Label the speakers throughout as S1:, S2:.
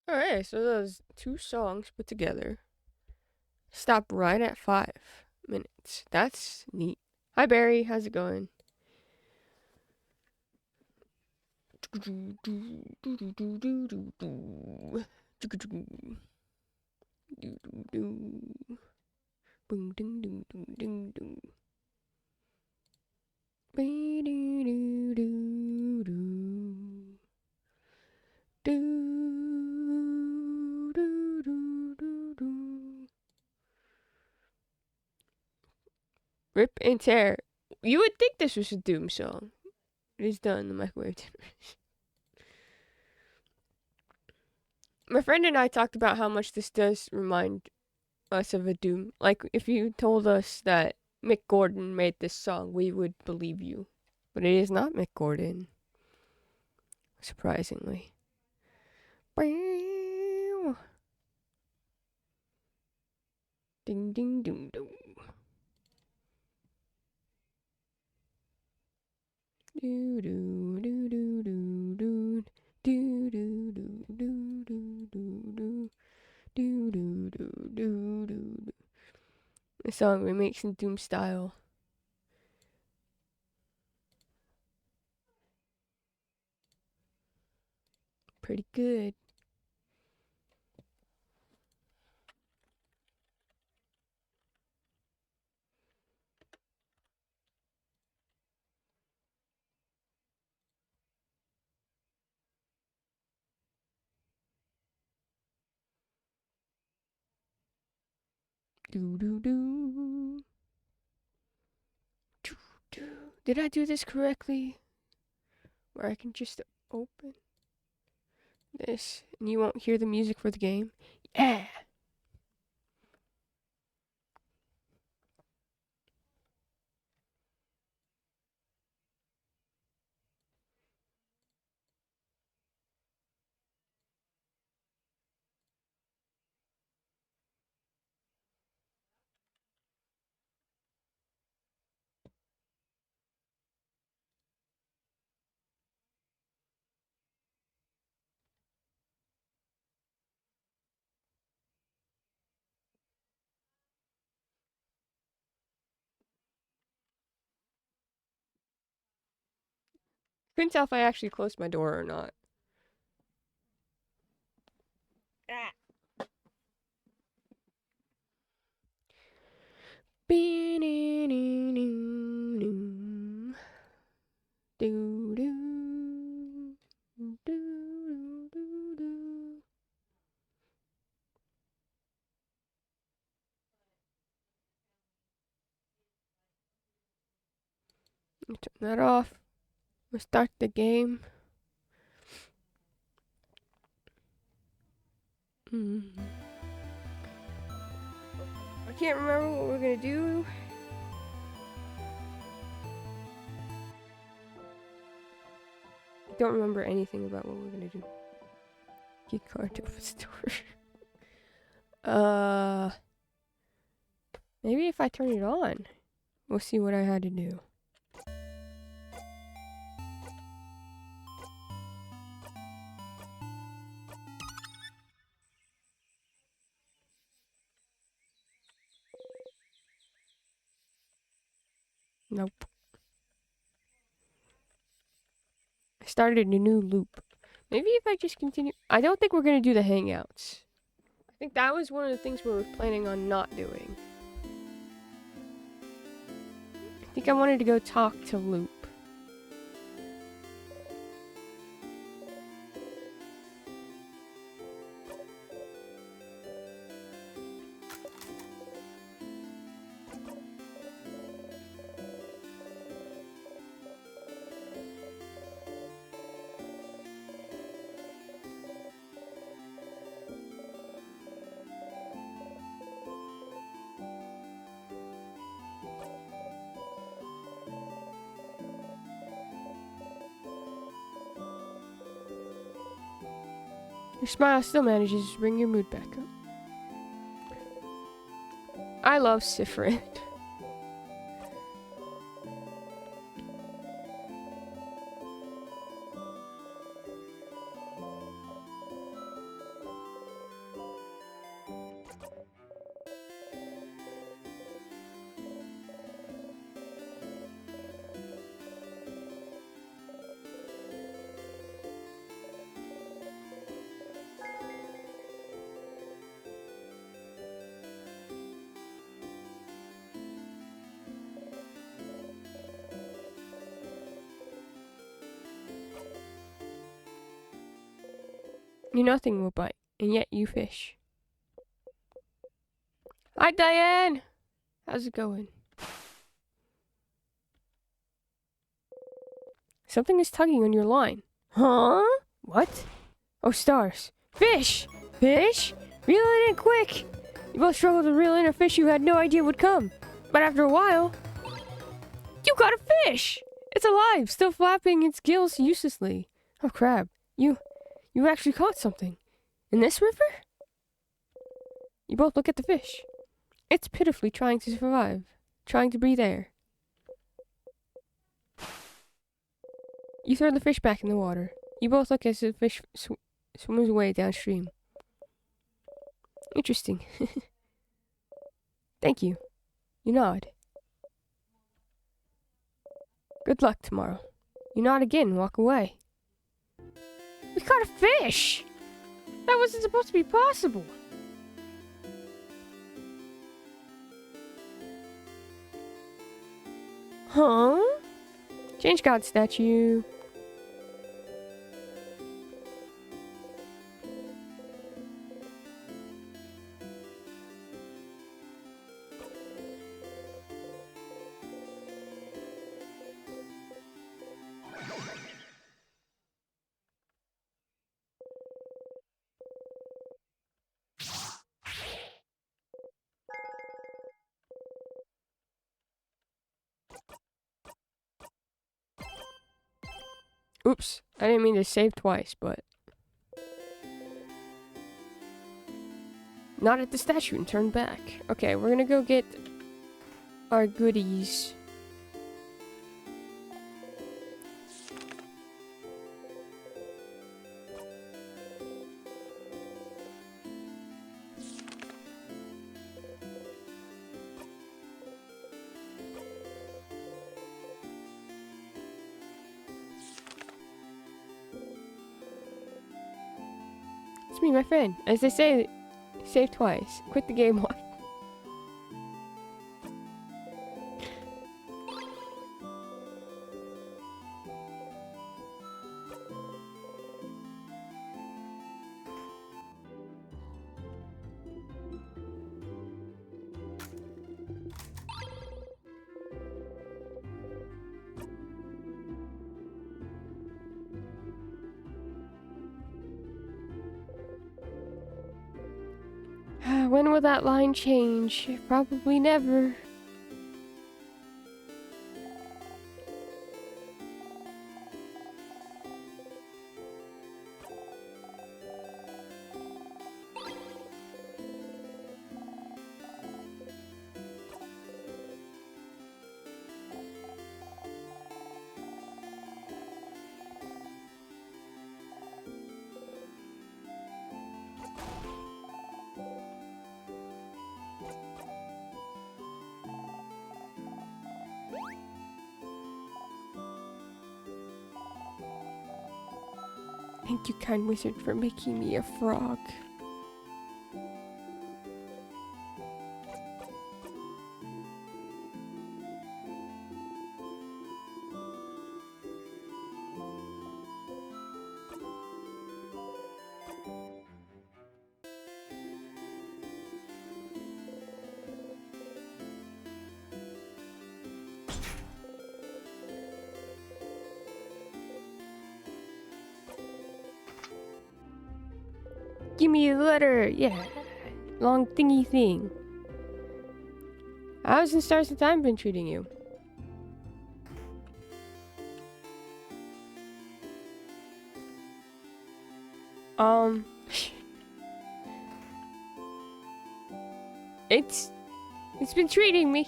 S1: Alright, so those two songs put together stop right at 5 minutes. That's neat. Hi Barry, how's it going? Rip and tear. You would think this was a Doom song. It is done in the microwave generation. My friend and I talked about how much this does remind us of a Doom. Like, if you told us that Mick Gordon made this song, we would believe you. But it is not Mick Gordon, surprisingly. Ding ding ding ding. Do do do do do do do do do do do do do do do do do. The song remakes in Doom style. Pretty good. Do do do. Do do. Did I do this correctly? Where I can just open this and you won't hear the music for the game? Yeah. Couldn't tell if I actually closed my door or not. Ah. Do do do do do do. Turn that off. We'll start the game. I can't remember what we're gonna do. I don't remember anything about what we're gonna do. Key card to open store. Maybe if I turn it on, we'll see what I had to do. Nope. I started a new loop. Maybe if I just continue. I don't think we're gonna do the hangouts. I think that was one of the things we were planning on not doing. I think I wanted to go talk to Loop. Your smile still manages to bring your mood back up. I love Sifrin. You nothing will bite, and yet you fish. Hi, Diane! How's it going? Something is tugging on your line. Huh? What? Oh, stars. Fish! Fish? Reel it in quick! You both struggled to reel in a fish you had no idea would come. But after a while, you got a fish! It's alive, still flapping its gills uselessly. Oh, crab. You actually caught something. In this river? You both look at the fish. It's pitifully trying to survive, trying to breathe air. You throw the fish back in the water. You both look as the fish swims away downstream. Interesting. Thank you. You nod. Good luck tomorrow. You nod again and walk away. We caught a fish! That wasn't supposed to be possible. Huh? Change God statue. Oops, I didn't mean to save twice, but... Not at the statue and turn back. Okay, we're gonna go get our goodies. It's me, my friend. As they say, save twice. Quit the game once. When will that line change? Probably never. Thank you, kind wizard, for making me a frog. Give me a letter, yeah. Long thingy thing. How's the stars of time been treating you? It's been treating me.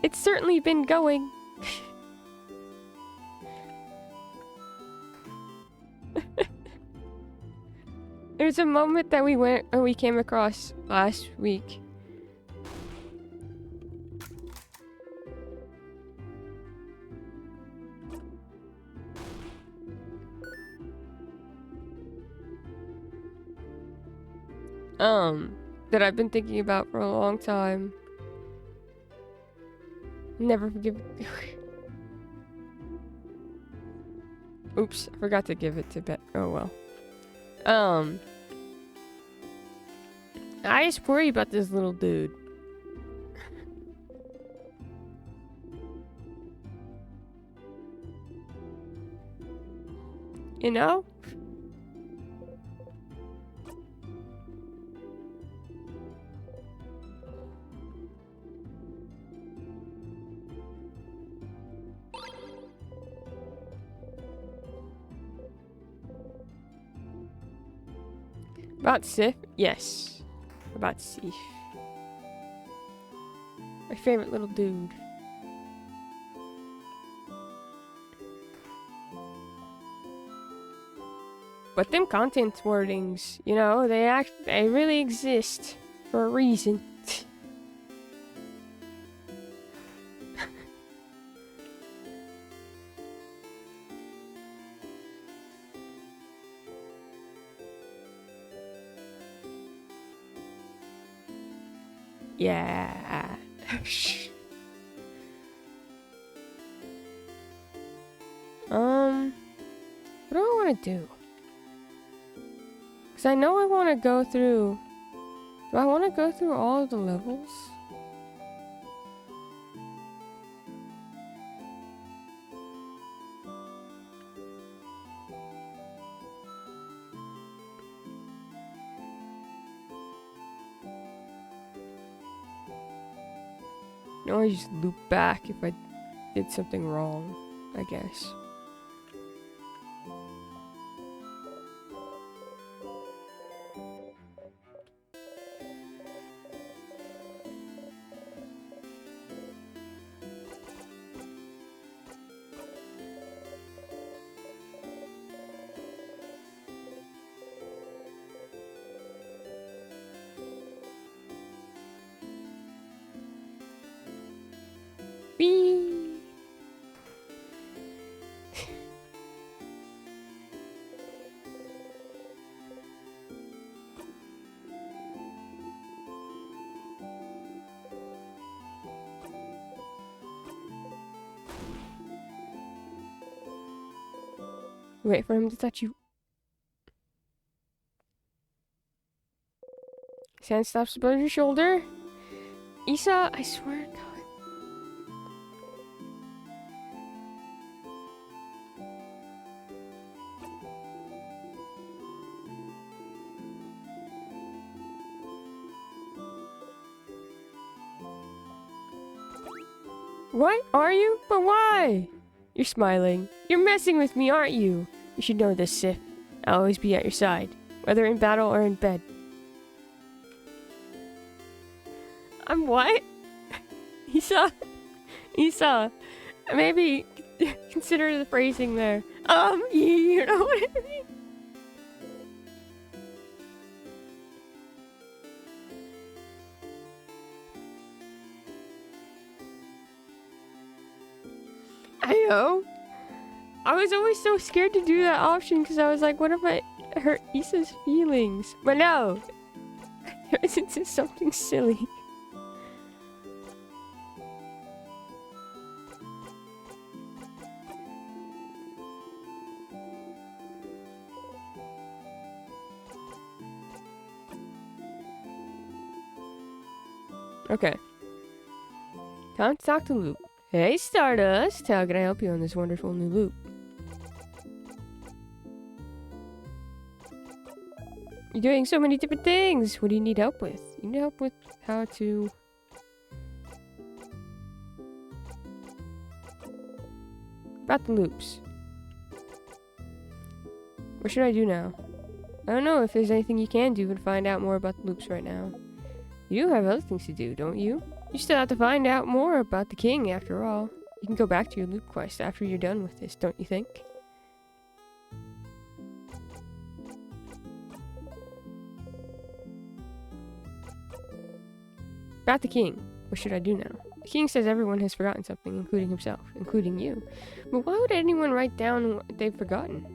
S1: It's certainly been going. There's a moment that we came across last week. That I've been thinking about for a long time. Never forgive. Oops, I forgot to give it to Bet. Oh well. I just worry about this little dude. You know? About Sif? Yes. About Sif. My favorite little dude. But them content wordings, you know, they really exist for a reason. Yeah. What do I want to do? Because I know I want to go through... Do I want to go through all of the levels? No, I just loop back if I did something wrong, I guess. Whee! Wait for him to touch you. His hand stops above your shoulder. Isa, I swear to God. What? Are you? But why? You're smiling. You're messing with me, aren't you? You should know this, Sif. I'll always be at your side, whether in battle or in bed. I'm what? Isa? Maybe consider the phrasing there. You know what I mean? I know. I was always so scared to do that option because I was like, what if I hurt Issa's feelings? But no. It's into something silly. Okay. Time to talk to Loop. Hey, Stardust! How can I help you on this wonderful new loop? You're doing so many different things! What do you need help with? You need help with how to... About the loops. What should I do now? I don't know if there's anything you can do to find out more about the loops right now. You have other things to do, don't you? You still have to find out more about the king, after all. You can go back to your loop quest after you're done with this, don't you think? About the king. What should I do now? The king says everyone has forgotten something, including himself, including you. But why would anyone write down what they've forgotten?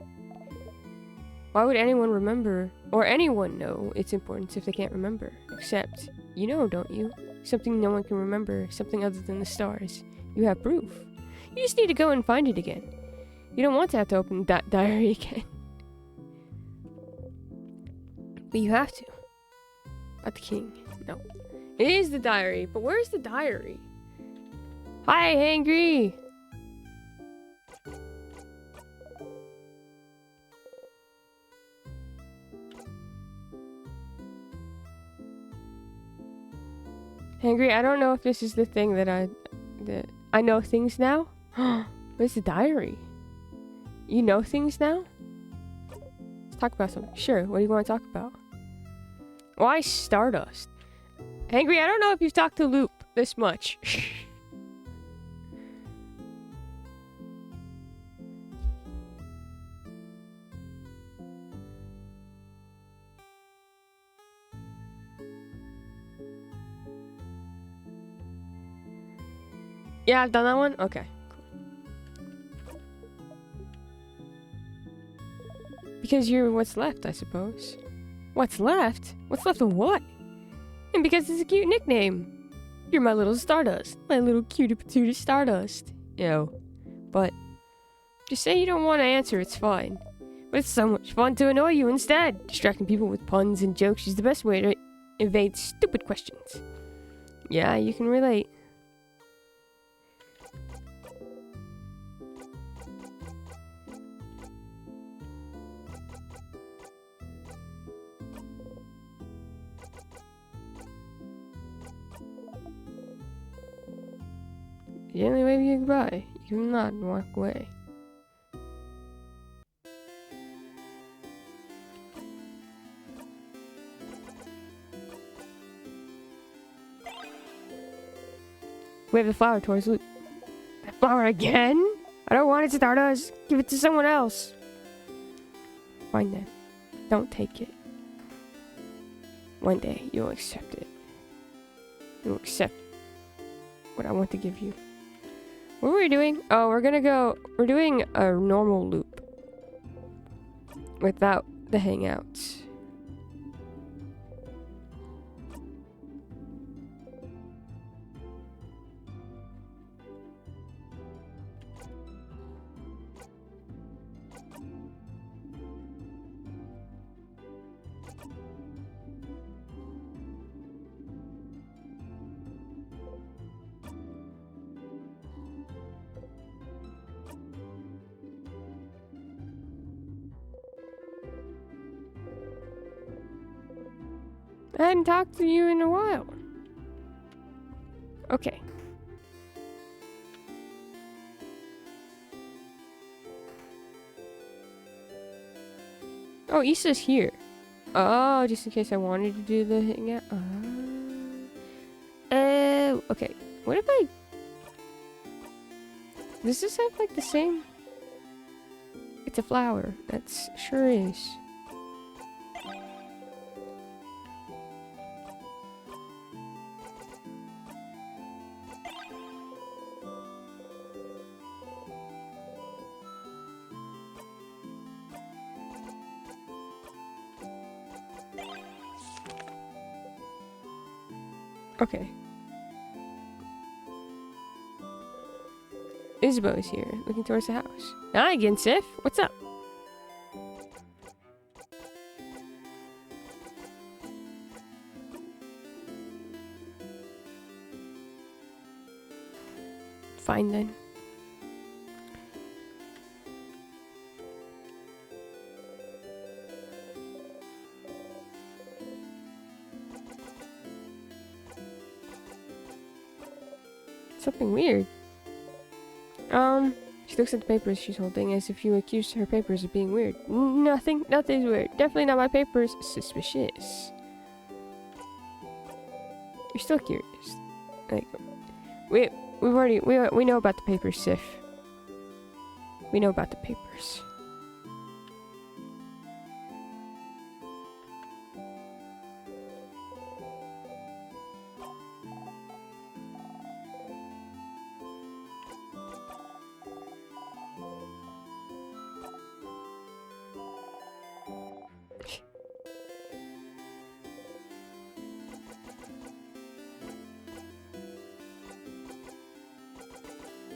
S1: Why would anyone remember, or anyone know its importance if they can't remember? Except, you know, don't you? Something no one can remember, something other than the stars. You have proof. You just need to go and find it again. You don't want to have to open that diary again. But you have to. About the king. No. It is the diary, but where's the diary? Hi, Hangry! Hangry, I don't know if this is the thing that I know things now. Where's the diary? You know things now? Let's talk about something. Sure, what do you want to talk about? Why Stardust? Hangry, I don't know if you've talked to Loop this much. Yeah, I've done that one? Okay. Cool. Because you're what's left, I suppose. What's left? What's left of what? And because it's a cute nickname. You're my little Stardust. My little cutie patootie Stardust. Ew. But just say you don't want to answer, it's fine. But it's so much fun to annoy you instead. Distracting people with puns and jokes is the best way to evade stupid questions. Yeah, you can relate. The only way you goodbye. You cannot walk away. Wave the flower towards Luke. That flower again? I don't want it, Stardust. Give it to someone else. Fine then. Don't take it. One day you'll accept it. You'll accept what I want to give you. What were we doing? Oh, we're doing a normal loop. Without the hangouts. I hadn't talked to you in a while. Okay. Oh, Issa's here. Oh, just in case I wanted to do the hangout. Oh, okay. What if I... Does this have like the same... It's a flower. That's sure is. Okay. Isabeau is here, looking towards the house. Hi again, Sif. What's up? Fine then. Something weird. She looks at the papers she's holding as if you accused her papers of being weird. Nothing's weird. Definitely not my papers. Suspicious. You're still curious. Like, we know about the papers, Sif. We know about the papers.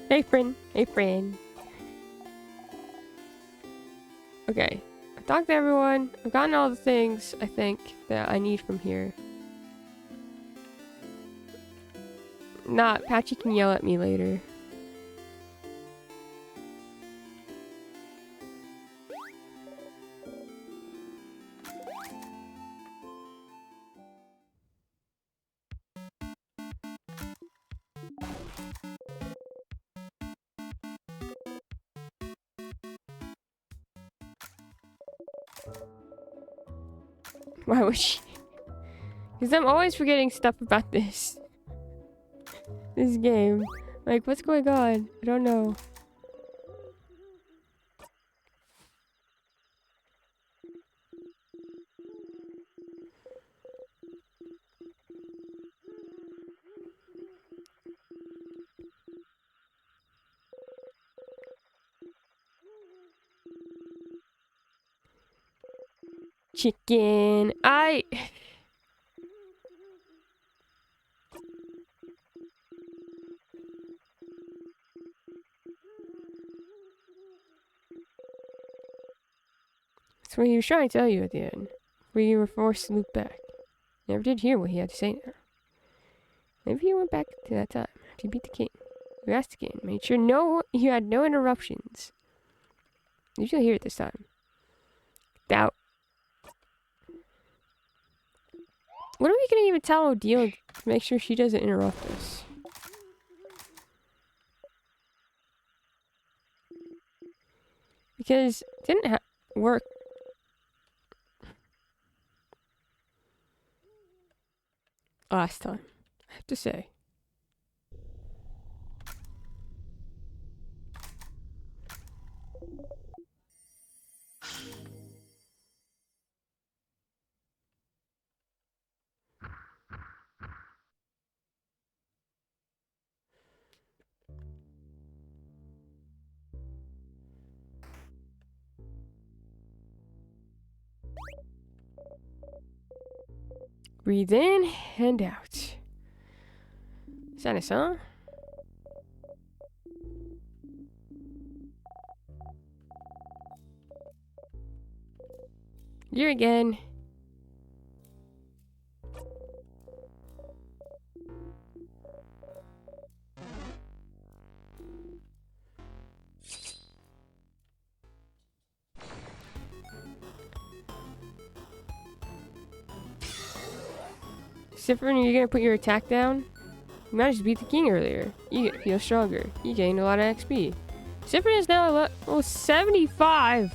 S1: Hey, friend. Hey, friend. Okay. I've talked to everyone. I've gotten all the things, I think, that I need from here. Not, Patchy can yell at me later. Why would she? Because I'm always forgetting stuff about this. This game. Like, what's going on? I don't know. Chicken. That's what he was trying to tell you at the end. Where you were forced to loop back. Never did hear what he had to say now. Maybe you went back to that time after you beat the king. You asked the king, made sure you had no interruptions. You should hear it this time. Doubt. What are we gonna even tell Odile to make sure she doesn't interrupt us? Because it didn't work. Last time, I have to say. Breathe in and out. Is that a song? You again. Sifrin, are you gonna put your attack down? You managed to beat the king earlier. You feel stronger. You gained a lot of XP. Sifrin is now level 75.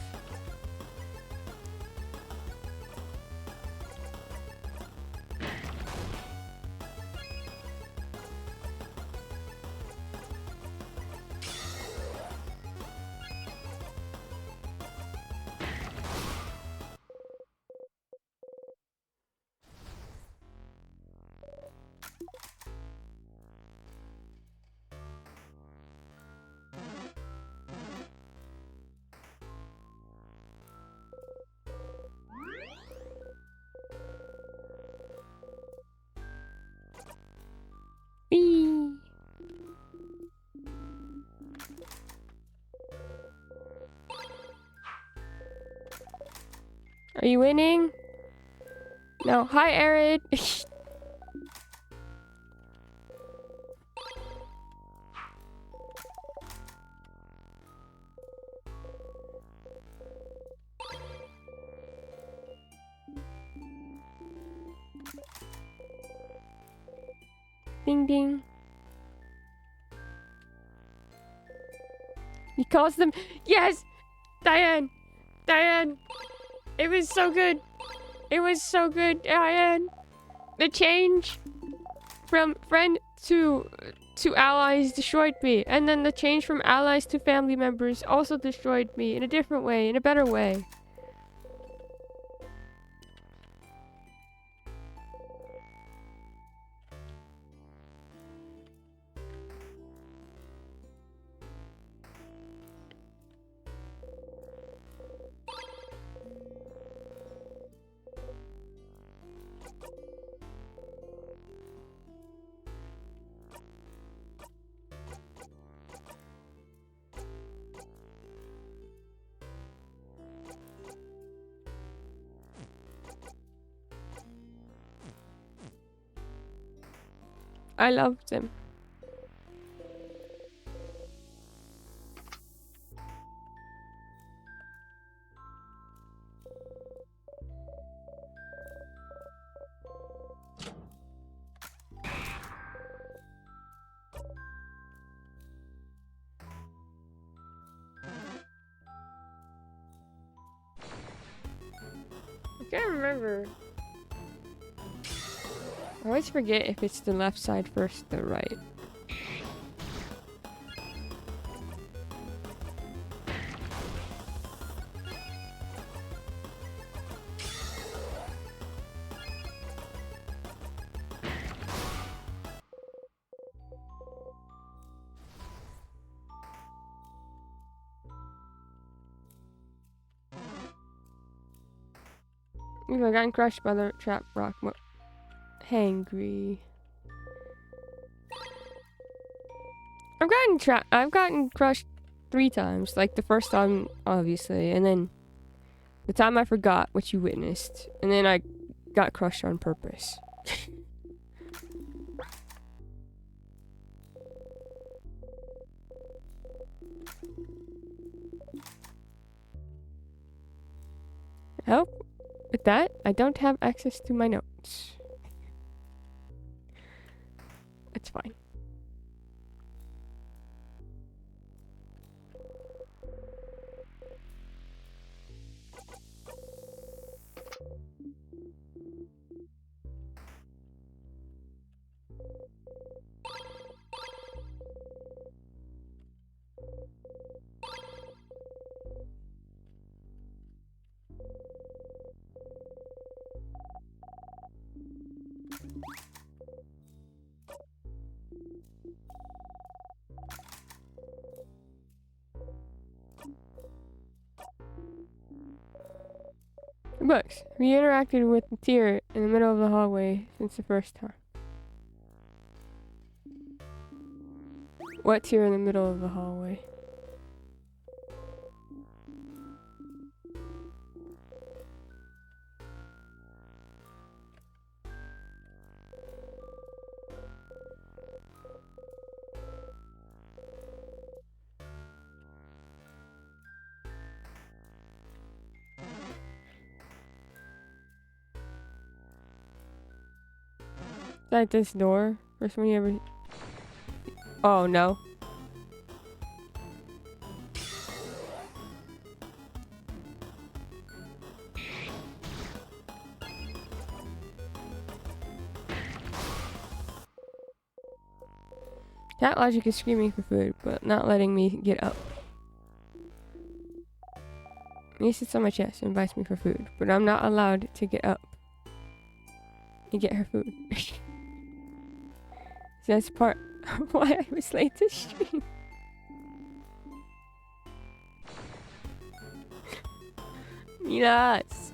S1: Whee! Are you winning? No. Hi, Arid. Ding ding. He calls them. Yes! Diane! Diane! It was so good. It was so good, Diane. The change from friend to allies destroyed me. And then the change from allies to family members also destroyed me in a different way, in a better way. I love them. I can't remember. I always forget if it's the left side first or the right. Ooh, I gotten crushed by the trap rock. Hangry. I've gotten crushed 3 times. Like the first time, obviously, and then the time I forgot, which you witnessed, and then I got crushed on purpose. Oh, with that, I don't have access to my notes. It's fine. Books. We interacted with the tier in the middle of the hallway since the first time. What tier in the middle of the hallway? Is that this door? First one you ever... Oh, no. Cat Logic is screaming for food, but not letting me get up. He sits on my chest and invites me for food, but I'm not allowed to get up and get her food. So that's part of why I was late to stream. Yes.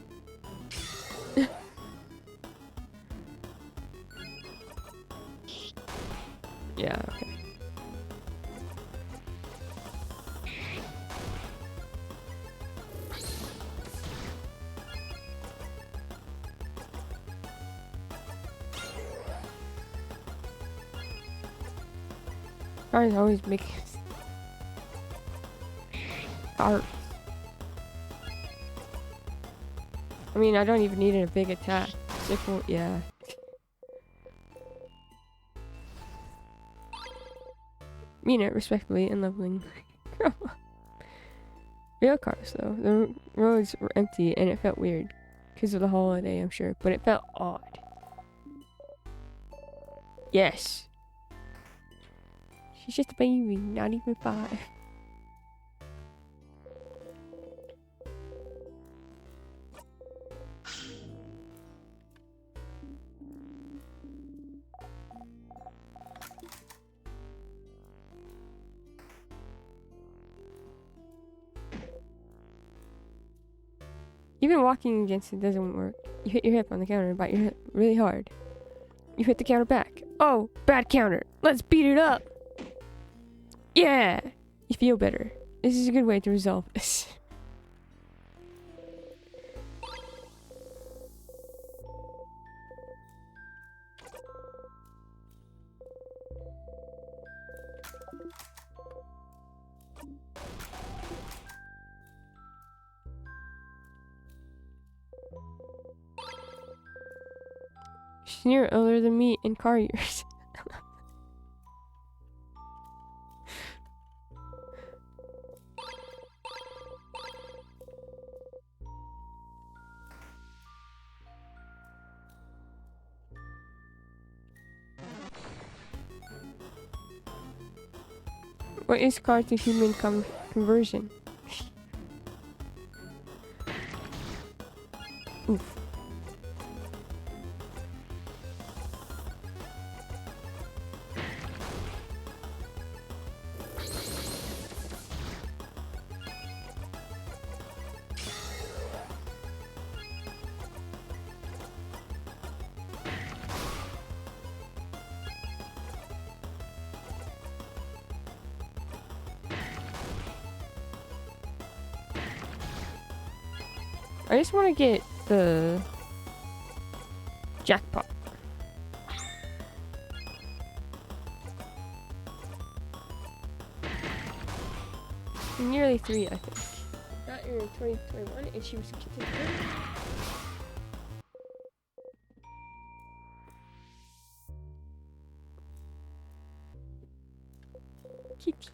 S1: Yeah, okay. Cars always make art. I mean, I don't even need a big attack. Simple, yeah. Mean it respectfully and leveling. Real cars though. The roads were empty and it felt weird. Because of the holiday, I'm sure. But it felt odd. Yes. She's just a baby, not even 5. Even walking against it doesn't work. You hit your hip on the counter and bite your hip really hard. You hit the counter back. Oh, bad counter. Let's beat it up. Yeah. You feel better. This is a good way to resolve this. She's near older than me in car years. What is car to human conversion? Oof. I just want to get the jackpot. Nearly 3, I think. Got here in 2021 and she was kitten. Kitty.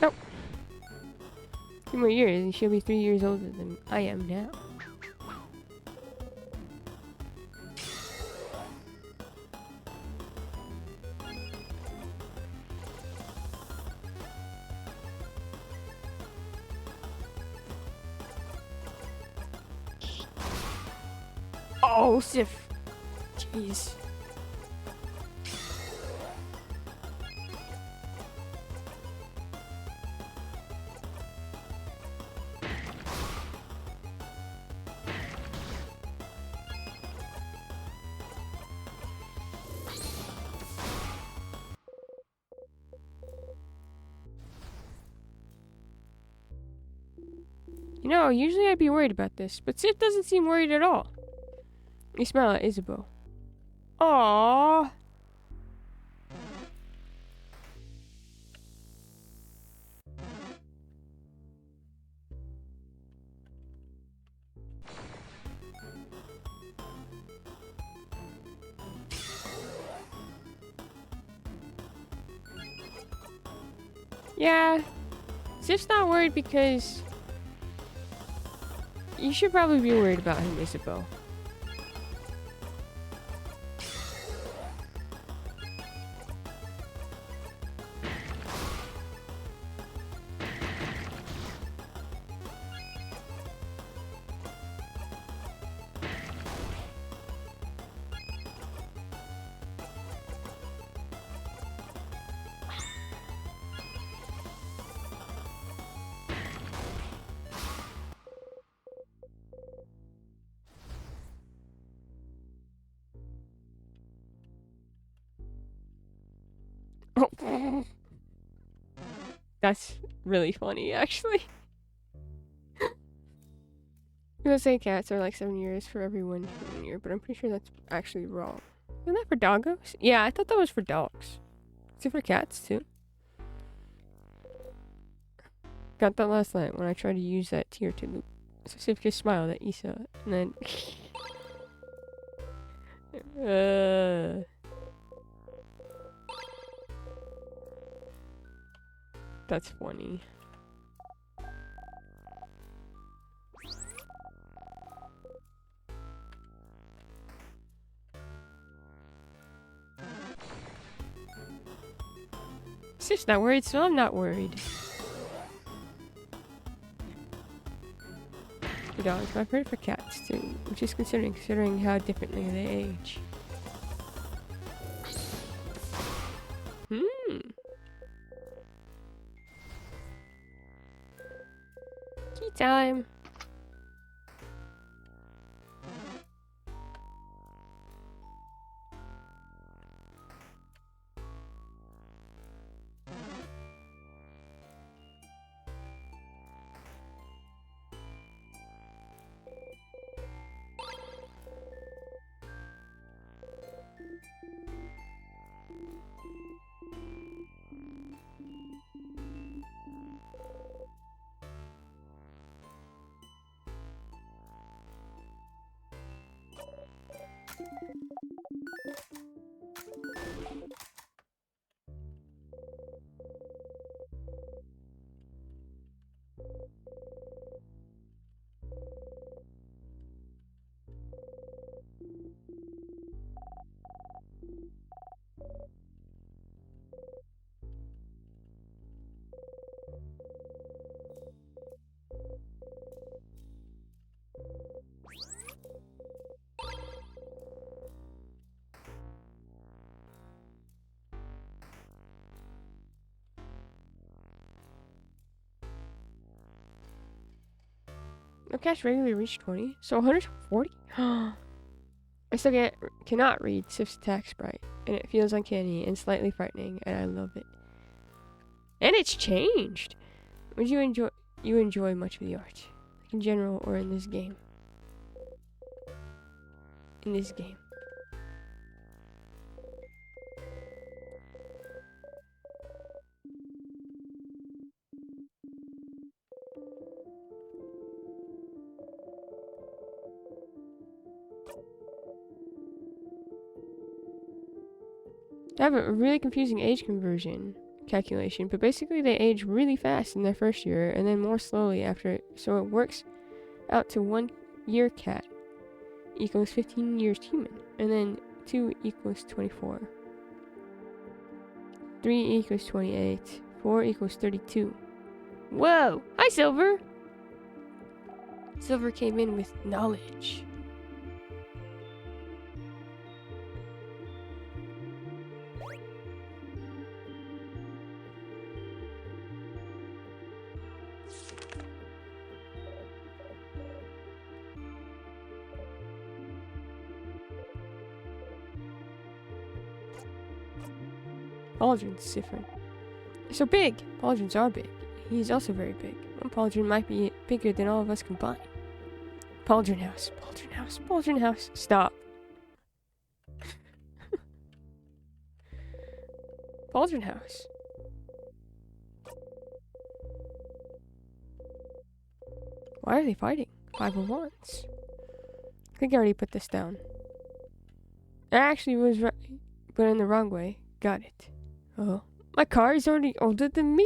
S1: Oh. 2 more years and she'll be 3 years older than I am now. Oh, Sif. Jeez. You know, usually I'd be worried about this, but Sif doesn't seem worried at all. You smile at Isabeau. Aww. Yeah. Sif's not worried because you should probably be worried about him, Isabeau. Oh. That's really funny, actually. I'm gonna say cats are like 7 years for every 1 human year, but I'm pretty sure that's actually wrong. Isn't that for doggos? Yeah, I thought that was for dogs. Is it for cats too? Got that last night when I tried to use that tier 2 loop. So Sif just smiled at Issa, and then... That's funny. Sif's not worried, so I'm not worried. For dogs, but I've heard for cats too, which is considering how differently they age. Tea time. No cash regularly reached 20, so 140? I still cannot read Sif's attack sprite, and it feels uncanny and slightly frightening, and I love it. And it's changed! Would you enjoy much of the art? Like in general, or in this game? In this game. They have a really confusing age conversion calculation, but basically they age really fast in their first year and then more slowly after it. So it works out to 1 year cat equals 15 years human, and then 2 equals 24. 3 equals 28. 4 equals 32. Whoa! Hi, Silver! Silver came in with knowledge. Pauldron's different. So big! Pauldrons are big. He's also very big. One pauldron might be bigger than all of us combined. Pauldron house, pauldron house, pauldron house. Stop. Pauldron house. Why are they fighting? 5 of wands. I think I already put this down. I actually was right, but in the wrong way. Got it. Oh, my car is already older than me?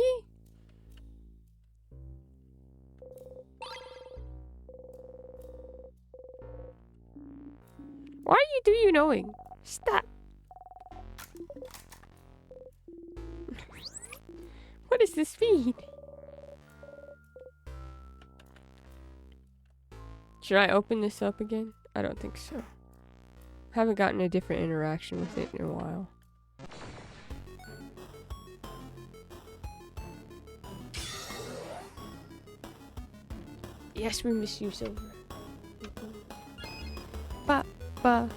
S1: Why do you knowing? Stop. What is this speed? Should I open this up again? I don't think so. Haven't gotten a different interaction with it in a while. Yes, we miss you, Silver. Ba ba.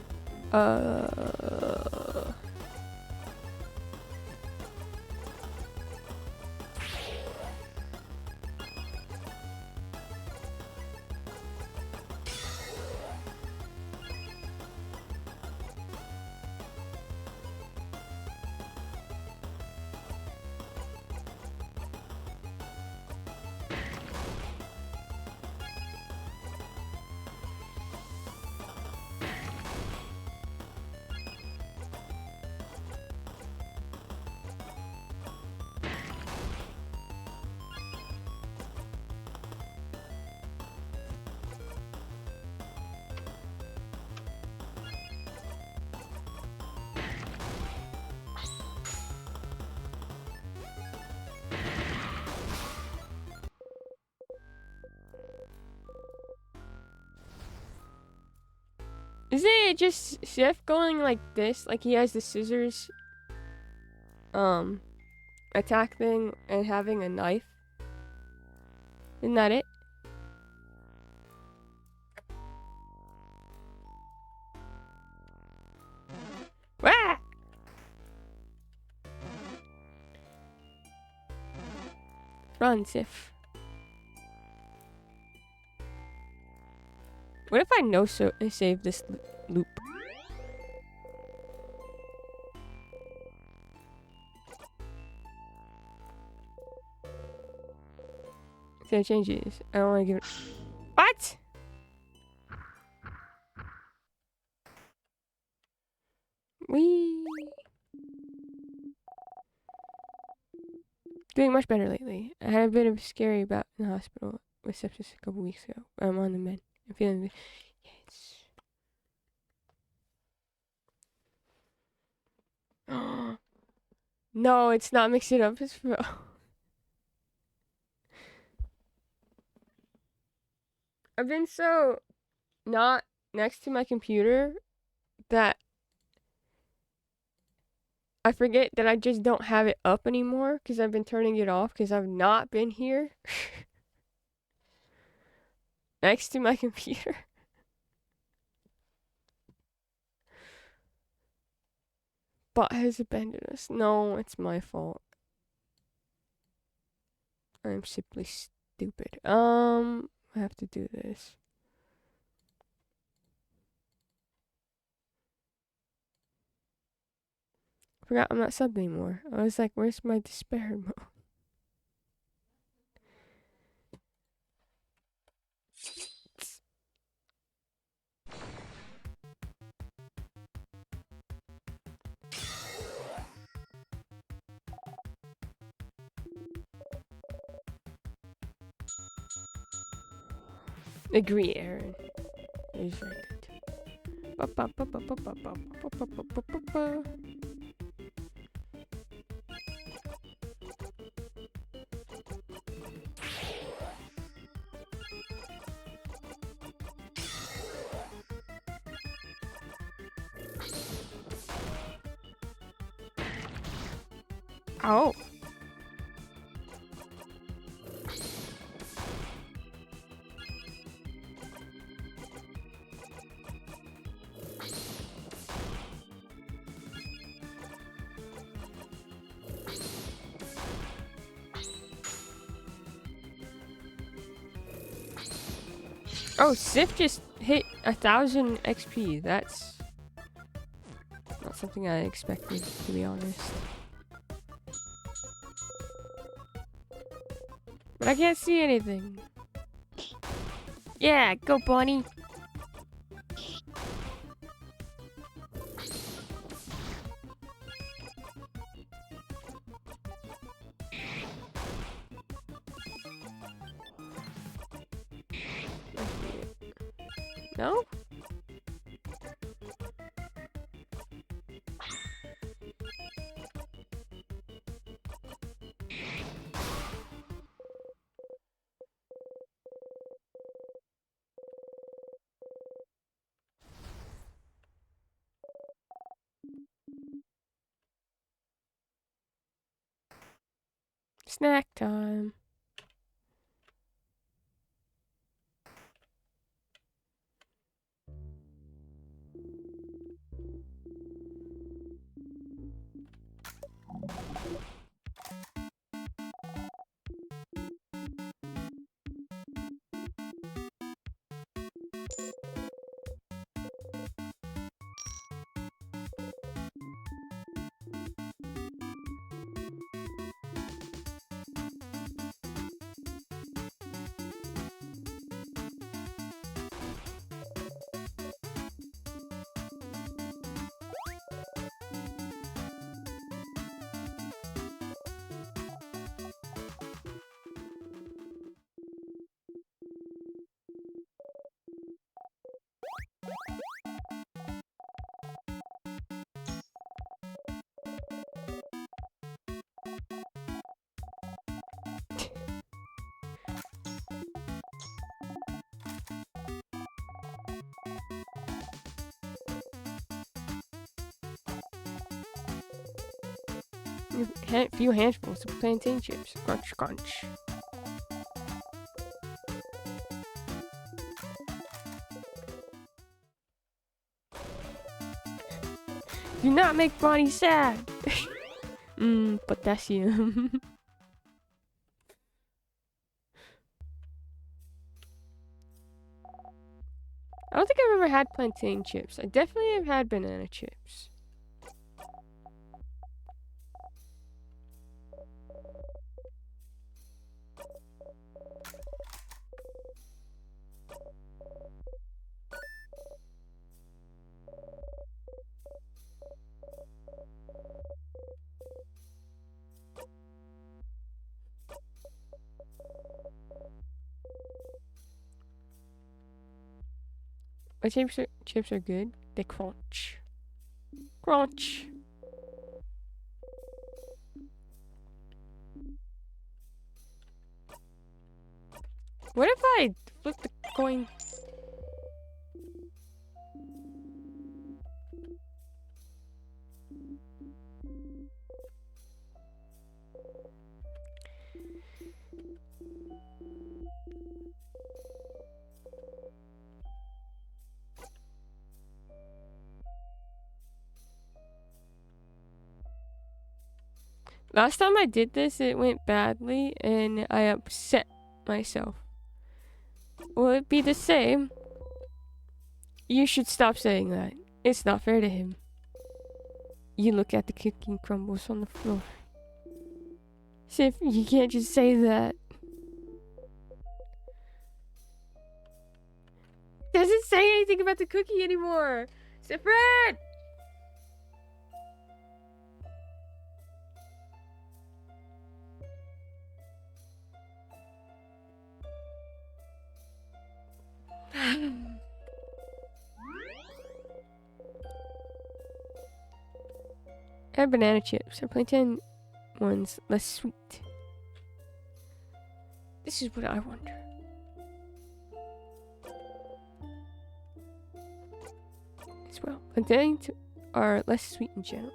S1: Isn't it just Sif going like this? Like he has the scissors attack thing and having a knife? Isn't that it? Wah! Run, Sif. What if I save this loop? So changes. I don't want to give it. What? Wee. Doing much better lately. I had a bit of a scary bout in the hospital with sepsis a couple weeks ago. I'm on the med. I'm feeling. Yes. No, it's not. Mix it up. It's for. I've been so not next to my computer that I forget that I just don't have it up anymore because I've been turning it off because I've not been here next to my computer. Bot has abandoned us. No, it's my fault. I'm simply stupid. I have to do this. Forgot I'm not subbed anymore. I was like, where's my despair mode? Agree, Aaron. It is very good. Oh. Oh, Sif just hit 1,000 XP. That's not something I expected, to be honest. But I can't see anything. Yeah, go bunny. No? Snack time. Few handfuls of plantain chips. Crunch, crunch. Do not make Bonnie sad. Potassium. I don't think I've ever had plantain chips. I definitely have had banana chips. What chips are good? They crunch. Crunch. What if I flip the coin? Last time I did this, it went badly, and I upset myself. Will it be the same? You should stop saying that. It's not fair to him. You look at the cooking crumbles on the floor. Sif, you can't just say that. Doesn't say anything about the cookie anymore. Sifred! Add banana chips or plantain ones less sweet. This is what I wonder. As well, plantains are less sweet in general.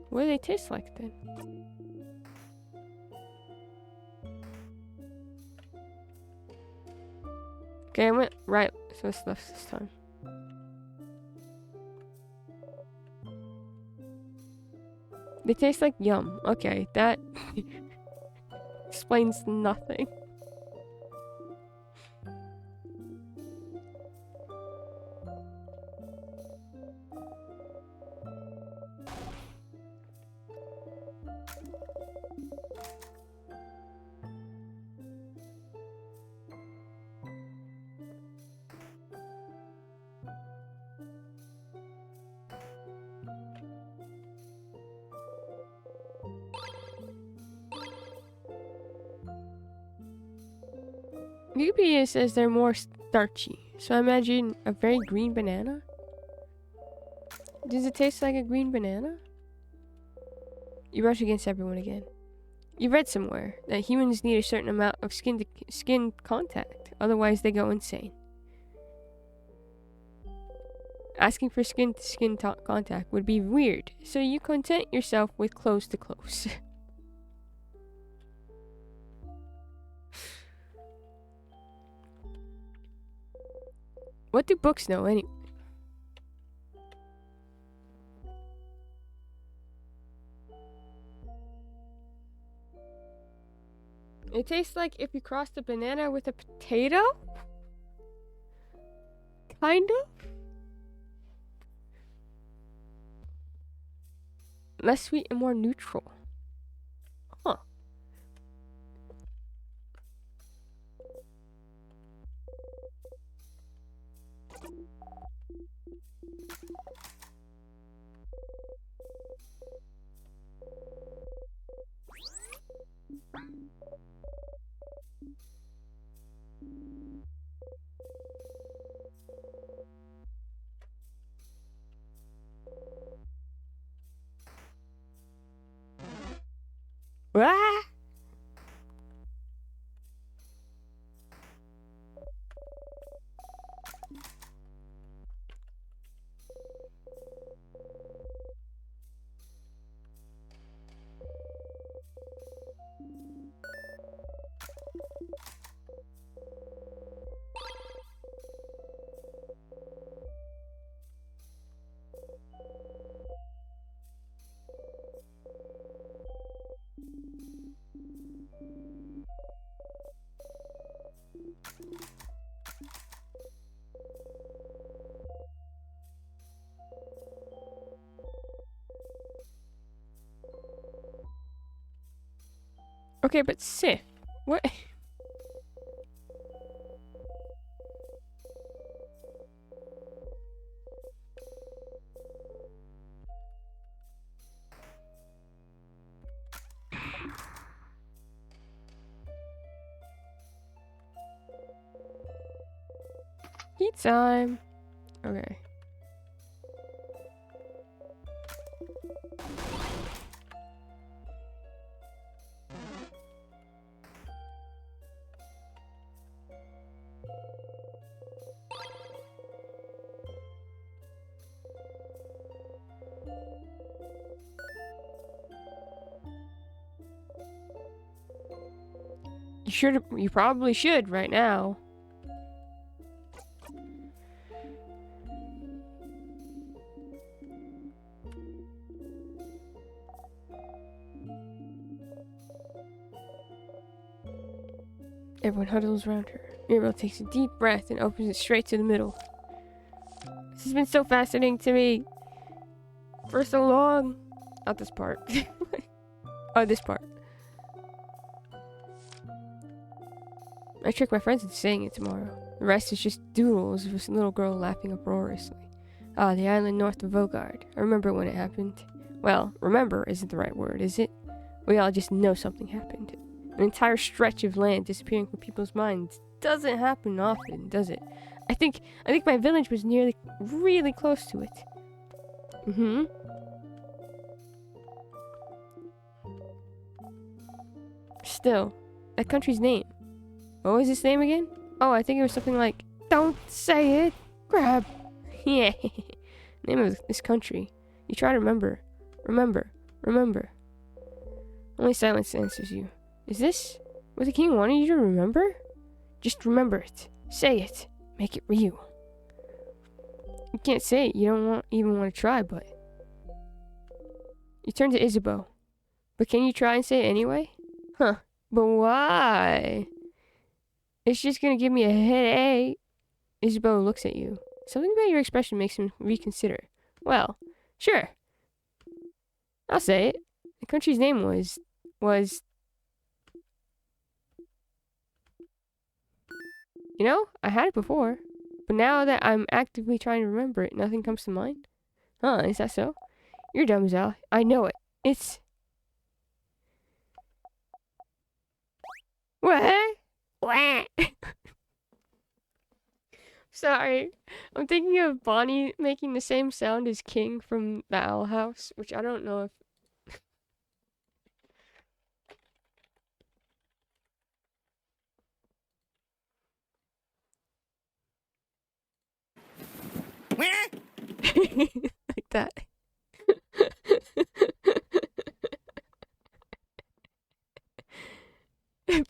S1: What do they taste like then? Okay, I went right, so it's left this time. They taste like yum. Okay, that explains nothing. Wikipedia says they're more starchy, so I imagine a very green banana. Does it taste like a green banana? You brush against everyone again. You read somewhere that humans need a certain amount of skin contact, otherwise they go insane. Asking for skin-to-skin contact would be weird, so you content yourself with close to close. What do books know anyway? It tastes like if you crossed a banana with a potato? Kind of? Less sweet and more neutral. Huh. Ah! Okay, but Sif, what? Heat time. Okay. You probably should right now. Everyone huddles around her. Mirabelle takes a deep breath and opens it straight to the middle. This has been so fascinating to me for so long. Not this part. Oh, this part. I trick my friends into saying it tomorrow. The rest is just doodles of a little girl laughing uproariously. Ah, the island north of Vogard. I remember when it happened. Well, remember isn't the right word, is it? We all just know something happened. An entire stretch of land disappearing from people's minds doesn't happen often, does it? I think my village was really close to it. Mm-hmm. Still, that country's name. What was its name again? Oh, I think it was something like, don't say it, grab. Yeah. Name of this country. You try to remember. Remember. Only silence answers you. Is this what the king wanted you to remember? Just remember it. Say it. Make it real. You can't say it. You don't even want to try, but... You turn to Isabeau. But can you try and say it anyway? Huh. But why? It's just gonna give me a headache. Isabeau looks at you. Something about your expression makes him reconsider. Well, sure. I'll say it. The country's name was... You know, I had it before. But now that I'm actively trying to remember it, nothing comes to mind. Huh, is that so? You're dumb, Zal. I know it. It's... What? What? Sorry. I'm thinking of Bonnie making the same sound as King from the Owl House, which I don't know if... like that.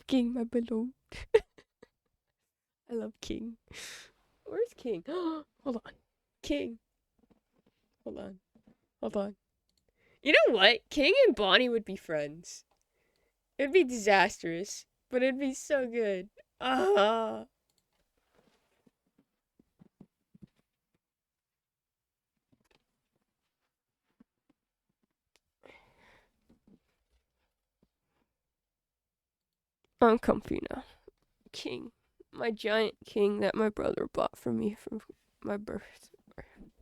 S1: King, my beloved. I love King. Where's King? Hold on. King. Hold on. You know what? King and Bonnie would be friends. It'd be disastrous, but it'd be so good. Ah. I'm comfy now. King. My giant king that my brother bought for me for my birthday.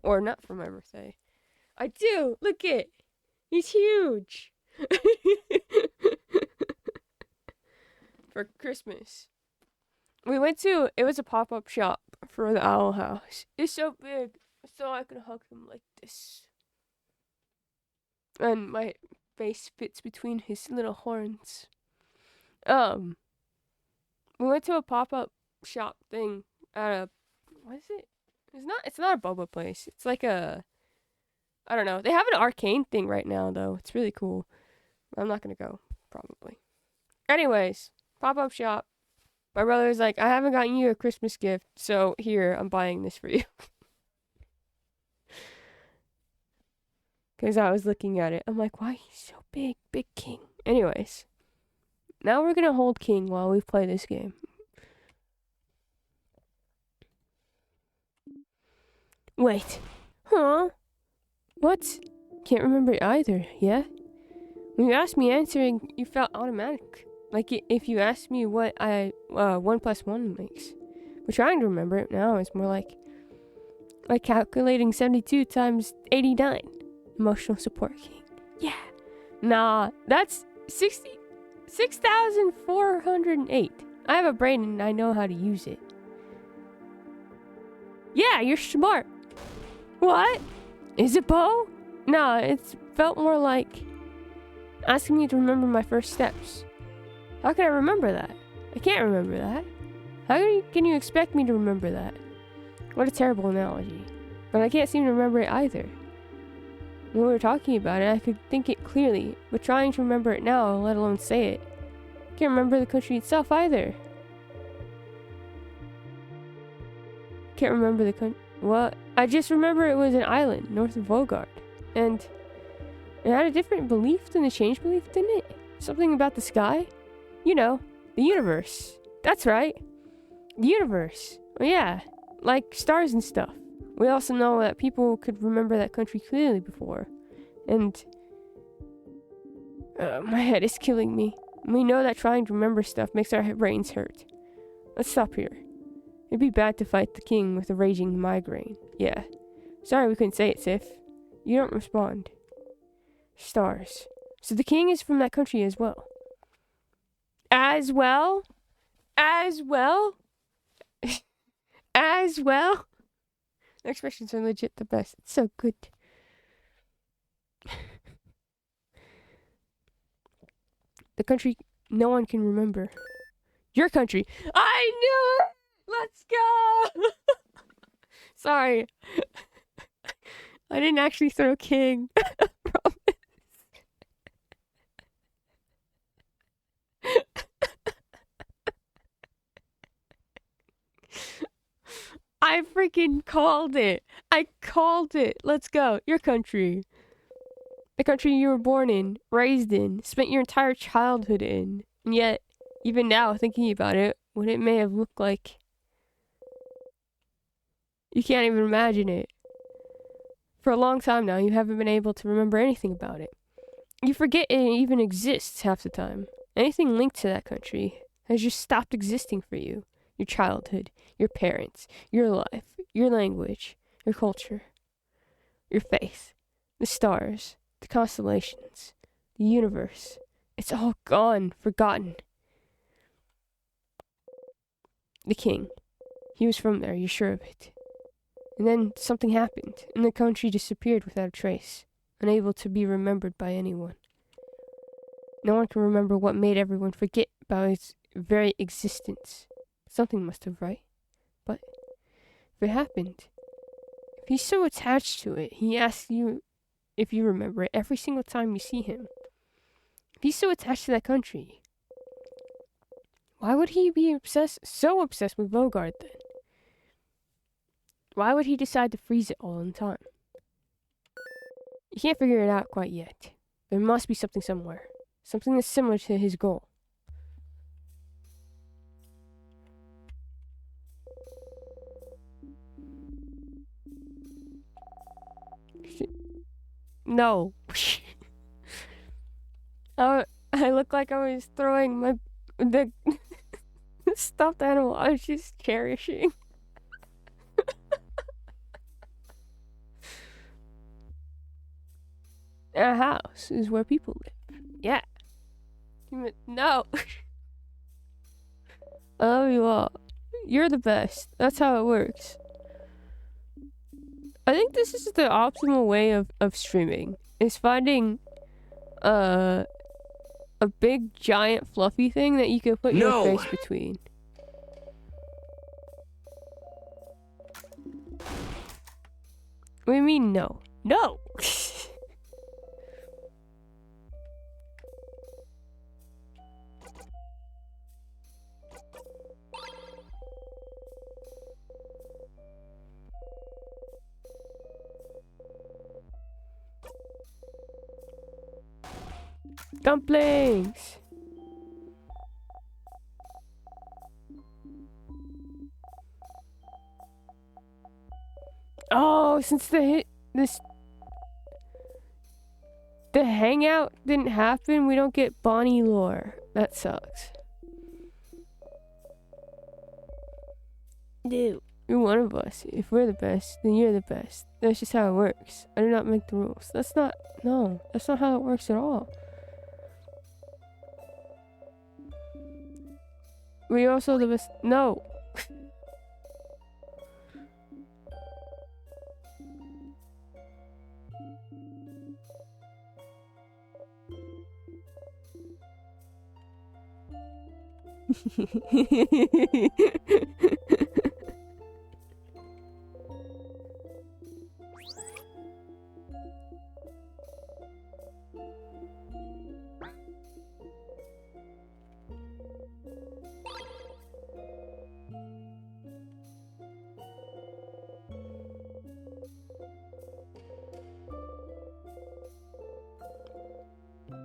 S1: Or not for my birthday. I do! Look it! He's huge! For Christmas. It was a pop-up shop for the Owl House. It's so big, so I can hug him like this. And my face fits between his little horns. We went to a pop-up shop thing at a... What is it? It's not a boba place. It's like a... I don't know. They have an arcane thing right now, though. It's really cool. I'm not gonna go, probably. Anyways, pop-up shop. My brother was like, I haven't gotten you a Christmas gift, so here, I'm buying this for you. Because I was looking at it. I'm like, why he's so big? Big King. Anyways. Now we're gonna hold King while we play this game. Wait. Huh? What? Can't remember either, yeah? When you asked me answering, you felt automatic. Like if you asked me what 1 plus 1 makes. But trying to remember it now is more like calculating 72 times 89. Emotional support King. Yeah. Nah, that's 6,408. I have a brain and I know how to use it. Yeah, you're smart. What? Is it Bo? No, it felt more like asking me to remember my first steps. How can I remember that? I can't remember that. How can you expect me to remember that? What a terrible analogy. But I can't seem to remember it either. When we were talking about it, I could think it clearly, but trying to remember it now, let alone say it, I can't remember the country itself either. Can't remember the country. Well, I just remember it was an island north of Vogard, and it had a different belief than the change belief, didn't it? Something about the sky? You know, the universe. That's right. The universe. Well, yeah, like stars and stuff. We also know that people could remember that country clearly before. And my head is killing me. We know that trying to remember stuff makes our brains hurt. Let's stop here. It'd be bad to fight the king with a raging migraine. Yeah. Sorry we couldn't say it, Sif. You don't respond. Stars. So the king is from that country as well. As well? As well? As well? The expressions are legit the best. It's so good. The country no one can remember. Your country. I knew it! Let's go! Sorry. I didn't actually throw king. Promise. I freaking called it. I called it. Let's go. Your country. The country you were born in, raised in, spent your entire childhood in. And yet, even now, thinking about it, what it may have looked like, you can't even imagine it. For a long time now, you haven't been able to remember anything about it. You forget it even exists half the time. Anything linked to that country has just stopped existing for you. Your childhood, your parents, your life, your language, your culture, your faith, the stars, the constellations, the universe. It's all gone, forgotten. The king. He was from there, you're sure of it. And then something happened, and the country disappeared without a trace, unable to be remembered by anyone. No one can remember what made everyone forget about its very existence. Something must have, right? But if it happened, if he's so attached to it, he asks you if you remember it every single time you see him. If he's so attached to that country, why would he be so obsessed with Vogard then? Why would he decide to freeze it all in time? You can't figure it out quite yet. There must be something somewhere. Something that's similar to his goal. No. I look like I was throwing the stuffed animal I was just cherishing. A house is where people live. Yeah. No. I love you all. You're the best. That's how it works. I think this is the optimal way of streaming. Is finding a big giant fluffy thing that you can put your face between. What do you mean no? No! Dumplings! Oh, since the hangout didn't happen, we don't get Bonnie lore. That sucks. Dude, you're one of us. If we're the best, then you're the best. That's just how it works. I do not make the rules. That's not how it works at all. We also the best. No.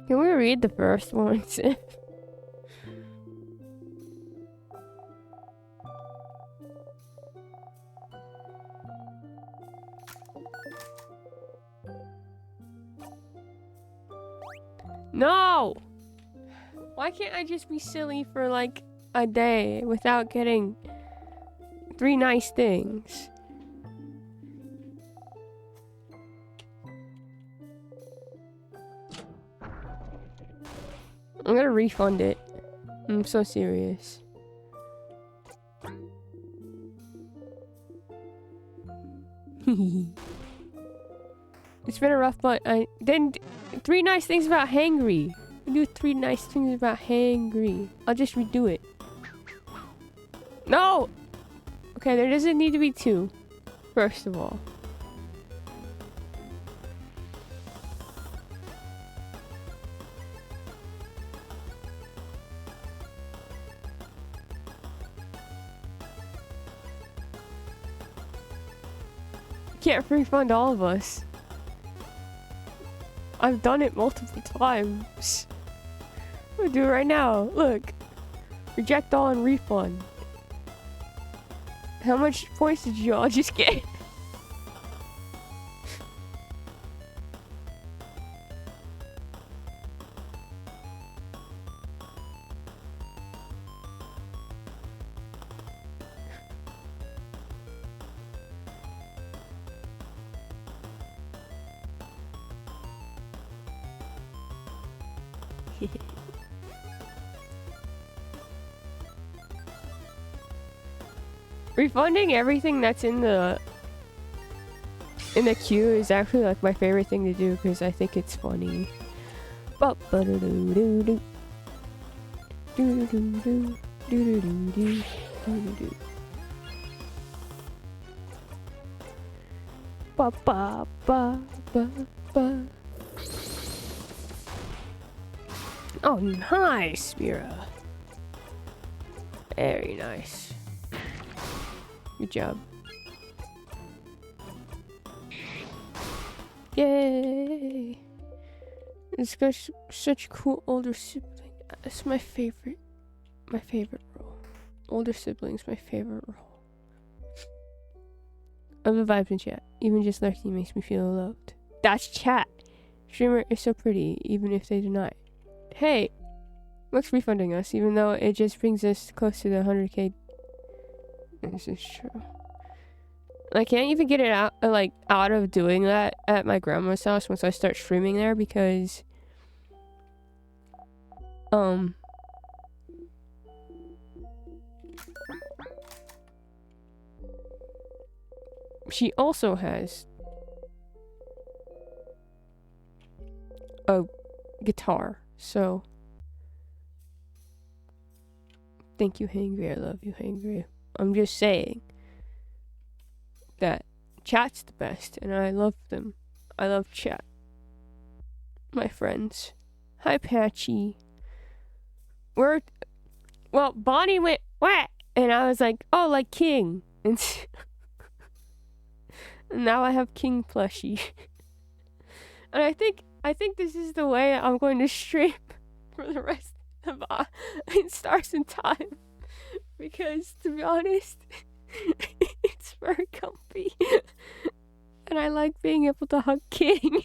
S1: Can we read the first ones? No! Why can't I just be silly for like a day without getting 3 nice things? I'm gonna refund it. I'm so serious. It's been a rough month. I then 3 nice things about hangry. Do 3 nice things about hangry. I'll just redo it. No! Okay, there doesn't need to be 2. First of all. Can't refund all of us. I've done it multiple times. I'm gonna do it right now. Look. Reject all and refund. How much points did you all just get? Refunding everything that's in the queue is actually like my favorite thing to do because I think it's funny. Oh, nice, Mira. Very nice. Good job. Yay! This guy's such a cool older sibling. That's my favorite. My favorite role. Older siblings, my favorite role. I love the vibes in chat. Even just lurking makes me feel loved. That's chat. Streamer is so pretty, even if they deny it. Hey! Looks refunding us, even though it just brings us close to the 100k. This is true. I can't even get it out, out of doing that at my grandma's house once I start streaming there because, she also has a guitar, so thank you, Hangry. I love you, Hangry. I'm just saying that chat's the best, and I love them. I love chat. My friends. Hi, Patchy. Well, Bonnie went, what? And I was like, oh, like King. And now I have King plushie. And I think this is the way I'm going to stream for the rest of in Stars in Time. Because, to be honest, it's very comfy. And I like being able to hug King.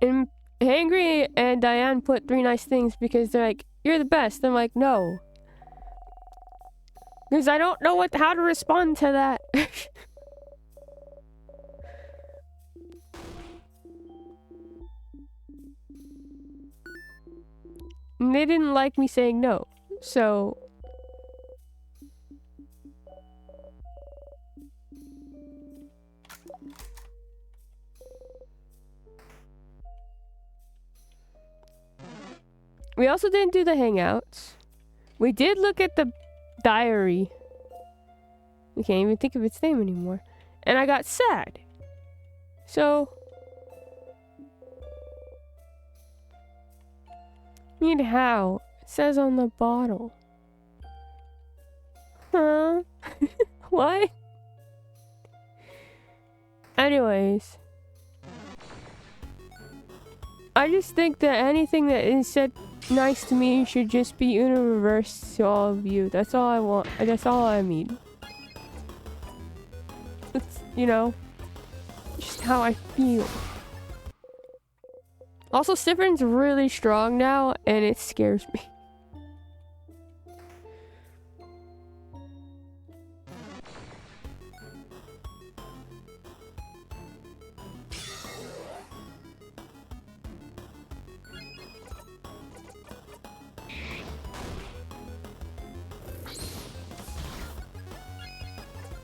S1: And Hangry and Diane put 3 nice things because they're like, you're the best. I'm like, no. Because I don't know how to respond to that. And they didn't like me saying no. So we also didn't do the hangouts. We did look at the diary. We can't even think of its name anymore. And I got sad. So need how? It says on the bottle. Huh? What? Anyways. I just think that anything that is said nice to me should just be universe to all of you. That's all I want. That's all I mean. It's, you know, just how I feel. Also, Sifrin's really strong now, and it scares me.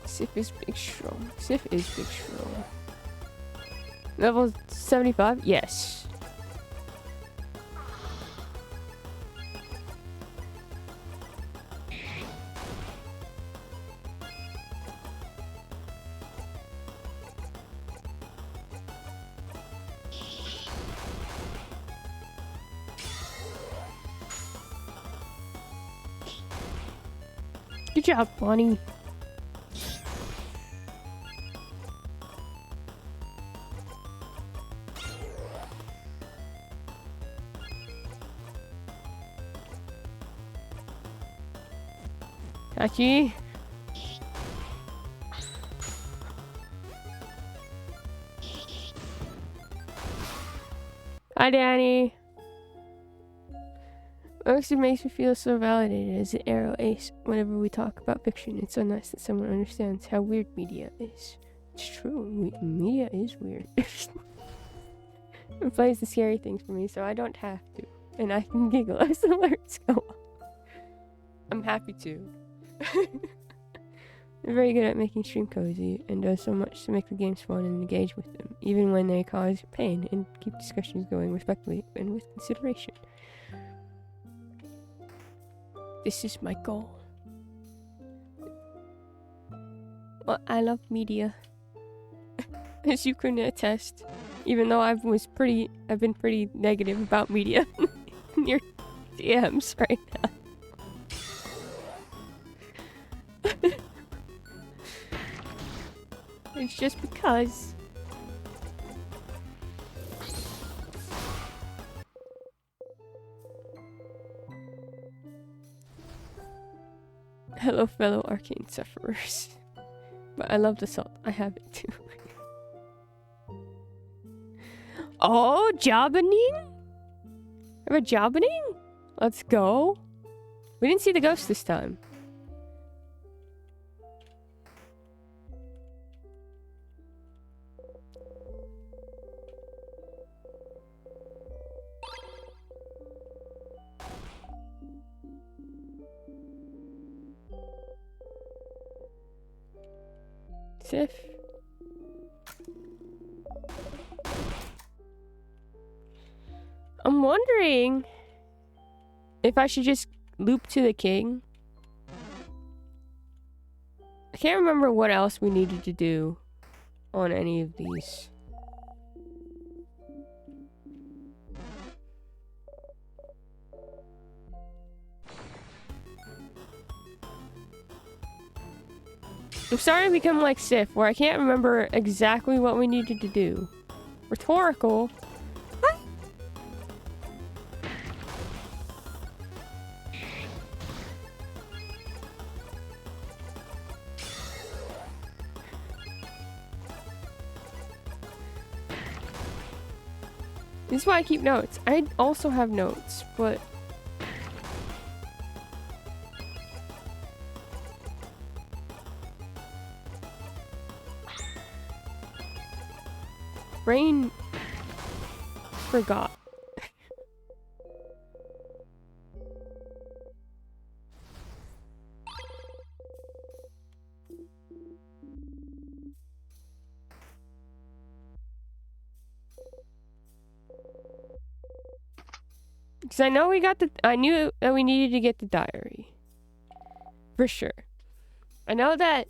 S1: Sif is big strong. Sif is big strong. Level 75? Yes. Good job, Bonnie. Hachi. Hi, Danny. It makes me feel so validated as an arrow ace whenever we talk about fiction. It's so nice that someone understands how weird media is. It's true. Media is weird. It plays the scary things for me, so I don't have to. And I can giggle as the words go on. I'm happy to. They're very good at making stream cozy and does so much to make the games fun and engage with them, even when they cause pain, and keep discussions going respectfully and with consideration. This is my goal. Well, I love media. As you can attest, even though I've been pretty negative about media in your DMs right now. It's just because. Hello, fellow arcane sufferers. But I love the salt. I have it too. Oh, jobbing? Have a jobbing? Let's go. We didn't see the ghost this time. Sif. I'm wondering if I should just loop to the king. I can't remember what else we needed to do on any of these. I'm starting to become like Sif, where I can't remember exactly what we needed to do. Rhetorical. What? This is why I keep notes. I also have notes, but brain forgot. Because I know we got the... I knew that we needed to get the diary. For sure. I know that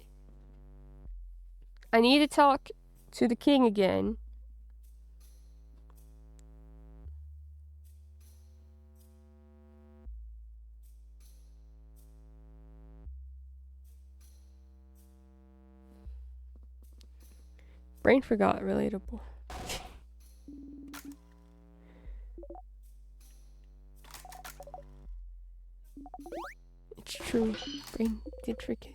S1: I need to talk to the king again. Brain forgot, relatable. It's true. Brain did forget.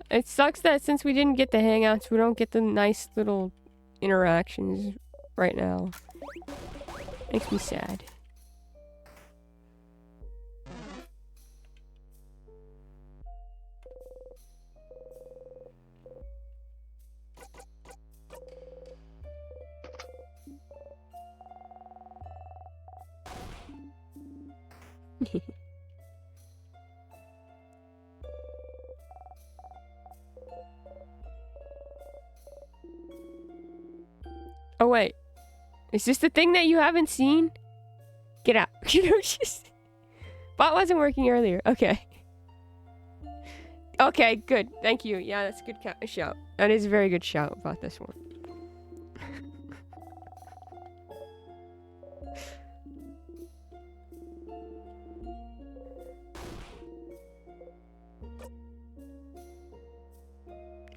S1: It sucks that since we didn't get the hangouts, we don't get the nice little interactions right now. Makes me sad. Oh wait, is this the thing that you haven't seen? Get out. You know, just... Bot wasn't working earlier. Okay. Okay, good. Thank you. Yeah, that's a good shout. That is a very good shout about this one.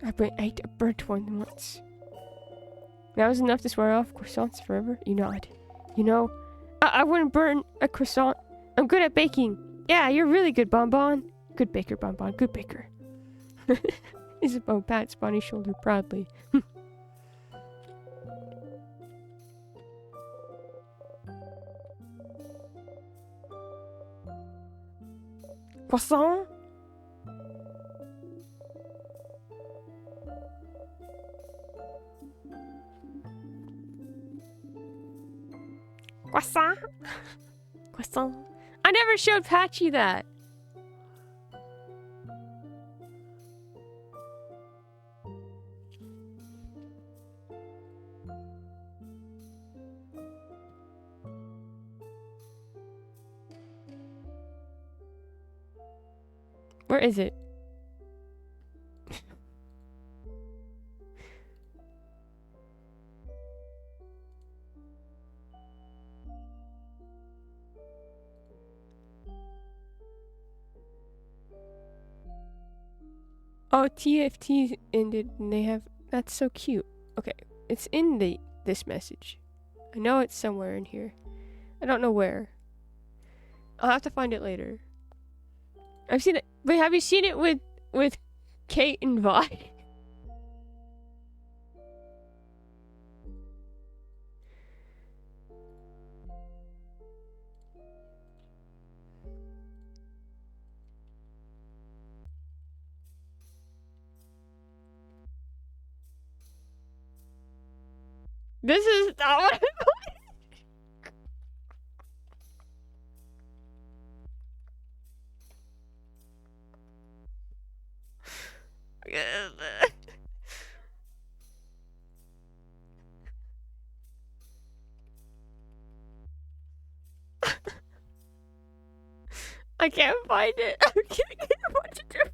S1: I ate a burnt one once. That was enough to swear off croissants forever? You nod. You know, I wouldn't burn a croissant. I'm good at baking. Yeah, you're really good, Bonbon. Good baker, Bonbon. Good baker. Isabeau pats Bonnie's shoulder proudly. Croissant? Croissant? Croissant? I never showed Patchy that. Where is it? Oh, TFT ended and they have... That's so cute. Okay, it's in this message. I know it's somewhere in here. I don't know where. I'll have to find it later. I've seen it... But have you seen it with Kate and Vi? This is not what I can't find it. I'm getting a bunch of different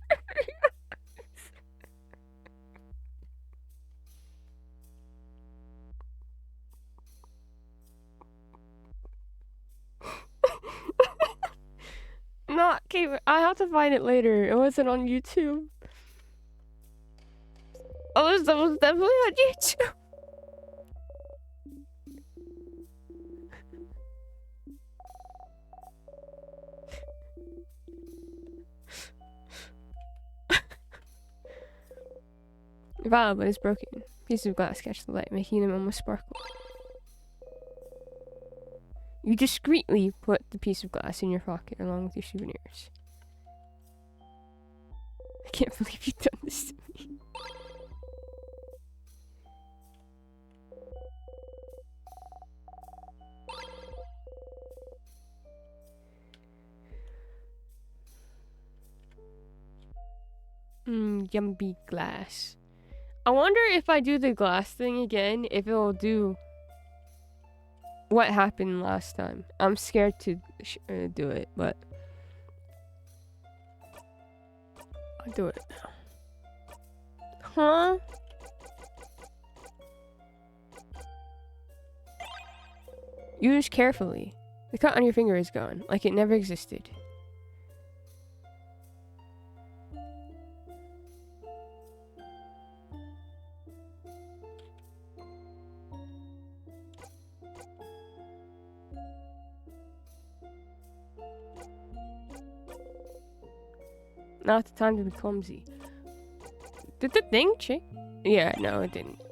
S1: Not okay. I have to find it later. It wasn't on YouTube. Oh, it was definitely on YouTube. Wow, but it's broken. Pieces of glass catch the light, making them almost sparkle. You discreetly put the piece of glass in your pocket along with your souvenirs. I can't believe you've done this to me. Yummy glass. I wonder if I do the glass thing again, if it'll do what happened last time. I'm scared to do it, but I'll do it. Huh? Use carefully. The cut on your finger is gone, like it never existed. Not the time to be clumsy. Did the thing change? Yeah, no, it didn't.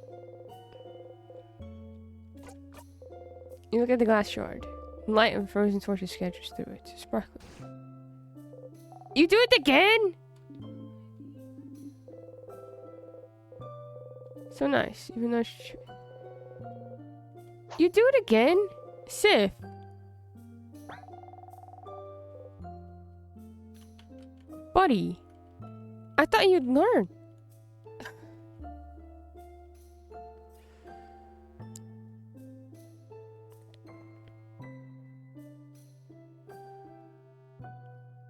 S1: You look at the glass shard. Light of frozen torches scatters through it, sparkling. You do it again? So nice, even though you do it again? Sif. Buddy. I thought you'd learn.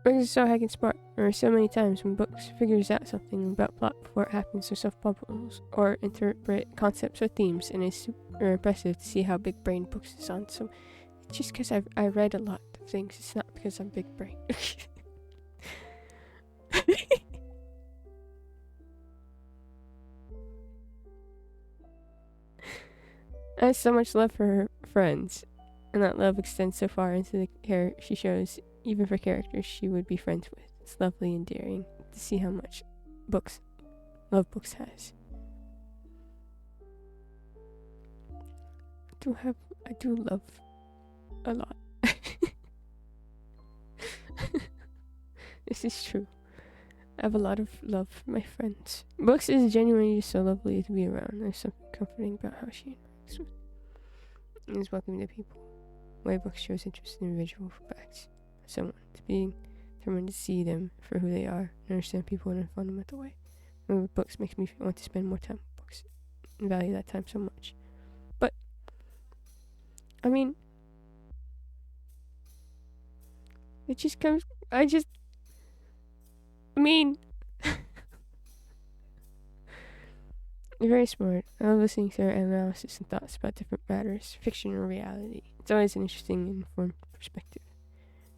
S1: Brings us so heckin' smart. There are so many times when books figures out something about plot before it happens, so self-bubbles or interpret concepts or themes, and it's super impressive to see how big brain books is on. So it's just because I read a lot of things. It's not because I'm big brain. I have so much love for her friends, and that love extends so far into the care she shows, even for characters she would be friends with. It's lovely and endearing to see how much love books has. I do love a lot. This is true. I have a lot of love for my friends. Books is genuinely just so lovely to be around. There's something comforting about how she interacts with and is welcoming to people. The way books shows interest in individual facts. Someone to being determined to see them for who they are and understand people in a fundamental way. And with books makes me want to spend more time with books and value that time so much. But I mean, it just comes. You're very smart. I love listening to her analysis and thoughts about different matters, fiction or reality. It's always an interesting and informed perspective.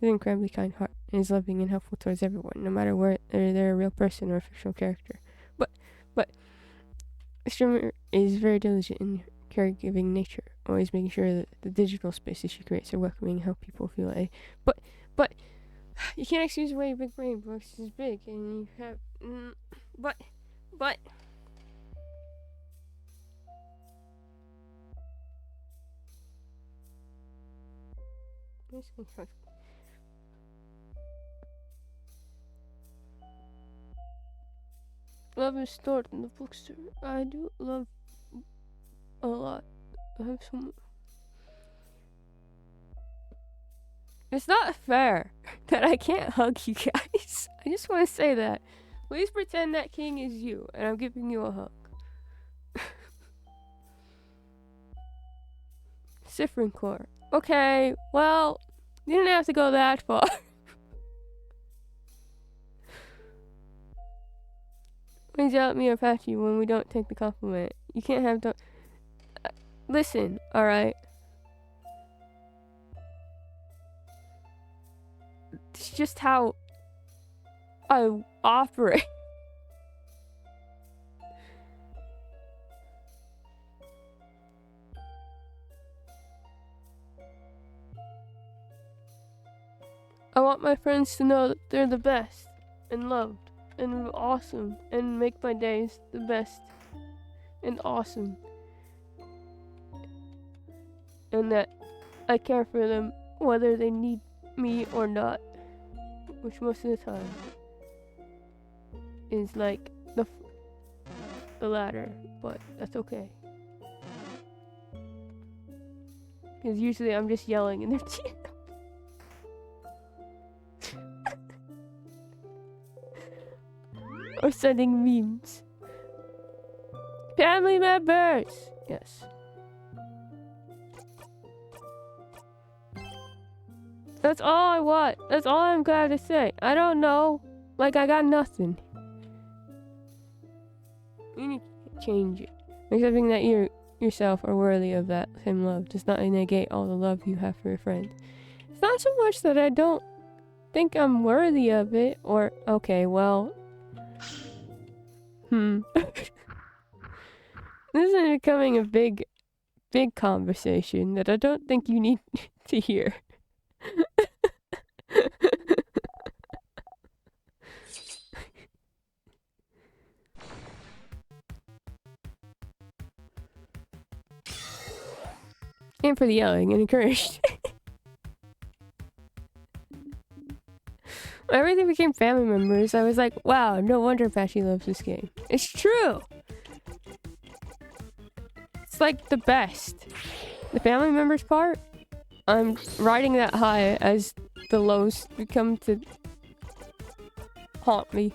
S1: With an incredibly kind heart and is loving and helpful towards everyone, no matter whether they're a real person or a fictional character. But Streamer is very diligent in caregiving nature, always making sure that the digital spaces she creates are welcoming and help people feel but you can't excuse away big brain books is big and you have but love is stored in the bookstore. I do love a lot. I have some. It's not fair that I can't hug you guys. I just want to say that. Please pretend that king is you, and I'm giving you a hug. Siffrincor. Okay, well, you didn't have to go that far. Please yell at me or pat you when we don't take the compliment. You can't have listen, alright? It's just how I operate. I want my friends to know that they're the best and loved and awesome and make my days the best and awesome. And that I care for them whether they need me or not, which most of the time is like the latter, but that's okay. Because usually I'm just yelling in their ear. Or sending memes. Family members! Yes. That's all I want. That's all I'm glad to say. I don't know. Like, I got nothing. You need to change it. Accepting that you yourself are worthy of that same love does not negate all the love you have for your friend. It's not so much that I don't think I'm worthy of it, or, okay, well... This is becoming a big conversation that I don't think you need to hear. And for the yelling and encouraged. When everything became family members, I was like, wow, no wonder Patchy loves this game. It's true! It's like the best. The family members part, I'm riding that high as the lows become to haunt me.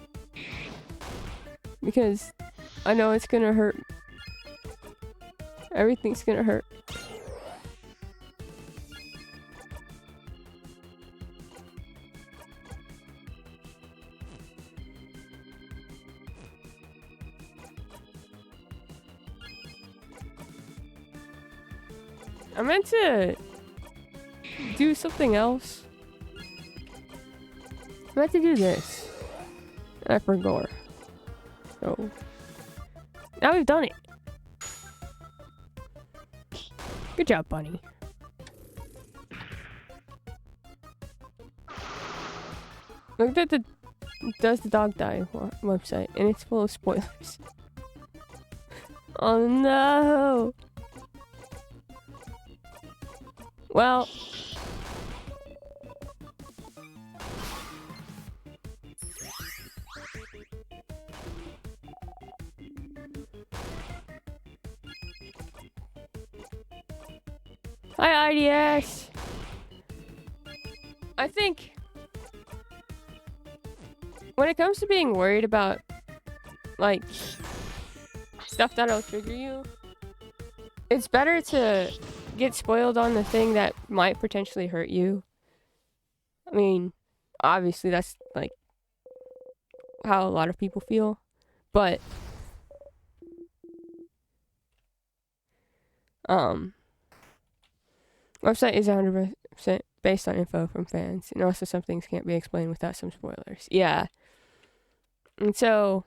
S1: Because I know it's gonna hurt. Everything's gonna hurt. I meant to do something else. I meant to do this. And I forgot. So now we've done it. Good job, Bunny. Look at the Does the Dog Die website, and it's full of spoilers. Oh no! Well... Hi, IDS! I think... when it comes to being worried about, like, stuff that'll trigger you, it's better to get spoiled on the thing that might potentially hurt you. I mean, obviously that's, like, how a lot of people feel, but, website is 100% based on info from fans, and also some things can't be explained without some spoilers. Yeah. And so...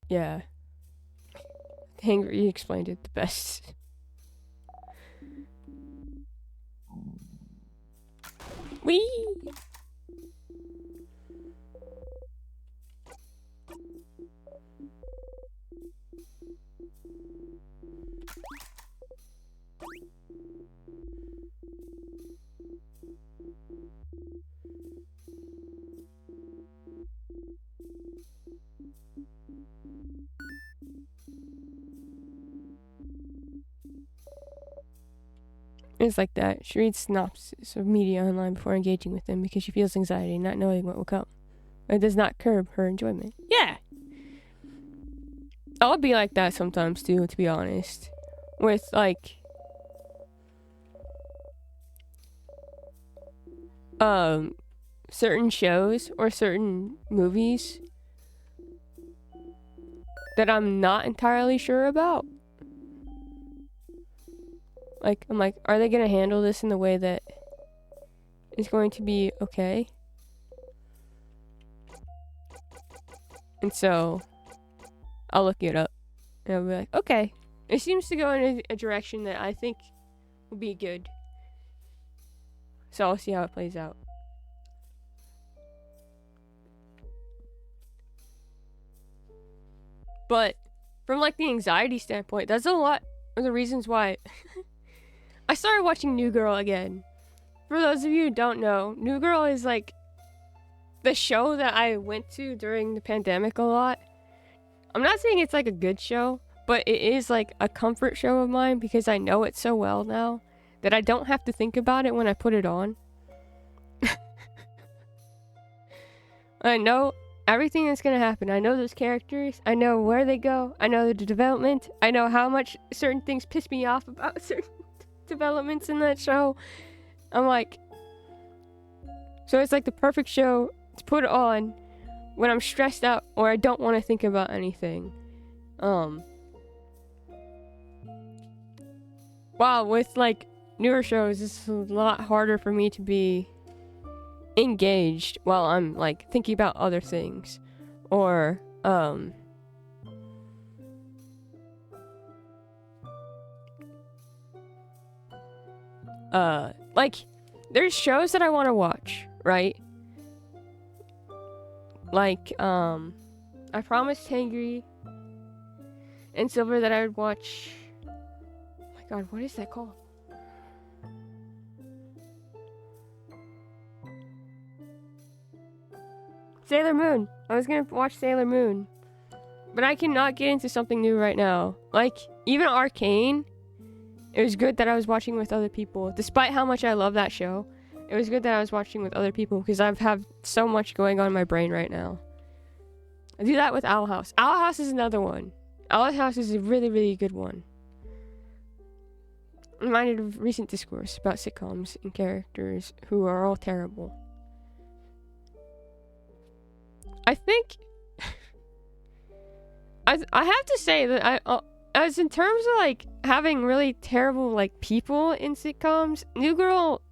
S1: yeah. Hangry explained it the best. Whee! It's like that. She reads synopsis of media online before engaging with them because she feels anxiety not knowing what will come. It does not curb her enjoyment. Yeah! I'll be like that sometimes too, to be honest. With, like... certain shows or certain movies that I'm not entirely sure about. Like, I'm like, are they gonna handle this in the way that is going to be okay? And so, I'll look it up. And I'll be like, okay. It seems to go in a direction that I think will be good. So I'll see how it plays out. But, from like the anxiety standpoint, that's a lot of the reasons why I started watching New Girl again. For those of you who don't know, New Girl is like the show that I went to during the pandemic a lot. I'm not saying it's like a good show, but it is like a comfort show of mine because I know it so well now that I don't have to think about it when I put it on. I know everything that's gonna happen. I know those characters. I know where they go. I know the development. I know how much certain things piss me off about certain developments in that show. I'm like, so it's like the perfect show to put on when I'm stressed out or I don't want to think about anything. Wow, with like newer shows, it's a lot harder for me to be engaged while I'm like thinking about other things, or like there's shows that I want to watch, right? Like I promised Hangry and Silver that I would watch. Oh my god, what is that called? Sailor Moon. I was gonna watch Sailor Moon, but I cannot get into something new right now. Like even Arcane, it was good that I was watching with other people. Despite how much I love that show, it was good that I was watching with other people because I've have so much going on in my brain right now. I do that with Owl House. Owl House is another one. Owl House is a really, really good one. I'm reminded of recent discourse about sitcoms and characters who are all terrible. I think I have to say that I as in terms of like having really terrible like people in sitcoms, New Girl,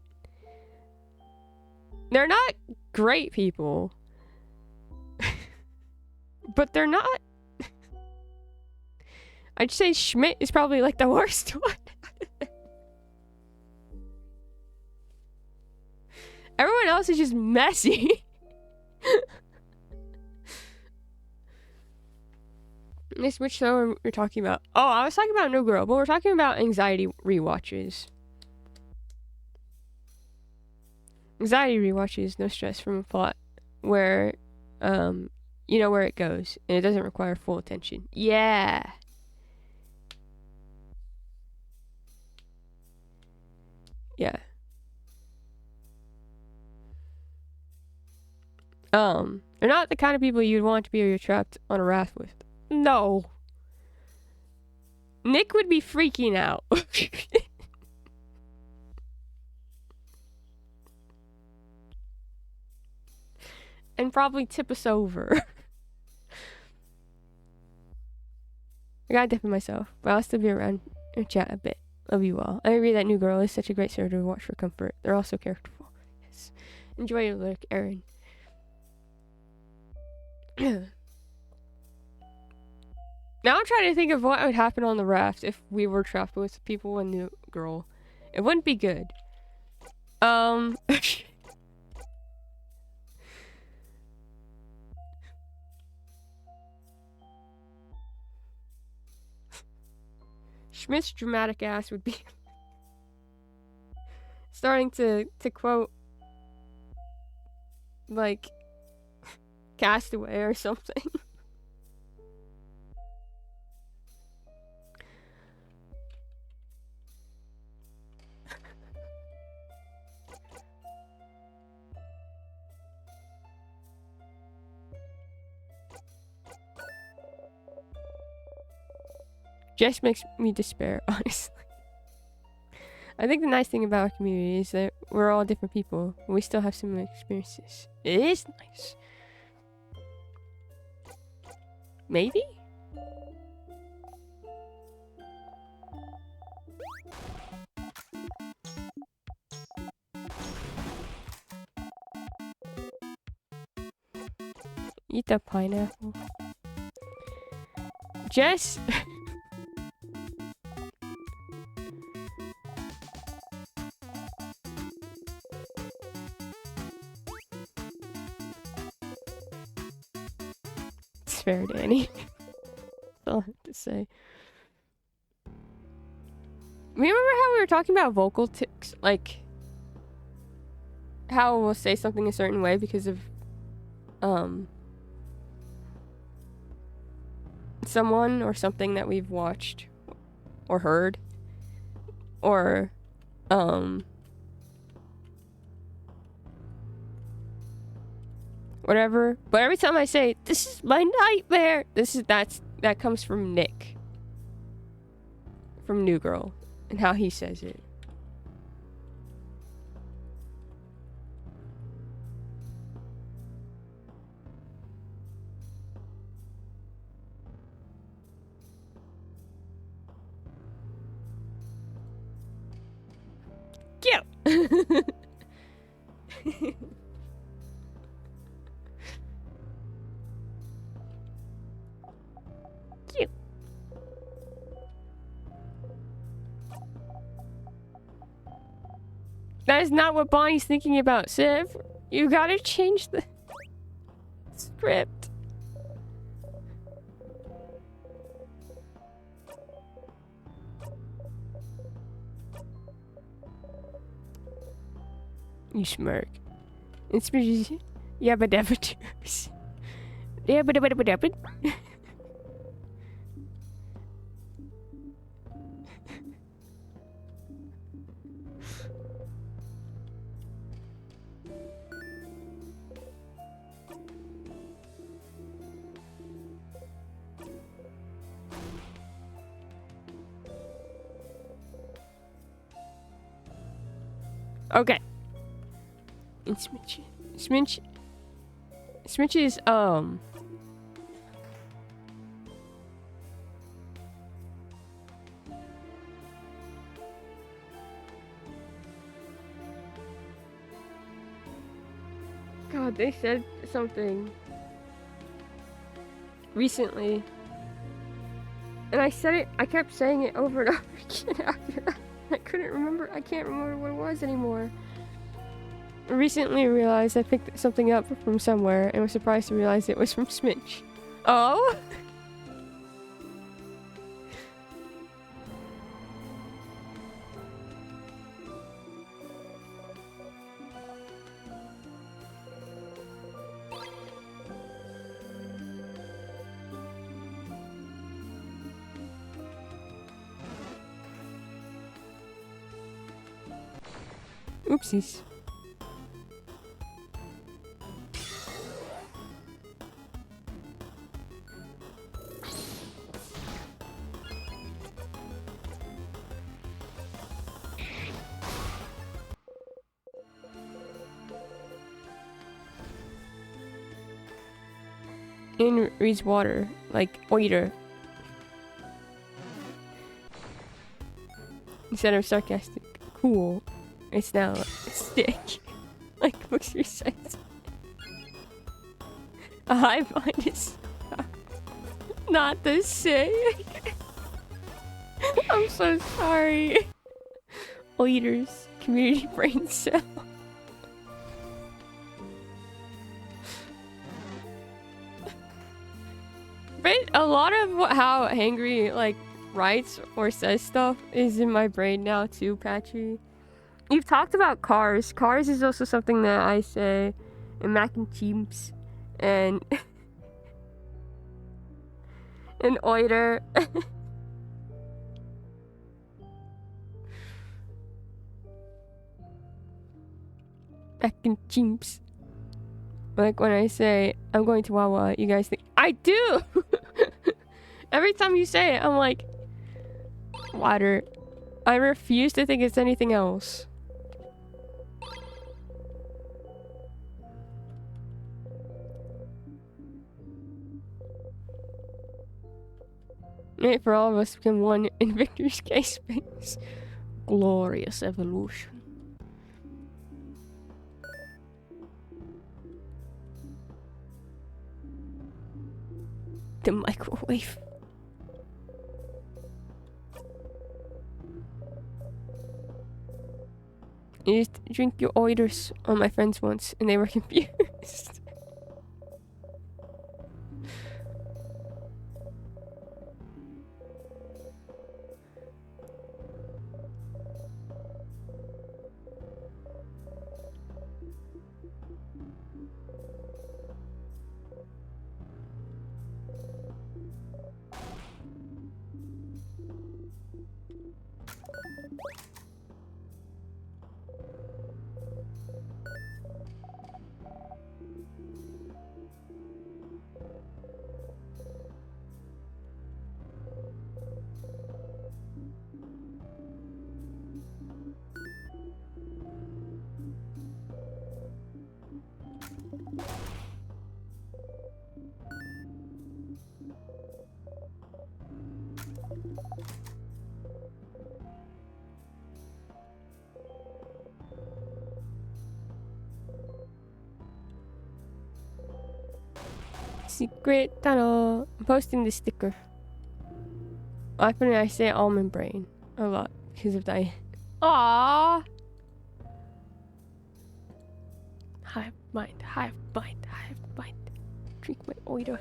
S1: they're not great people. But they're not. I'd say Schmidt is probably like the worst one. Everyone else is just messy. Miss, which show we're talking about? Oh, I was talking about New Girl, but we're talking about anxiety rewatches. Anxiety rewatches, no stress from a plot where, you know where it goes, and it doesn't require full attention. Yeah. Yeah. They're not the kind of people you'd want to be trapped on a raft with. No. Nick would be freaking out. And probably tip us over. I gotta dip in myself, but I'll still be around and chat a bit. Love you all. I agree that New Girl is such a great show to watch for comfort. They're also characterful. Yes. Enjoy your lyric, Aaron. Now I'm trying to think of what would happen on the raft if we were trapped with people and New Girl. It wouldn't be good. Schmidt's dramatic ass would be starting to quote like Castaway or something. Just makes me despair, honestly. I think the nice thing about our community is that we're all different people, but we still have similar experiences. It is nice. Maybe? Eat the pineapple. Jess! It's fair, Danny. all I have to say. Remember how we were talking about vocal tics? Like, how we'll say something a certain way because of, someone or something that we've watched or heard or, whatever. But every time I say, "This is my nightmare," that comes from Nick. From New Girl. And how he says it. Cute! Cute. That is not what Bonnie's thinking about, Civ. You gotta change the script. You smirk. It's yabba dabba doos. Yabba dabba dabba dabba. Okay. And Smitch is, God, they said something recently. And I kept saying it over and over again after that. I can't remember what it was anymore. I recently realized I picked something up from somewhere and was surprised to realize it was from Smitch. Oh? Oopsies. In reads water, like oiter. Instead of sarcastic, cool. It's now a stick. Like Bookster says. A hive mind is not the same. I'm so sorry. Oiters, community brain cell. But a lot of how Hangry like writes or says stuff is in my brain now too, Patchy. You've talked about cars. Cars is also something that I say, and mac and cheese, and and oiter. Mac and cheese. Like when I say I'm going to Wawa, you guys think I do. Every time you say it, I'm like, water. I refuse to think it's anything else. May for all of us become one in Victor's case space. Glorious evolution. The microwave. I used to drink your oiters on my friends once, and they were confused. Secret tunnel. I'm posting the sticker. Often I say almond brain a lot because of Diane. Aww. Hive mind, hive mind, hive mind. Drink my oida.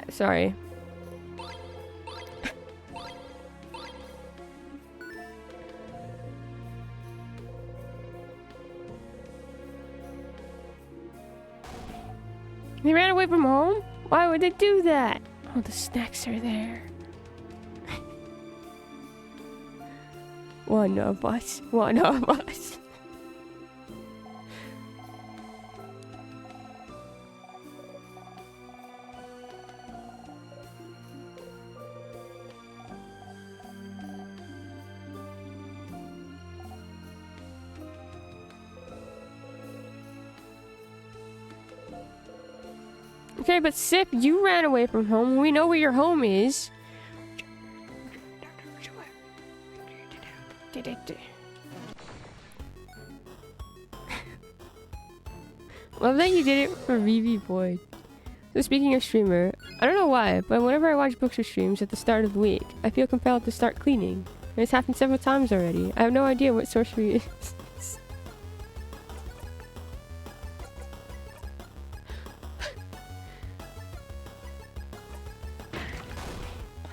S1: Sorry. They ran away from home? Why would they do that? Oh, the snacks are there. One of us. One of us. Okay, but Sip, you ran away from home. We know where your home is. Love that you did it for VV Boy. So speaking of streamer, I don't know why, but whenever I watch Bookster streams at the start of the week, I feel compelled to start cleaning. And it's happened several times already. I have no idea what sorcery is.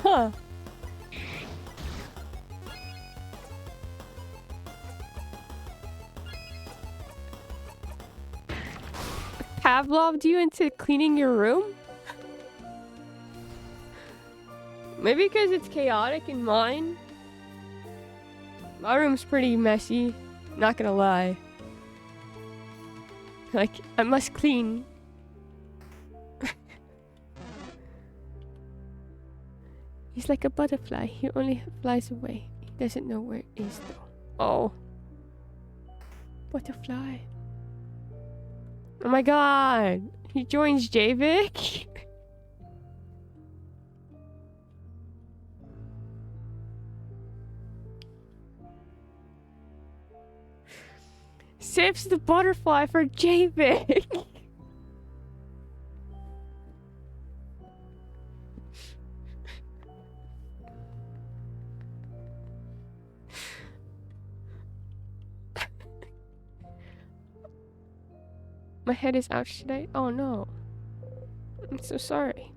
S1: Huh. Pavloved you into cleaning your room? Maybe because it's chaotic in mine? My room's pretty messy, not gonna lie. Like, I must clean. He's like a butterfly. He only flies away. He doesn't know where it is though. Oh. Butterfly. Oh my god. He joins Javik? Sip's the butterfly for Javik. My head is ouch today. Oh no. I'm so sorry.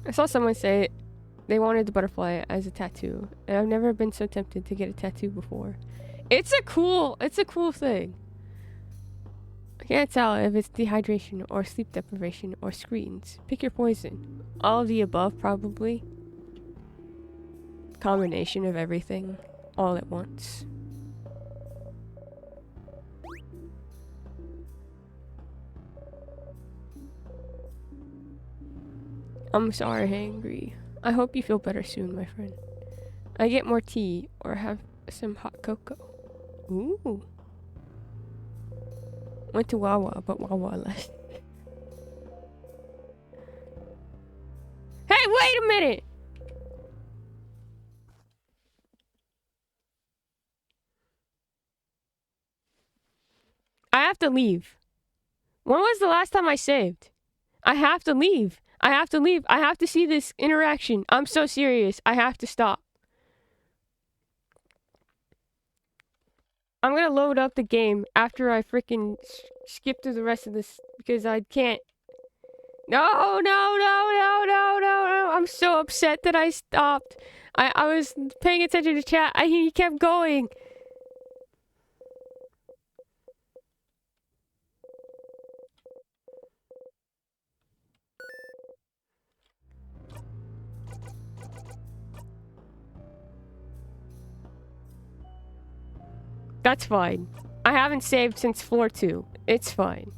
S1: I saw someone say they wanted the butterfly as a tattoo, and I've never been so tempted to get a tattoo before. It's a cool thing. I can't tell if it's dehydration or sleep deprivation or screens. Pick your poison. All of the above, probably. Combination of everything all at once. I'm sorry, hangry. I hope you feel better soon, my friend. I get more tea or have some hot cocoa. Ooh. Went to Wawa, but Wawa left. Hey, wait a minute! I have to leave. When was the last time I saved? I have to leave. I have to leave. I have to see this interaction. I'm so serious. I have to stop. I'm gonna load up the game after I freaking skip through the rest of this because I can't. No. I'm so upset that I stopped. I was paying attention to chat. He kept going. That's fine. I haven't saved since floor 2. It's fine.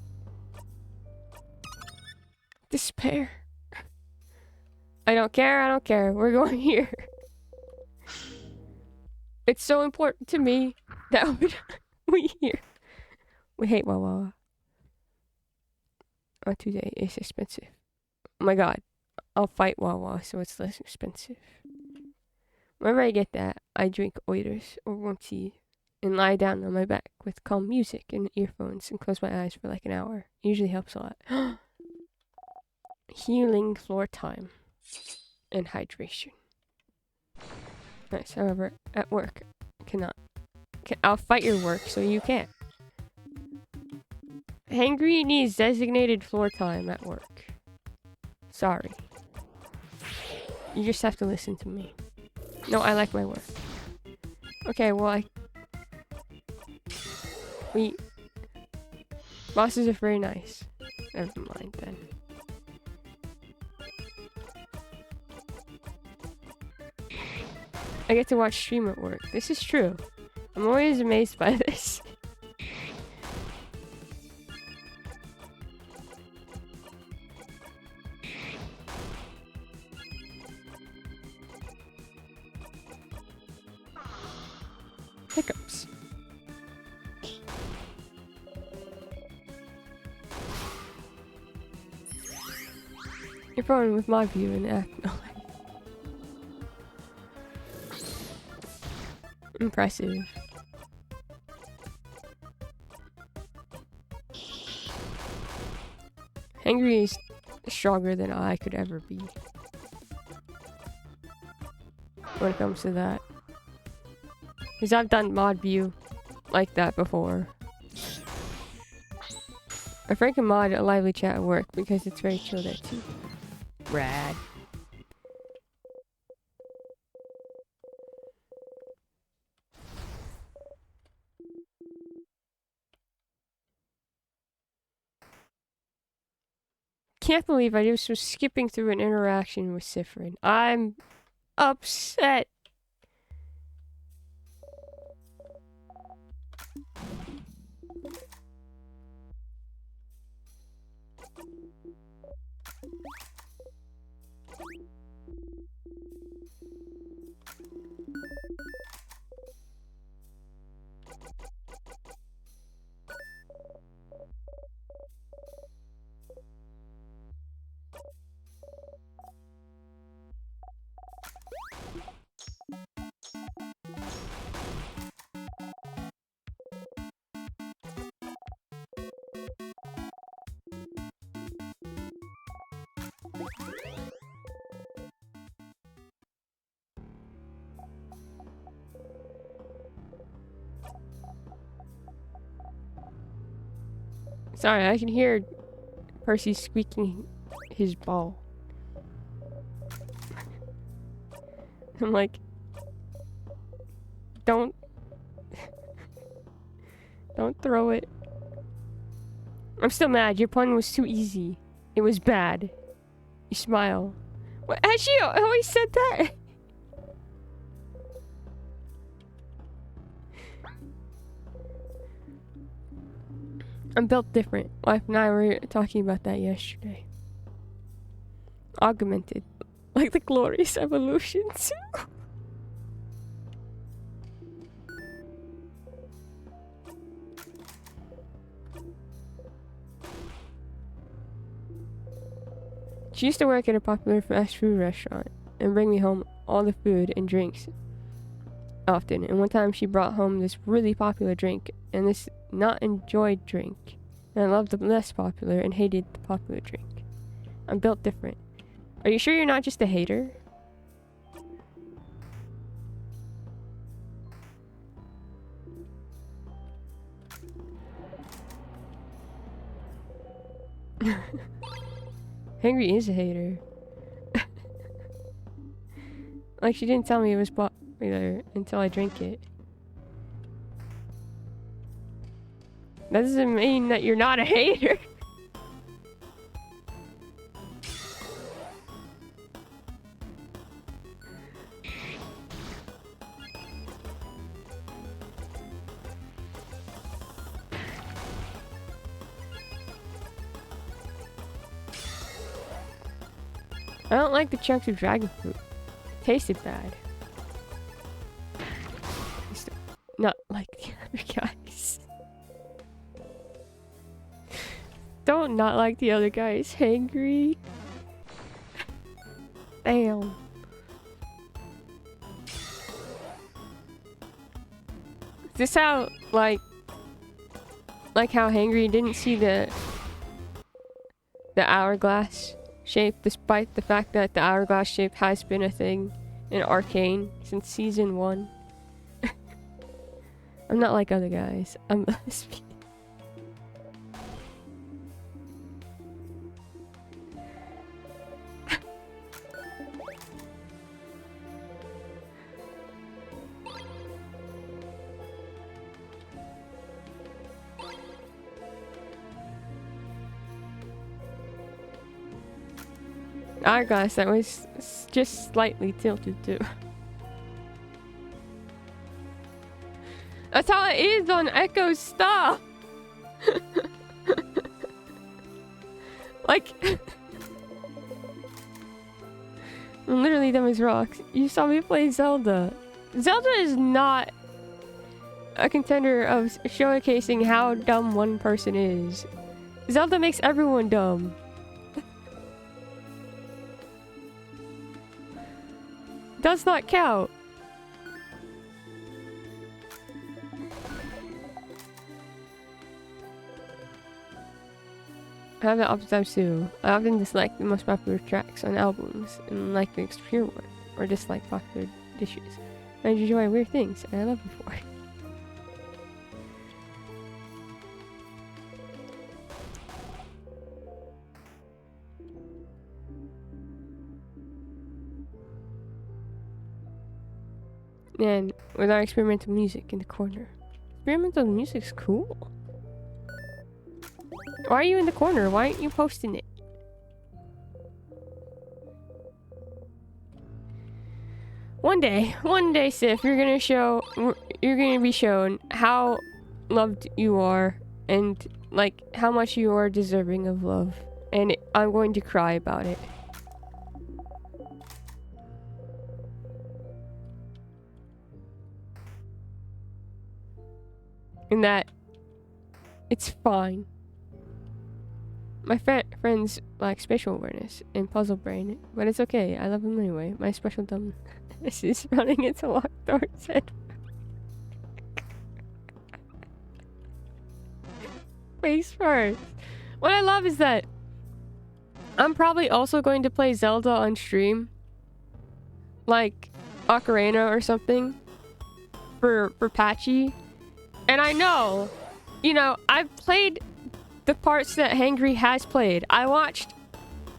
S1: Despair. I don't care, I don't care. We're going here. It's so important to me that we here. We hate Wawa. Oh, today is expensive. Oh my god. I'll fight Wawa so it's less expensive. Whenever I get that, I drink oiters or warm tea and lie down on my back with calm music and earphones and close my eyes for like an hour. Usually helps a lot. Healing floor time and hydration. Nice. However, at work, cannot. I'll fight your work so you can't. Hangry needs designated floor time at work. Sorry. You just have to listen to me. No, I like my work. Okay, well, bosses are very nice. Never mind then. I get to watch stream at work. This is true. I'm always amazed by this. Hiccups. You're probably with my view and act. Impressive. Hangry is stronger than I could ever be when it comes to that. Because I've done mod view like that before. My friend can mod a lively chat at work because it's very chill there too. Rad. Can't believe I just was skipping through an interaction with Sifrin. I'm upset. Sorry, I can hear Percy squeaking his ball. I'm like, don't throw it. I'm still mad. Your pun was too easy. It was bad. You smile. What? Has she always said that? I'm built different. Wife and I were talking about that yesterday. Augmented. Like the glorious evolutions. She used to work at a popular fast food restaurant and bring me home all the food and drinks often. And one time she brought home this really popular drink and this not enjoyed drink. And I loved the less popular and hated the popular drink. I'm built different. Are you sure you're not just a hater? Henry is a hater. Like, she didn't tell me it was popular until I drank it. That doesn't mean that you're not a hater. I don't like the chunks of dragon fruit. Tasted bad. Not like the other guys. Don't not like the other guys. Hangry. Damn. Is this how, like how Hangry didn't see the hourglass shape, despite the fact that the hourglass shape has been a thing in Arcane since season 1. I'm not like other guys. I'm a lesbian. Hourglass that was just slightly tilted too. That's how it is on Echo's stuff. Like, I'm literally dumb as rocks. You saw me play Zelda. Zelda is not a contender of showcasing how dumb one person is. Zelda makes everyone dumb. Does not count. I have it oftentimes too. I often dislike the most popular tracks on albums and like the obscure one, or dislike popular dishes. I enjoy weird things and I love them for it. And with our experimental music in the corner. Experimental music's cool. Why are you in the corner? Why aren't you posting it? One day, Sif, you're gonna be shown how loved you are and like how much you are deserving of love. And I'm going to cry about it. And that it's fine. My friends lack spatial awareness and puzzle brain, but it's okay. I love them anyway. My special dumbness is running into locked doors. Face first. What I love is that I'm probably also going to play Zelda on stream, like Ocarina or something, for Patchy. And I know, you know, I've played the parts that Hangry has played. I watched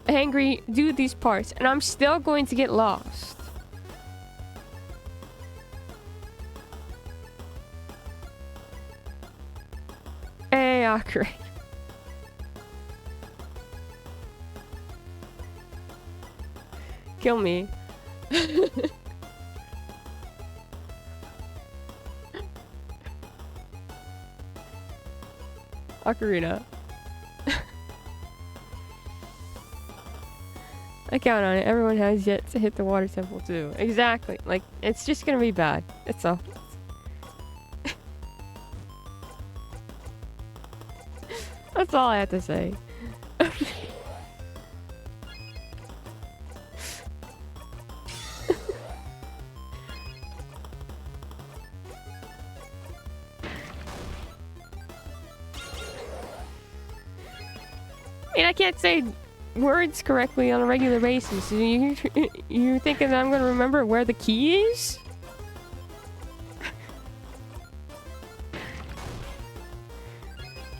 S1: Hangry do these parts, and I'm still going to get lost. Hey, Ocarina. Kill me. Ocarina. I count on it. Everyone has yet to hit the water temple too. Exactly. Like, it's just gonna be bad. It's all. That's all I have to say. I mean, I can't say words correctly on a regular basis. You're thinking that I'm gonna remember where the key is?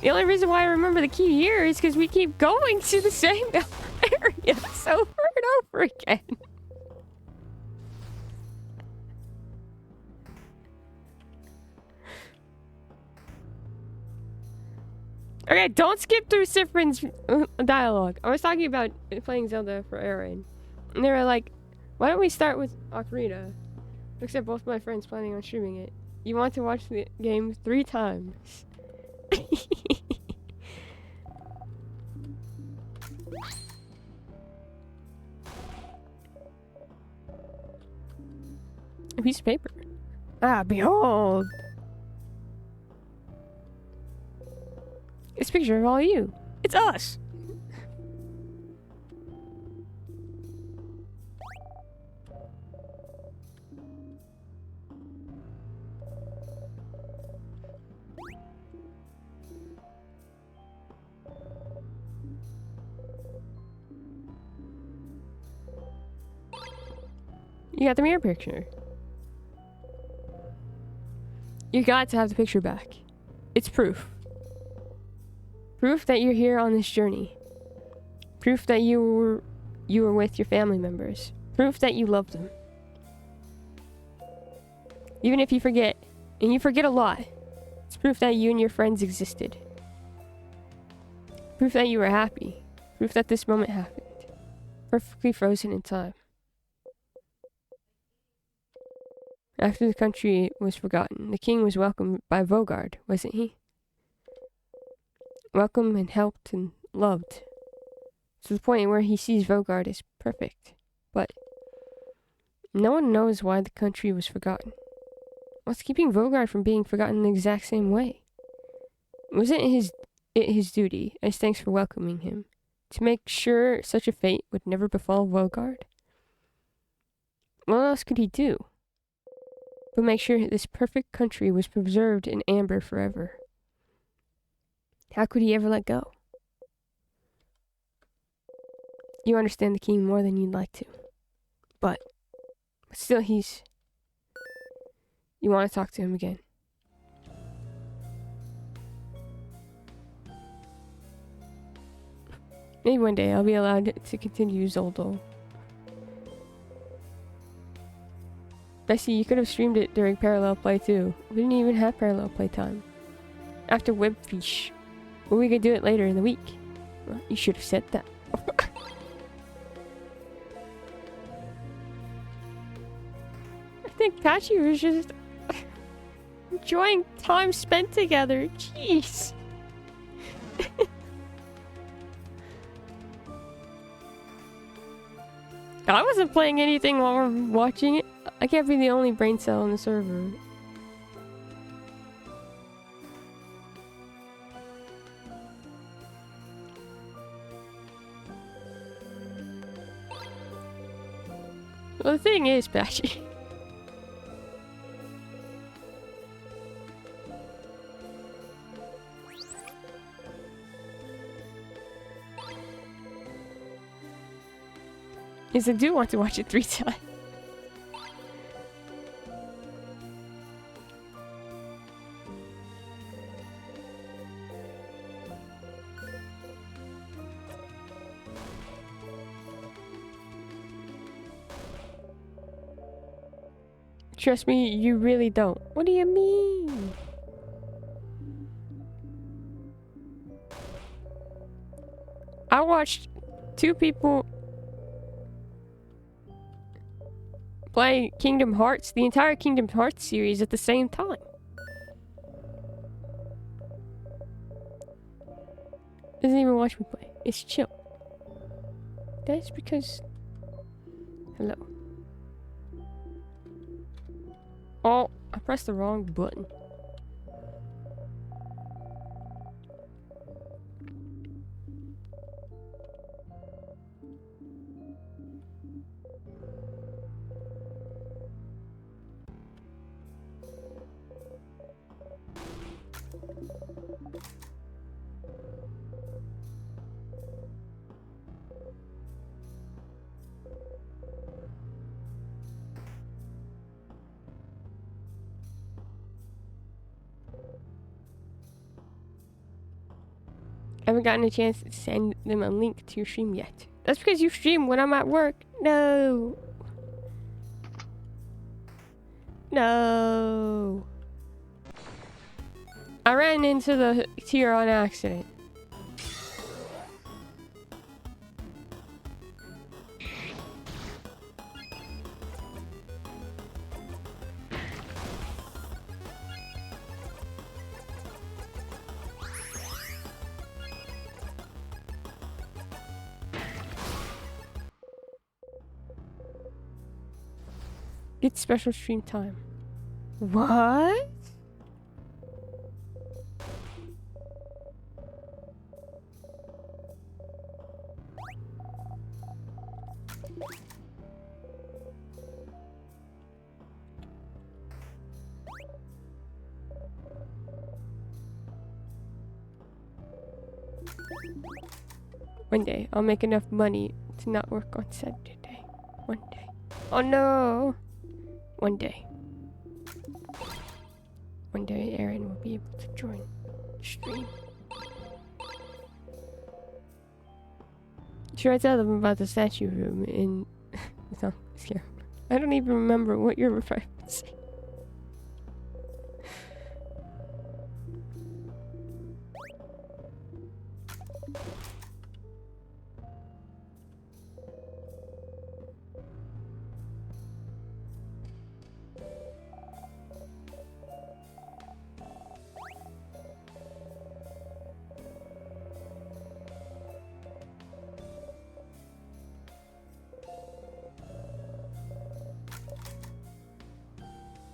S1: The only reason why I remember the key here is because we keep going to the same areas over and over again. Okay, don't skip through Sifrin's dialogue. I was talking about playing Zelda for Aaron. And they were like, why don't we start with Ocarina? Except both my friends planning on streaming it. You want to watch the game 3 times. A piece of paper. Ah, behold! This picture of all you. It's us! You got the mirror picture. You got to have the picture back. It's proof. Proof that you're here on this journey. Proof that you were with your family members. Proof that you love them. Even if you forget, and you forget a lot, it's proof that you and your friends existed. Proof that you were happy. Proof that this moment happened. Perfectly frozen in time. After the country was forgotten, the king was welcomed by Vogard, wasn't he? Welcomed and helped and loved. To the point where he sees Vogard as perfect. But no one knows why the country was forgotten. What's keeping Vogard from being forgotten the exact same way? Wasn't it his duty, as thanks for welcoming him, to make sure such a fate would never befall Vogard? What else could he do but make sure this perfect country was preserved in amber forever? How could he ever let go? You understand the king more than you'd like to. But still you want to talk to him again. Maybe one day I'll be allowed to continue Zoldol. Bessie, you could have streamed it during parallel play too. We didn't even have parallel play time. After Webfish. But we could do it later in the week. Well, you should have said that. I think Patchy was just enjoying time spent together. Jeez. I wasn't playing anything while we're watching it. I can't be the only brain cell on the server. Well, the thing is, Patchy. Yes, I do want to watch it 3 times. Trust me, you really don't. What do you mean? I watched 2 people play Kingdom Hearts, the entire Kingdom Hearts series at the same time. Doesn't even watch me play. It's chill. That's because... Hello. Oh, I pressed the wrong button. I haven't gotten a chance to send them a link to your stream yet. That's because you stream when I'm at work. No. No. I ran into the tier on accident. Get special stream time. What? One day, I'll make enough money to not work on Saturday. One day. Oh no! One day. One day, Aaron will be able to join the stream. Should I tell them about the statue room in... No, scare. I don't even remember what you're referencing.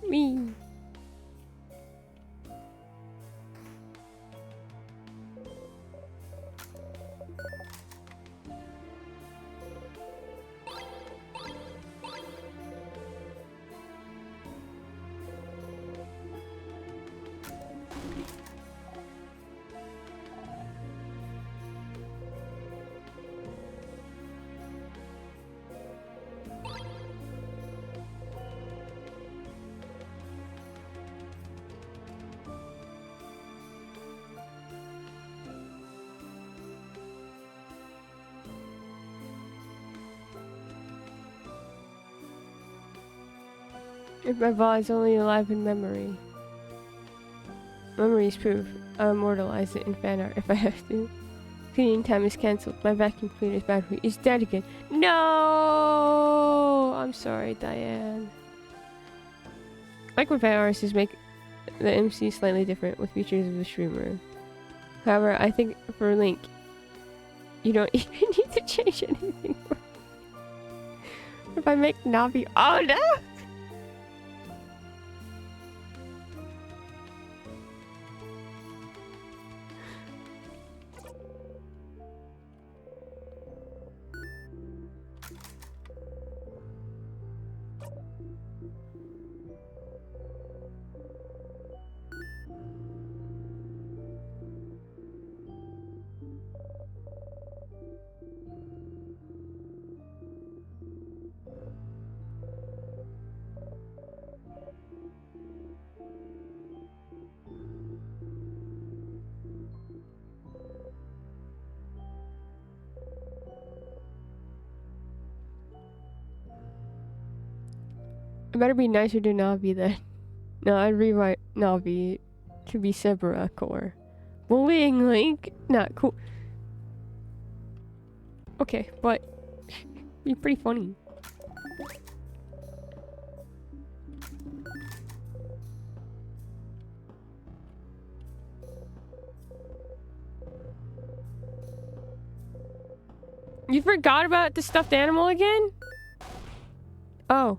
S1: Me. If my body's only alive in memory. Memories proof. I'll immortalize it in fan art if I have to. Cleaning time is cancelled. My vacuum cleaner's battery is dead again. No! I'm sorry, Diane. Like when fan artists make the MC slightly different with features of the streamer. However, I think for Link, you don't even need to change anything. If I make Navi— oh no! It better be nicer to Navi then. No, I'd rewrite Navi to be Sebra core. Bullying Link? Not cool. Okay, but be pretty funny. You forgot about the stuffed animal again? Oh.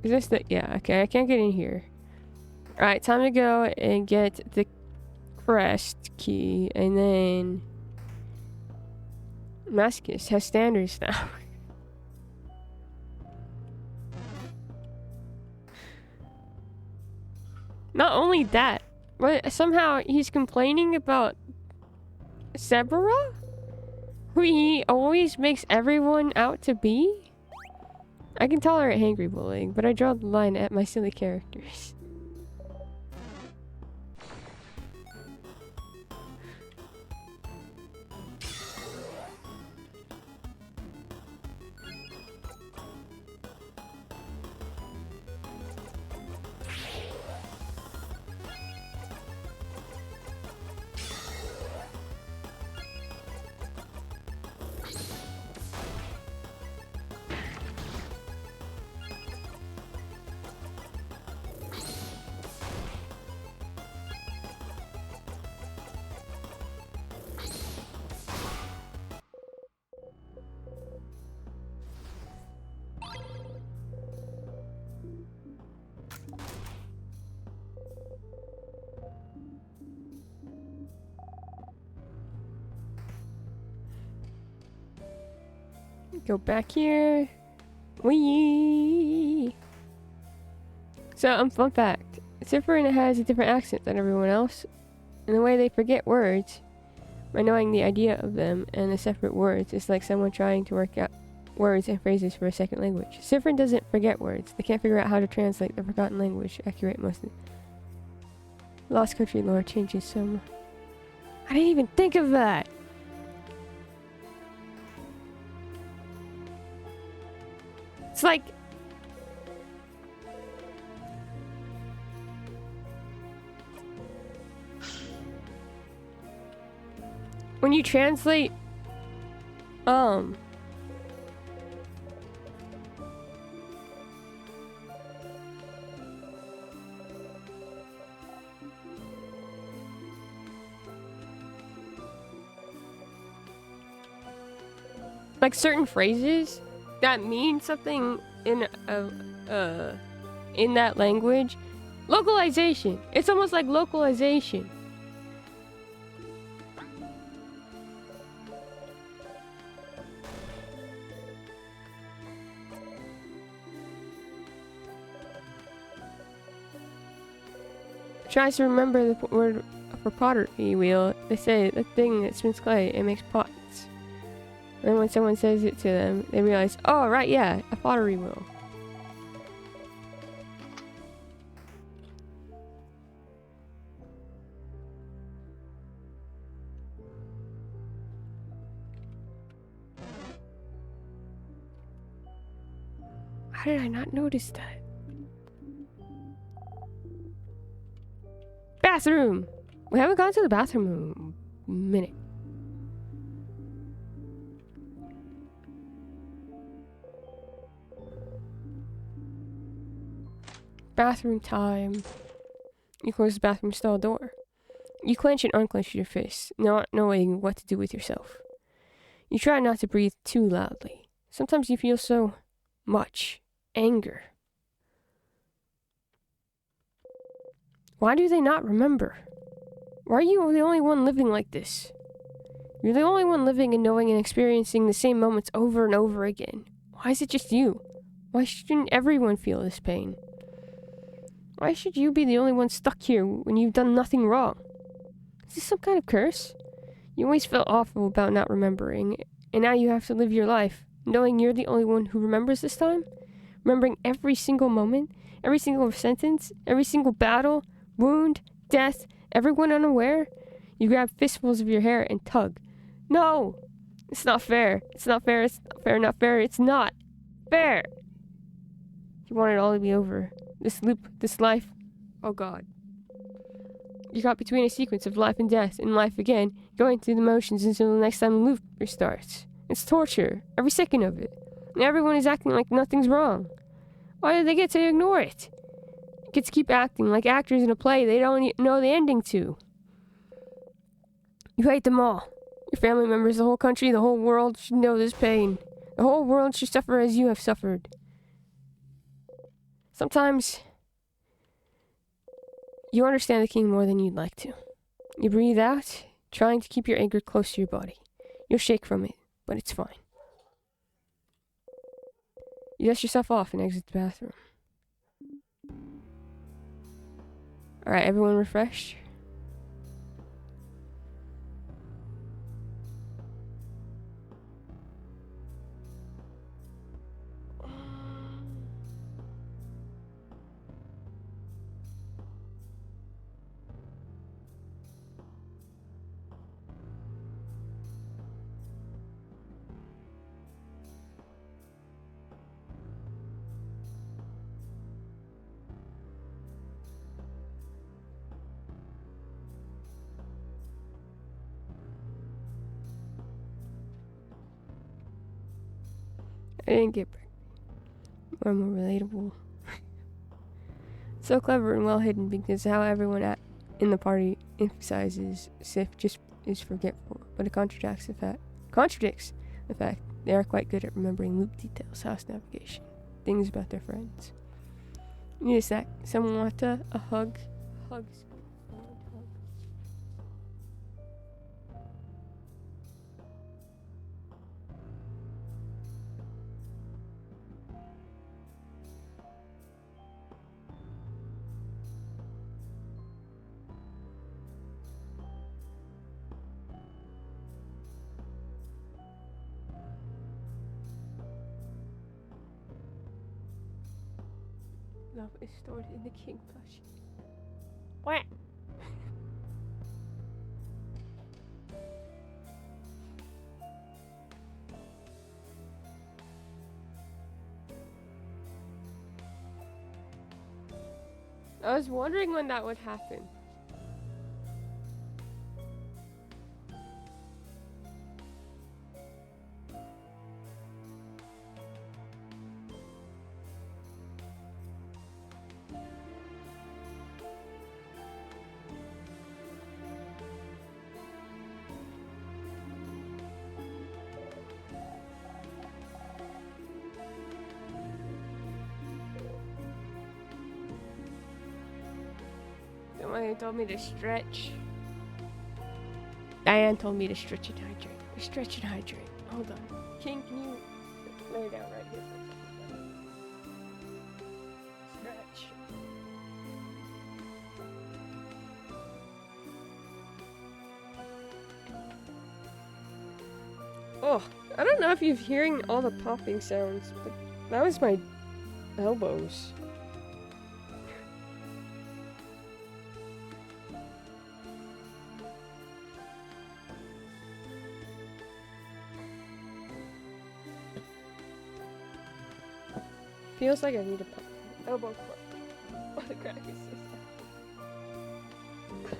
S1: Is this the— yeah, okay, I can't get in here. Alright, time to go and get the crest key, and then Mascus has standards now. Not only that, but somehow he's complaining about Sebra, who he always makes everyone out to be. I can tolerate hangry bullying, but I draw the line at my silly characters. Go back here. Wee. So, fun fact. Cypher has a different accent than everyone else. And the way they forget words, by knowing the idea of them and the separate words, is like someone trying to work out words and phrases for a second language. Cypher doesn't forget words. They can't figure out how to translate the forgotten language accurate mostly. Lost country lore changes some. I didn't even think of that! It's like... when you translate... like certain phrases that mean something in that language. Localization. It's almost like localization. Tries to remember the word for pottery wheel. They say the thing that spins clay, it makes pots. And when someone says it to them, they realize, oh, right, yeah, a pottery wheel. How did I not notice that? Bathroom! We haven't gone to the bathroom in a minute. Bathroom time. You close the bathroom stall door. You clench and unclench your fists, not knowing what to do with yourself. You try not to breathe too loudly. Sometimes you feel so much anger. Why do they not remember? Why are you the only one living like this? You're the only one living and knowing and experiencing the same moments over and over again. Why is it just you? Why shouldn't everyone feel this pain? Why should you be the only one stuck here when you've done nothing wrong? Is this some kind of curse? You always felt awful about not remembering, and now you have to live your life, knowing you're the only one who remembers this time? Remembering every single moment, every single sentence, every single battle, wound, death, everyone unaware? You grab fistfuls of your hair and tug. No! It's not fair. It's not fair. It's not fair. Not fair. It's not fair! You want it all to be over. This loop, this life. Oh God. You're caught between a sequence of life and death, and life again, going through the motions until the next time the loop restarts. It's torture, every second of it. And everyone is acting like nothing's wrong. Why do they get to ignore it? You get to keep acting like actors in a play they don't know the ending to. You hate them all. Your family members, the whole country, the whole world should know this pain. The whole world should suffer as you have suffered. Sometimes, you understand the king more than you'd like to. You breathe out, trying to keep your anger close to your body. You'll shake from it, but it's fine. You dust yourself off and exit the bathroom. Alright, everyone refreshed? I didn't get more relatable. So clever and well hidden because how everyone in the party emphasizes Sif just is forgetful, but it contradicts the fact they are quite good at remembering loop details, house navigation, things about their friends. You need a snack? Someone want a hug? Hugs. love is stored in the king plushie. What? I was wondering when that would happen. Somebody told me to stretch. Diane told me to stretch and hydrate. Stretch and hydrate. Hold on. King, can you lay down right here for a second? Stretch. Oh, I don't know if you're hearing all the popping sounds, but that was my elbows. Feels like I need a elbow cork. Oh, the crack is so sad.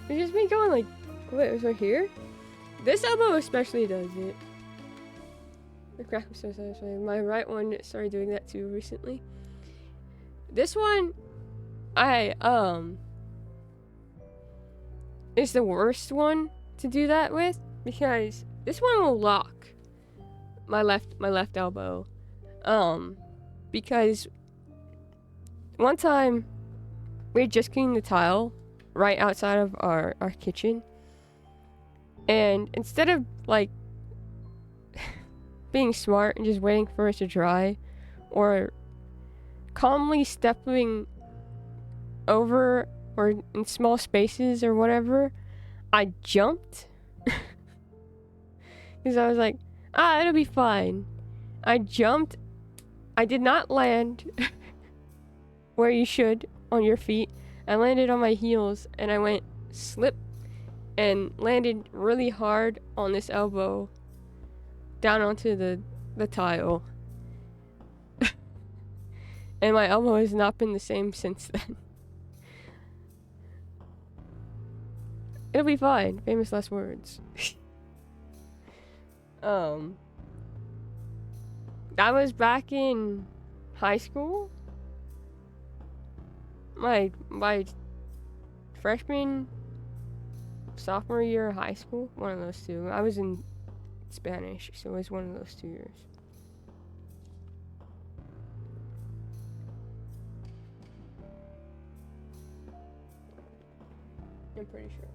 S1: It's just me going like, wait, it was right here? This elbow especially does it. The crack was so satisfying. My right one started doing that too recently. This one, is the worst one to do that with because this one will lock my left elbow. Because one time we had just cleaned the tile right outside of our kitchen, and instead of like being smart and just waiting for it to dry or calmly stepping over or in small spaces or whatever, I jumped because I was like, it'll be fine. I jumped. I did not land where you should on your feet. I landed on my heels and I went slip and landed really hard on this elbow down onto the tile. And my elbow has not been the same since then. It'll be fine. Famous last words. That was back in high school. My freshman, sophomore year of high school. One of those two. I was in Spanish, so it was one of those 2 years. I'm pretty sure.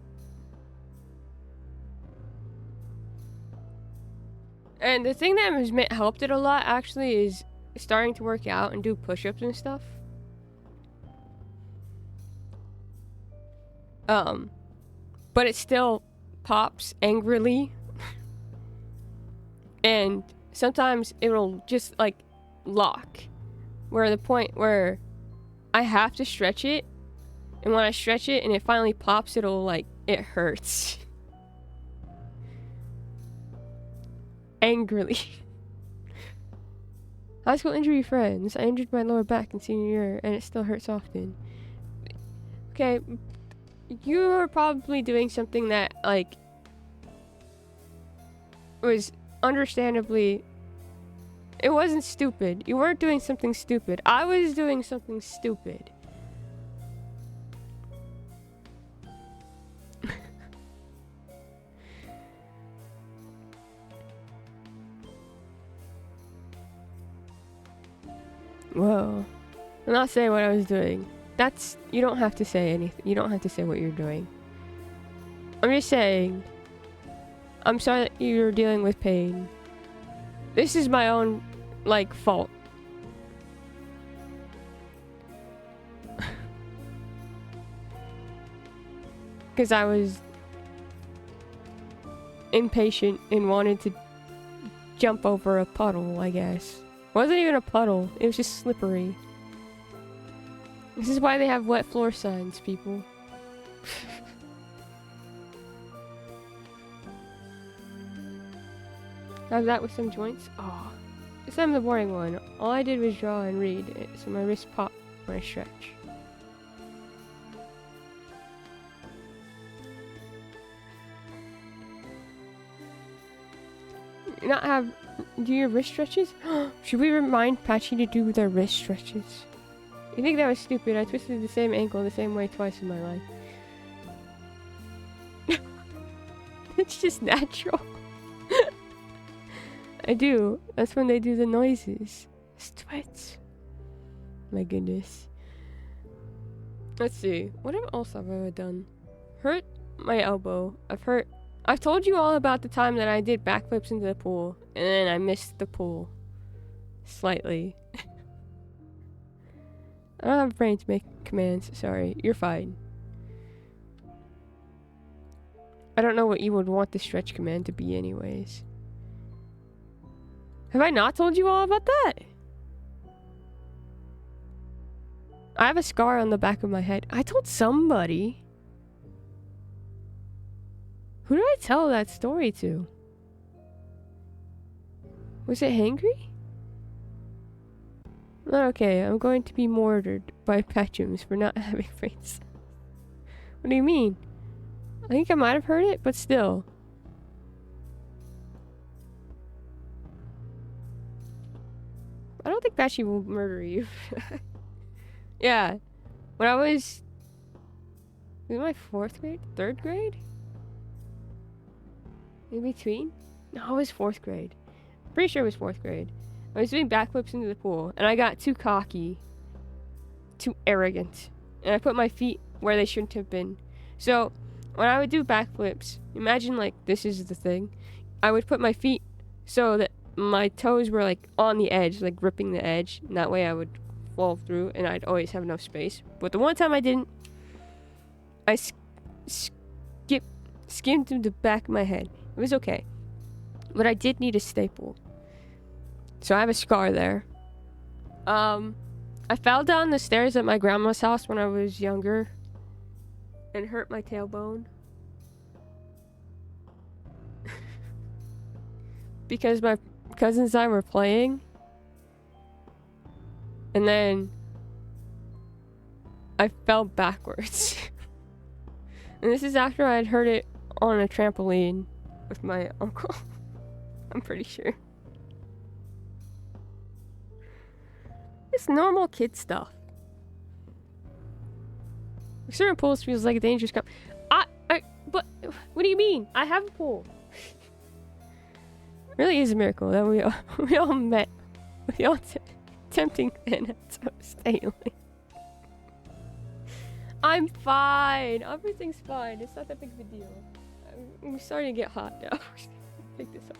S1: And the thing that helped it a lot actually is starting to work out and do push-ups and stuff. But it still pops angrily. And sometimes it'll just like lock. Where the point where I have to stretch it, and when I stretch it and it finally pops, it'll like, it hurts. Angrily. High school injury friends. I injured my lower back in senior year and it still hurts often. Okay, you were probably doing something that like was understandably, it wasn't stupid. You weren't doing something stupid. I was doing something stupid. Whoa. I'm not saying what I was doing. You don't have to say anything. You don't have to say what you're doing. I'm just saying, I'm sorry that you're dealing with pain. This is my own, like, fault. Because I was impatient and wanted to jump over a puddle, I guess. Wasn't even a puddle. It was just slippery. This is why they have wet floor signs, people. How's that with some joints? Oh, this time the boring one. All I did was draw and read, so my wrist popped when I stretch. Not have do your wrist stretches? Should we remind Patchy to do their wrist stretches? You think that was stupid? I twisted the same ankle the same way twice in my life. It's just natural. I do. That's when they do the noises. Sweats. My goodness. Let's see. What else have I ever done? Hurt my elbow. I've told you all about the time that I did backflips into the pool, and then I missed the pool. Slightly. I don't have a brain to make commands. Sorry. You're fine. I don't know what you would want the stretch command to be anyways. Have I not told you all about that? I have a scar on the back of my head. I told somebody. Who did I tell that story to? Was it Hangry? Not okay. I'm going to be murdered by Patchums for not having brains. What do you mean? I think I might have heard it, but still. I don't think Patchy will murder you. Yeah. When I was in my 4th grade? 3rd grade? In between? No, it was 4th grade. Pretty sure it was 4th grade. I was doing backflips into the pool, and I got too cocky. Too arrogant. And I put my feet where they shouldn't have been. So, when I would do backflips, imagine like this is the thing. I would put my feet so that my toes were like on the edge, like gripping the edge. And that way I would fall through, and I'd always have enough space. But the one time I didn't, I skimmed through the back of my head. It was okay. But I did need a staple. So I have a scar there. I fell down the stairs at my grandma's house when I was younger and hurt my tailbone. Because my cousins and I were playing. And then I fell backwards. And this is after I had hurt it on a trampoline with my uncle. I'm pretty sure. It's normal kid stuff. Certain pools feels like a dangerous but what do you mean? I have a pool. It really is a miracle that we all met with the tempting Anna to stay late. I'm fine. Everything's fine. It's not that big of a deal. I'm starting to get hot now. Pick this up.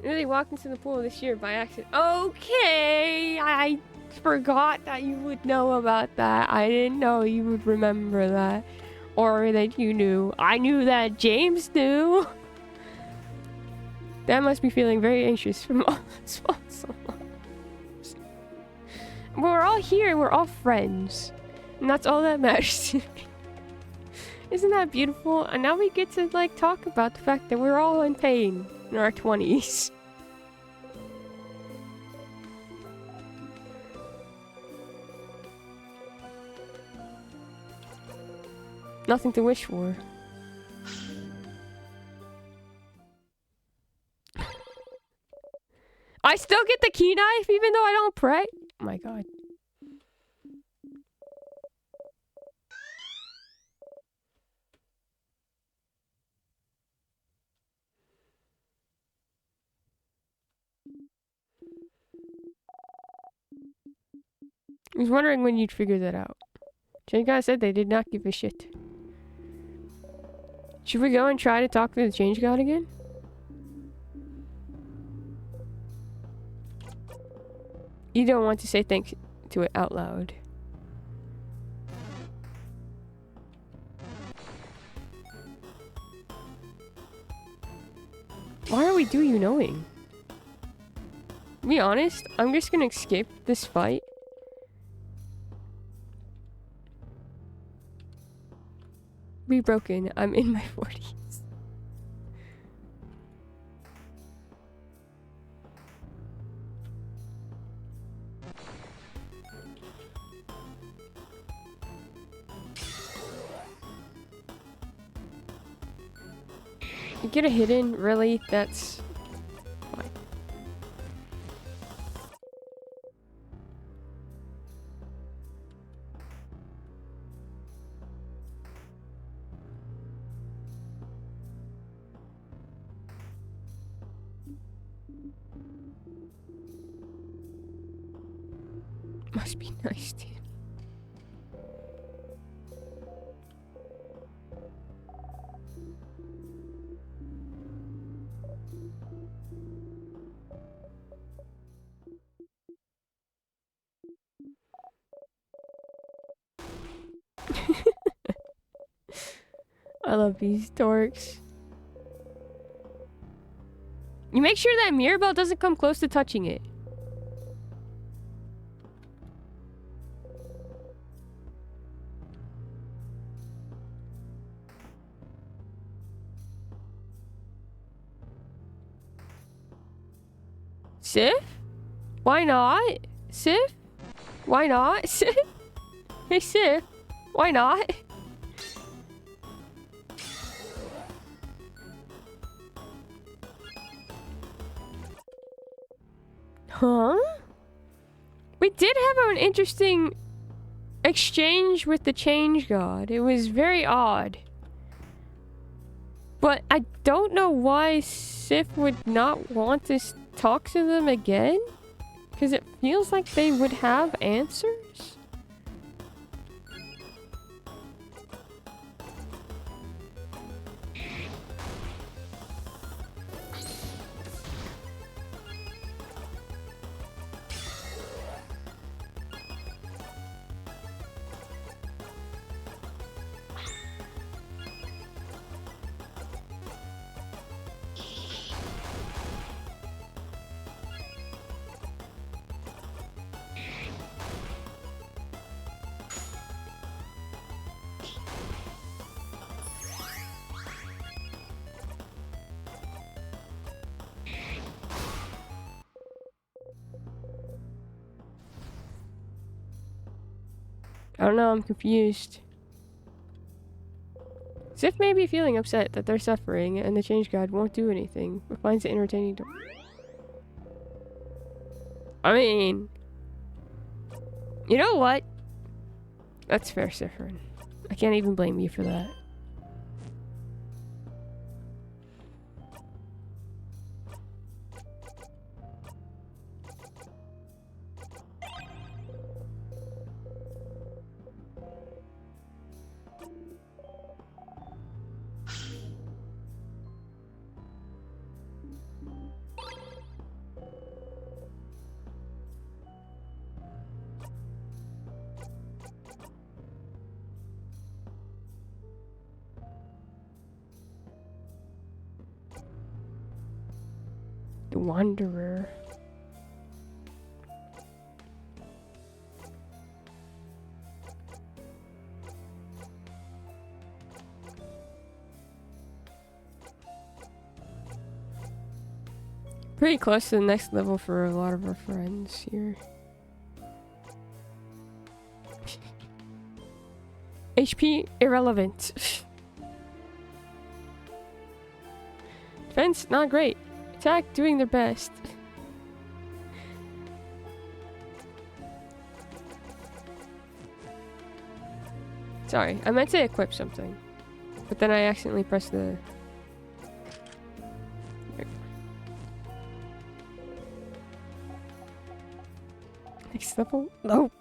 S1: I really walked into the pool this year by accident. Okay, I forgot that you would know about that. I didn't know you would remember that. Or that you knew. I knew that James knew. That must be feeling very anxious from all this so long. We're all here. We're all friends. And that's all that matters to me. Isn't that beautiful? And now we get to like talk about the fact that we're all in pain in our 20s. Nothing to wish for. I still get the key knife even though I don't pray? Oh my god. I was wondering when you'd figure that out. Jen guy said they did not give a shit. Should we go and try to talk to the change god again? You don't want to say thanks to it out loud. Why are we do you knowing? be honest, I'm just gonna skip this fight. Be broken. I'm in my 40s. You get a hidden? Really? That's fine. Must be nice, dude. I love these dorks. You make sure that Mirabelle doesn't come close to touching it. Sif? Why not? Sif? Why not? Sif? Hey, Sif? Why not? Huh? We did have an interesting exchange with the change god. It was very odd. But I don't know why Sif would not want to talk to them again. Because it feels like they would have answers. I don't know, I'm confused. Sif may be feeling upset that they're suffering and the change god won't do anything, but finds it entertaining to... I mean... You know what? That's fair, Sifrin. I can't even blame you for that. The Wanderer. Pretty close to the next level for a lot of our friends here. HP irrelevant. Defense not great. Attack doing their best. Sorry, I meant to equip something. But then I accidentally pressed the... Next level? Nope.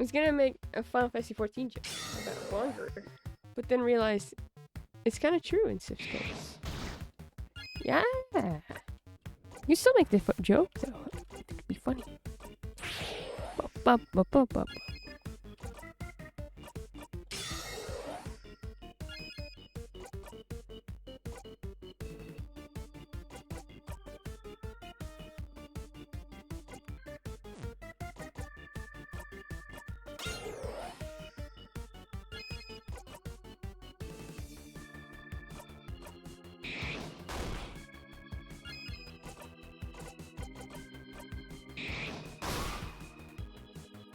S1: was gonna make a Final Fantasy 14 joke about longer, but then realized it's kind of true in Sif's case. Yeah. You still make the joke though. I think it'd be funny. Bop, bop, bop, bop.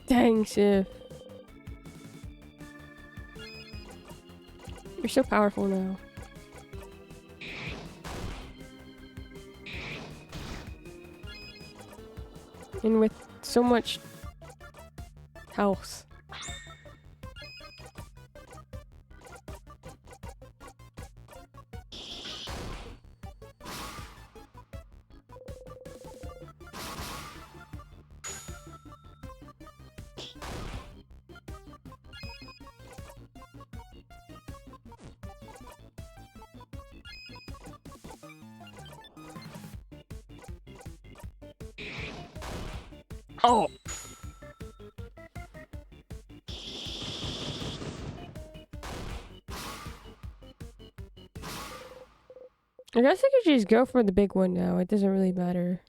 S1: Dang, Sif. You're so powerful now. And with so much health. Oh! I guess I could just go for the big one now. It doesn't really matter.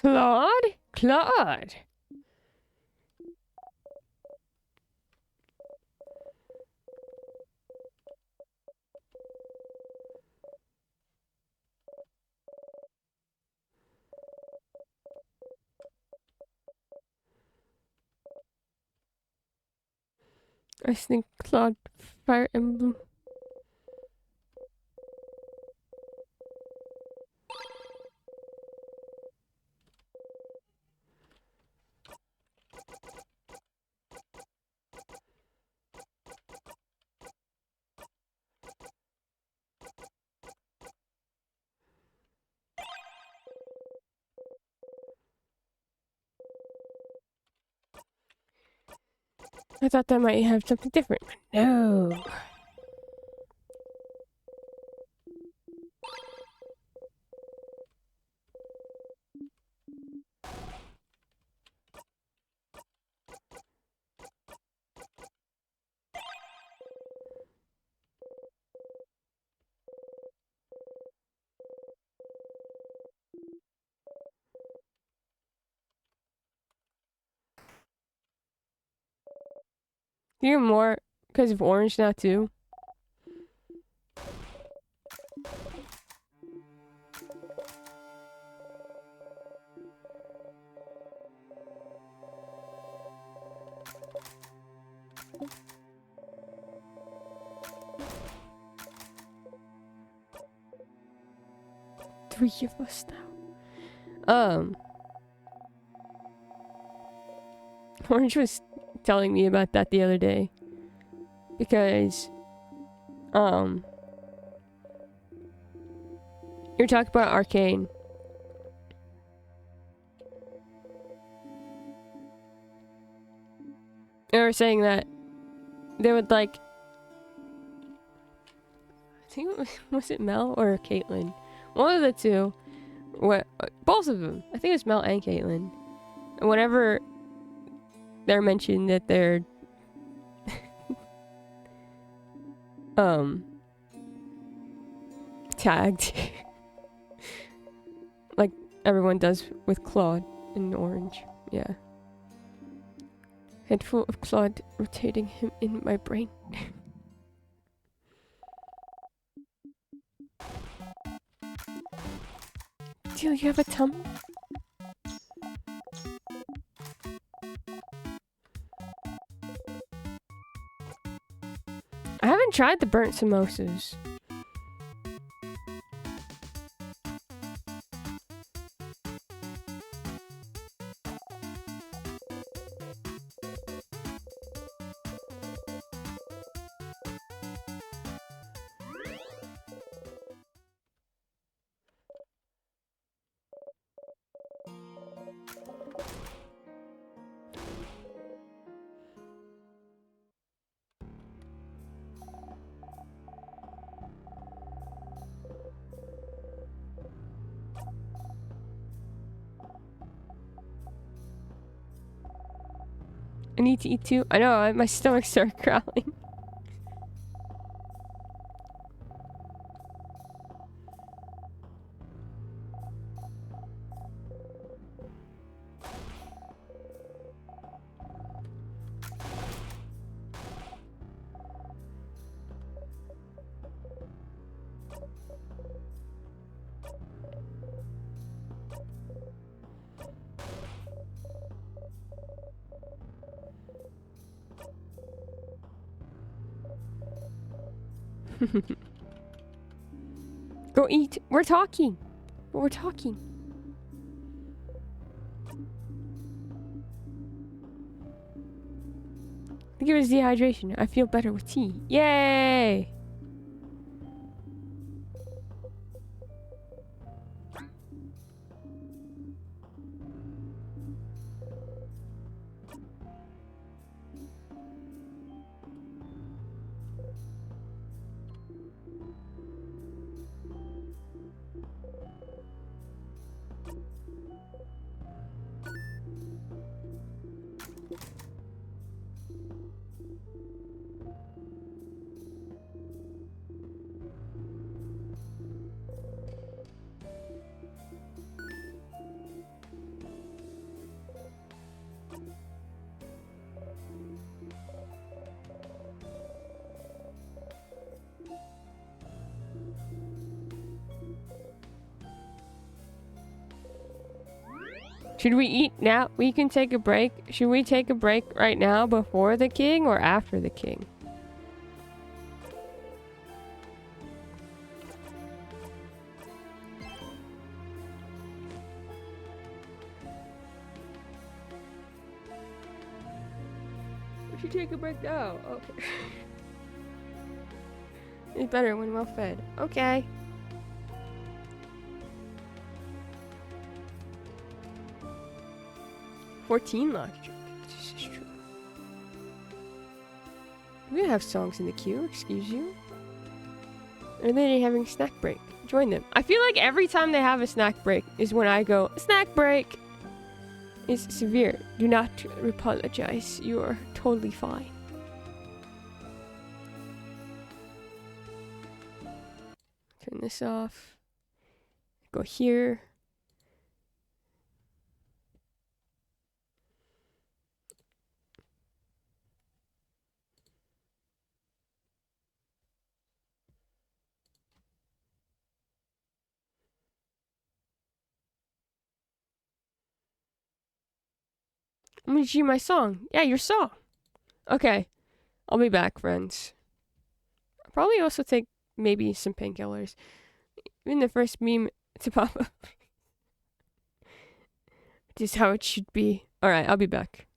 S1: Claude? Claude! I think Claude Fire Emblem. I thought that might have something different. No. You're more because of orange now too. Three of us now. Orange was telling me about that the other day. Because, you're talking about Arcane. They were saying that they would like, I think was it Mel or Caitlyn? One of the two. What? Both of them. I think it's Mel and Caitlyn. And whenever they're mentioned that they're tagged like everyone does with Claude in orange. Yeah. Head full of Claude rotating him in my brain. Teal, you have a tummy? I haven't tried the burnt samosas. I need to eat too. I know, my stomach started growling. Go eat. We're talking. We're talking. I think it was dehydration. I feel better with tea. Yay! Should we eat now? We can take a break. Should we take a break right now before the king or after the king? We should take a break now. Okay. It's better when well fed. Okay. $14 left. This is true. We have songs in the queue, excuse you. Are they having a snack break? Join them. I feel like every time they have a snack break is when I go, snack break! It's severe. Do not apologize. You are totally fine. Turn this off. Go here. I'm gonna do my song. Yeah, your song. Okay. I'll be back, friends. I'll probably also take maybe some painkillers. Even the first meme to pop up. Just how it should be. Alright, I'll be back.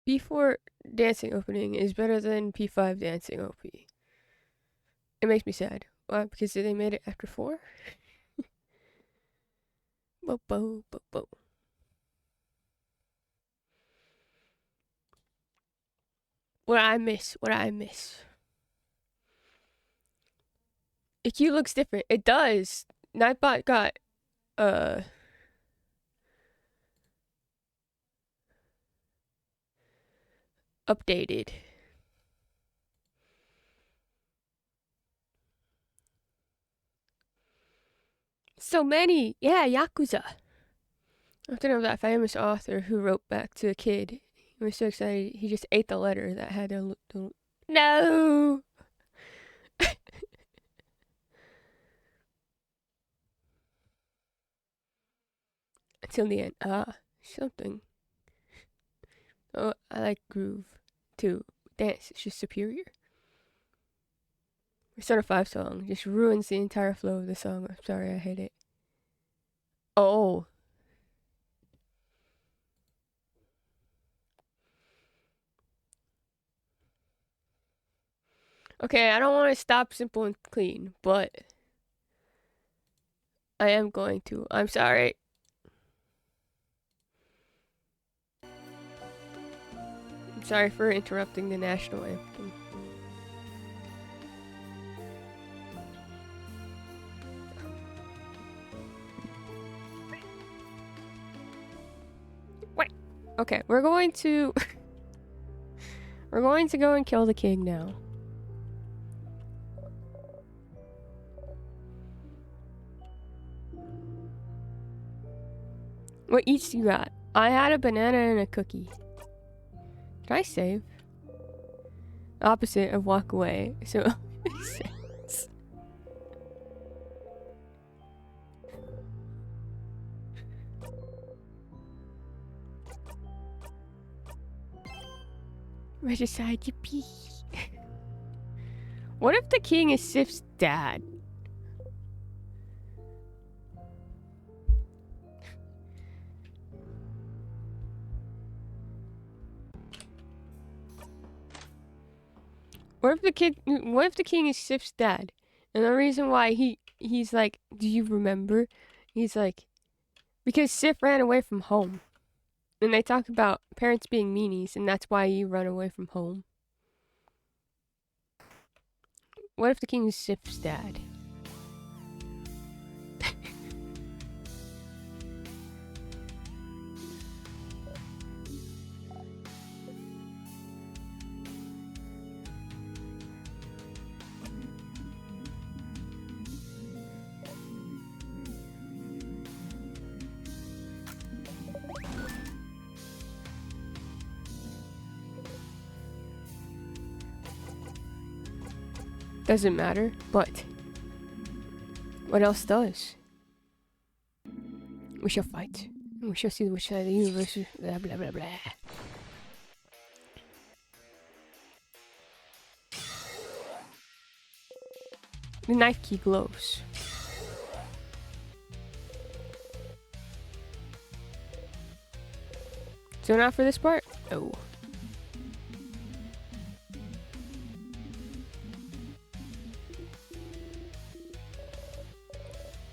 S1: P4 dancing opening is better than P5 dancing OP. It makes me sad. Why? Because they made it after 4? Bo bo bo bo. What I miss? The queue looks different. It does. Nightbot got updated. So many. Yeah, Yakuza. I'm thinking of that famous author who wrote back to a kid. He was so excited. He just ate the letter that had a... No! Until the end. Something. Oh, I like groove, too. Dance is just superior. Persona 5 song just ruins the entire flow of the song. I'm sorry, I hate it. Oh. Okay, I don't want to stop simple and clean, but I am going to. I'm sorry. I'm sorry for interrupting the national anthem. Wait. Okay, we're going to... we're going to go and kill the king now. What each you got? I had a banana and a cookie. Did I save? Opposite of walk away. So... Regicide, yippee. What if the king is Sif's dad? What if the king is Sif's dad? And the reason why he's like, do you remember? He's like, because Sif ran away from home. And they talk about parents being meanies, and that's why you run away from home. What if the king is Sif's dad? Doesn't matter, but what else does? We shall fight. We shall see which side of the universe is blah blah blah blah. The knife key glows. So not for this part? Oh.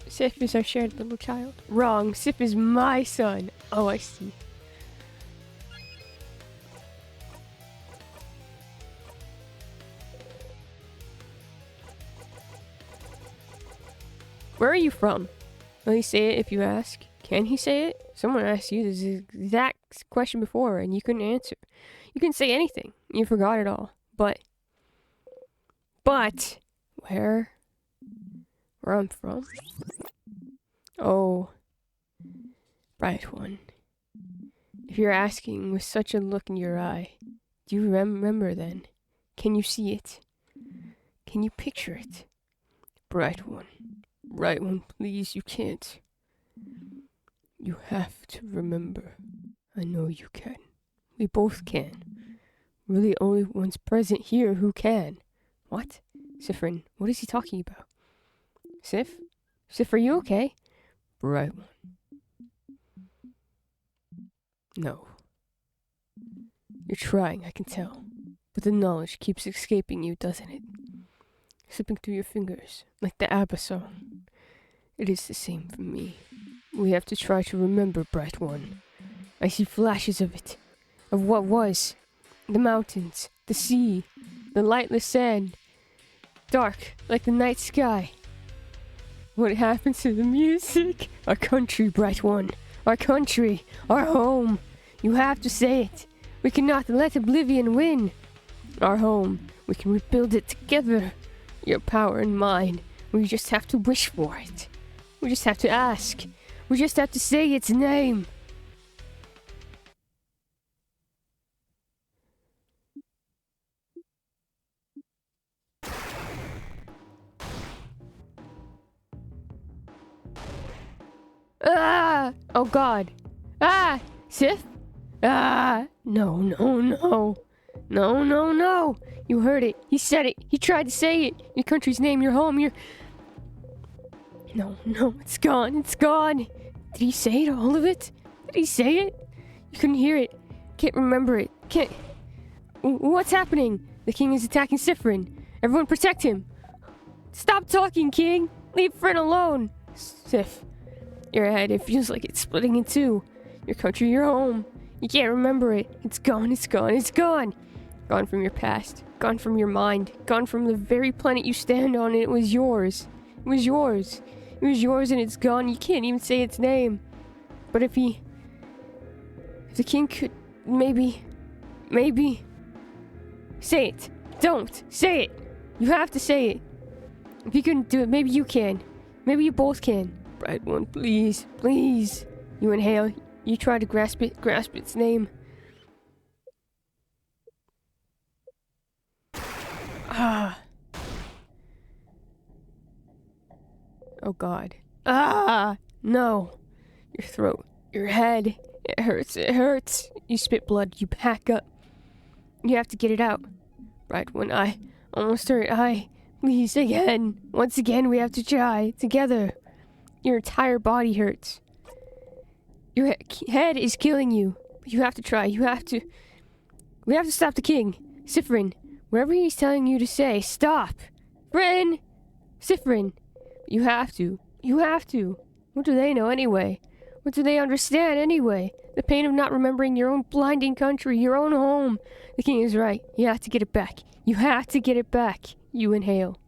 S1: Sif is our shared little child. Wrong. Sif is my son. Oh, I see. Where are you from? Will he say it if you ask? Can he say it? Someone asked you this exact question before and you couldn't answer. You can say anything. You forgot it all. But where I'm from? Oh, bright one. If you're asking with such a look in your eye, do you remember then? Can you see it? Can you picture it? Bright one, please, you can't. You have to remember. I know you can. We both can. We're the only ones present here who can. What? Sifrin, what is he talking about? Sif? Sif, are you okay? Bright one. No. You're trying, I can tell. But the knowledge keeps escaping you, doesn't it? Slipping through your fingers, like the ABBA song. It is the same for me. We have to try to remember, Bright One. I see flashes of it. Of what was. The mountains, the sea, the lightless sand. Dark, like the night sky. What happens to the music? Our country, Bright One. Our country. Our home. You have to say it. We cannot let oblivion win. Our home. We can rebuild it together. Your power and mine. We just have to wish for it. We just have to ask. We just have to say its name. Ah! Oh God. Ah! Sith? Ah! No, no, no. No, no, no. You heard it. He said it. He tried to say it. Your country's name, your home, your... No, no, it's gone. It's gone. Did he say it, all of it? Did he say it? You couldn't hear it. Can't remember it. Can't... What's happening? The king is attacking Sifrin. Everyone protect him. Stop talking, king. Leave Frin alone. Sif. Your head, it feels like it's splitting in two. Your country, your home. You can't remember it. It's gone, it's gone, it's gone. Gone from your past. Gone from your mind. Gone from the very planet you stand on, and it was yours. It was yours. It was yours and it's gone. You can't even say its name. But if the king could, maybe... Say it. Don't. Say it. You have to say it. If you couldn't do it, maybe you can. Maybe you both can. Bright One, please, please. You inhale. You try to grasp its name. Ah. Oh God. Ah! No. Your throat. Your head. It hurts. It hurts. You spit blood. You pack up. You have to get it out. Bright One, I almost hurt. Please, again. Once again, we have to try. Together. Your entire body hurts. Your head is killing you. You have to try. You have to... We have to stop the king. Sifrin. Whatever he's telling you to say, stop. Frin! Sifrin. You have to. You have to. What do they know anyway? What do they understand anyway? The pain of not remembering your own blinding country, your own home. The king is right. You have to get it back. You have to get it back. You inhale.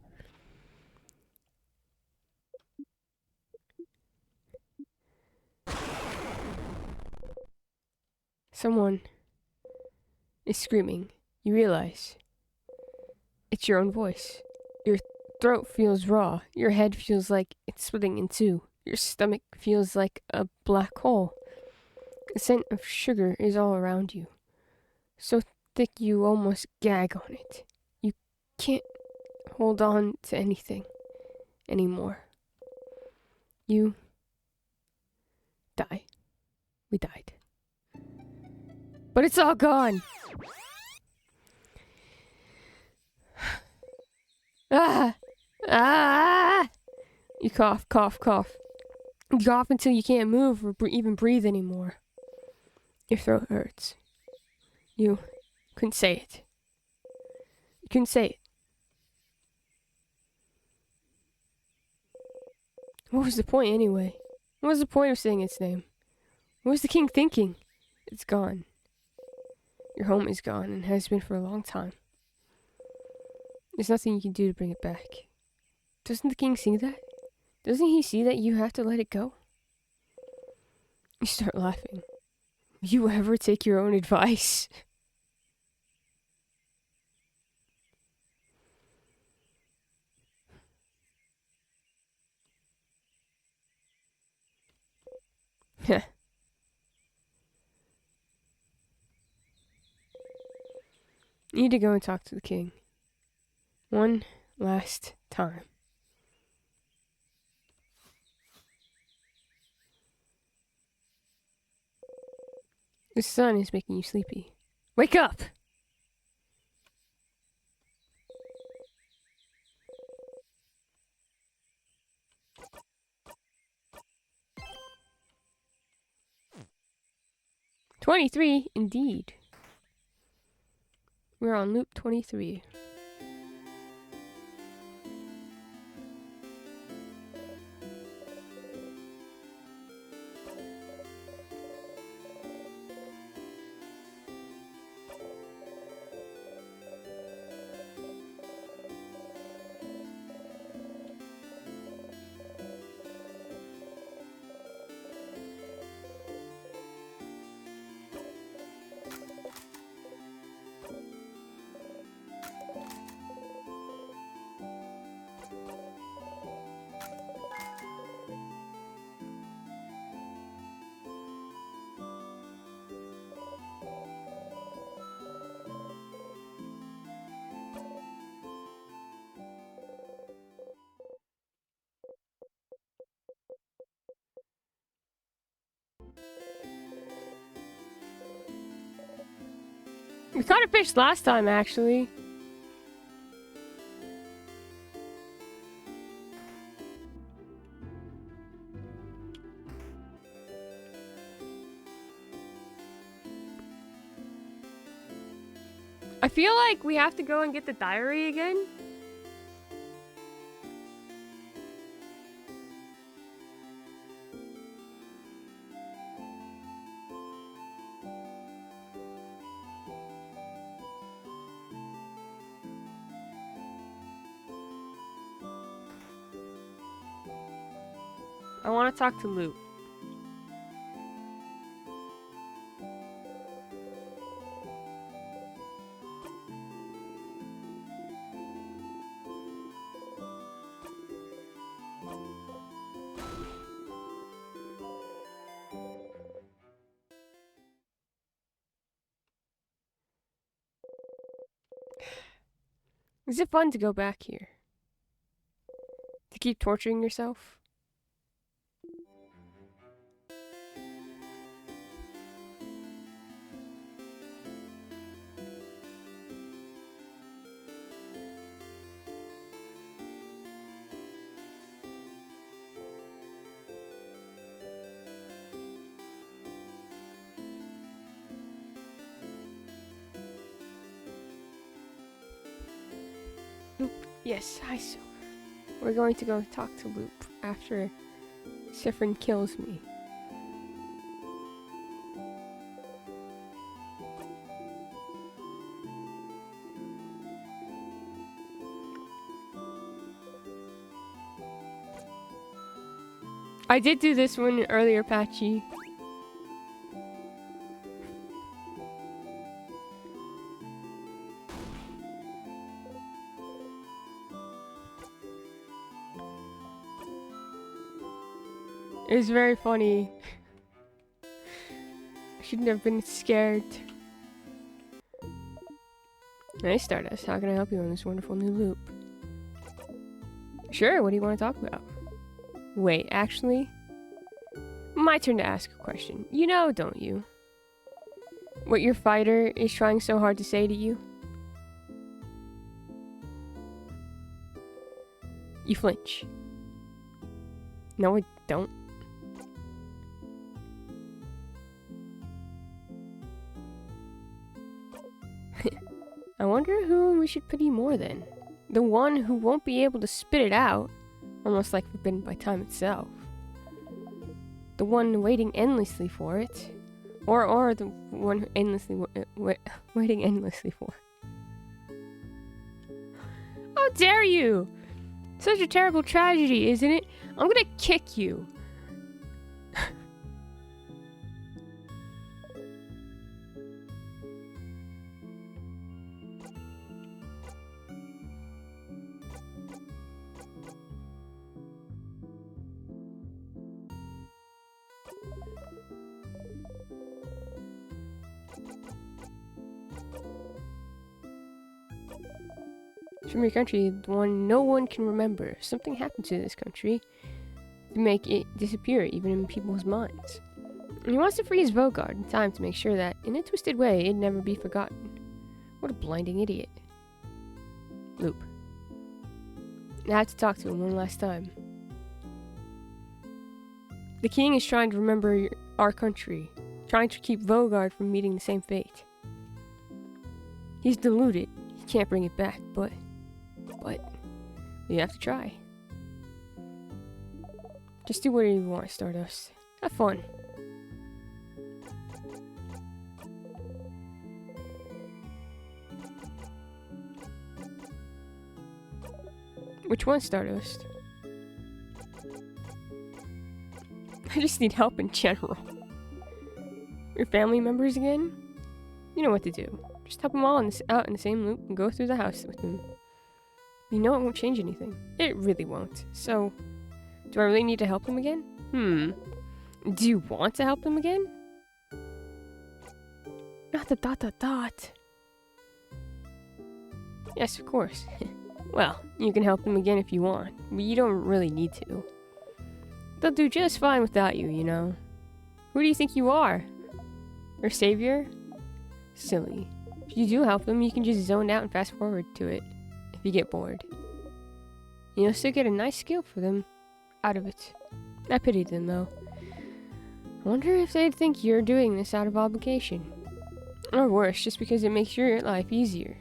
S1: Someone is screaming. You realize it's your own voice. Your throat feels raw. Your head feels like it's splitting in two. Your stomach feels like a black hole. The scent of sugar is all around you. So thick you almost gag on it. You can't hold on to anything anymore. You die. We died. But it's all gone. Ah! Ah! You cough, cough, cough. You cough until you can't move or even breathe anymore. Your throat hurts. You couldn't say it. You couldn't say it. What was the point anyway? What was the point of saying its name? What was the king thinking? It's gone. Your home is gone and has been for a long time. There's nothing you can do to bring it back. Doesn't the king see that? Doesn't he see that you have to let it go? You start laughing. You ever take your own advice? Heh. You need to go and talk to the king. One last time. The sun is making you sleepy. Wake up! "23, indeed." We're on loop 23. We caught a fish last time, actually. I feel like we have to go and get the diary again. I want to talk to Luke. Is it fun to go back here? To keep torturing yourself? Loop. Yes, hi, Silver. We're going to go talk to Loop after Sifrin kills me. I did do this one earlier, Patchy. It was very funny. I shouldn't have been scared. Nice, Stardust. How can I help you on this wonderful new loop? Sure, what do you want to talk about? Wait, actually? My turn to ask a question. You know, don't you? What your fighter is trying so hard to say to you? You flinch. No, I don't. I wonder who we should pity more then. The one who won't be able to spit it out, almost like forbidden by time itself. The one waiting endlessly for it, or the one who endlessly waiting endlessly for. How dare you! Such a terrible tragedy, isn't it? I'm gonna kick you. From your country, the one no one can remember. Something happened to this country to make it disappear, even in people's minds. And he wants to freeze Vogard in time to make sure that, in a twisted way, it'd never be forgotten. What a blinding idiot. Loop. I have to talk to him one last time. The king is trying to remember our country, trying to keep Vogard from meeting the same fate. He's deluded. He can't bring it back, but you have to try. Just do whatever you want, Stardust. Have fun. Which one, Stardust? I just need help in general. Your family members again? You know what to do. Just help them all out in the same loop and go through the house with them. You know it won't change anything. It really won't. So, do I really need to help them again? Do you want to help them again? Not the ... Yes, of course. Well, you can help them again if you want, but you don't really need to. They'll do just fine without you, you know. Who do you think you are? Their savior? Silly. If you do help them, you can just zone out and fast forward to it if you get bored. You'll still get a nice skill for them out of it. I pity them, though. I wonder if they'd think you're doing this out of obligation. Or worse, just because it makes your life easier.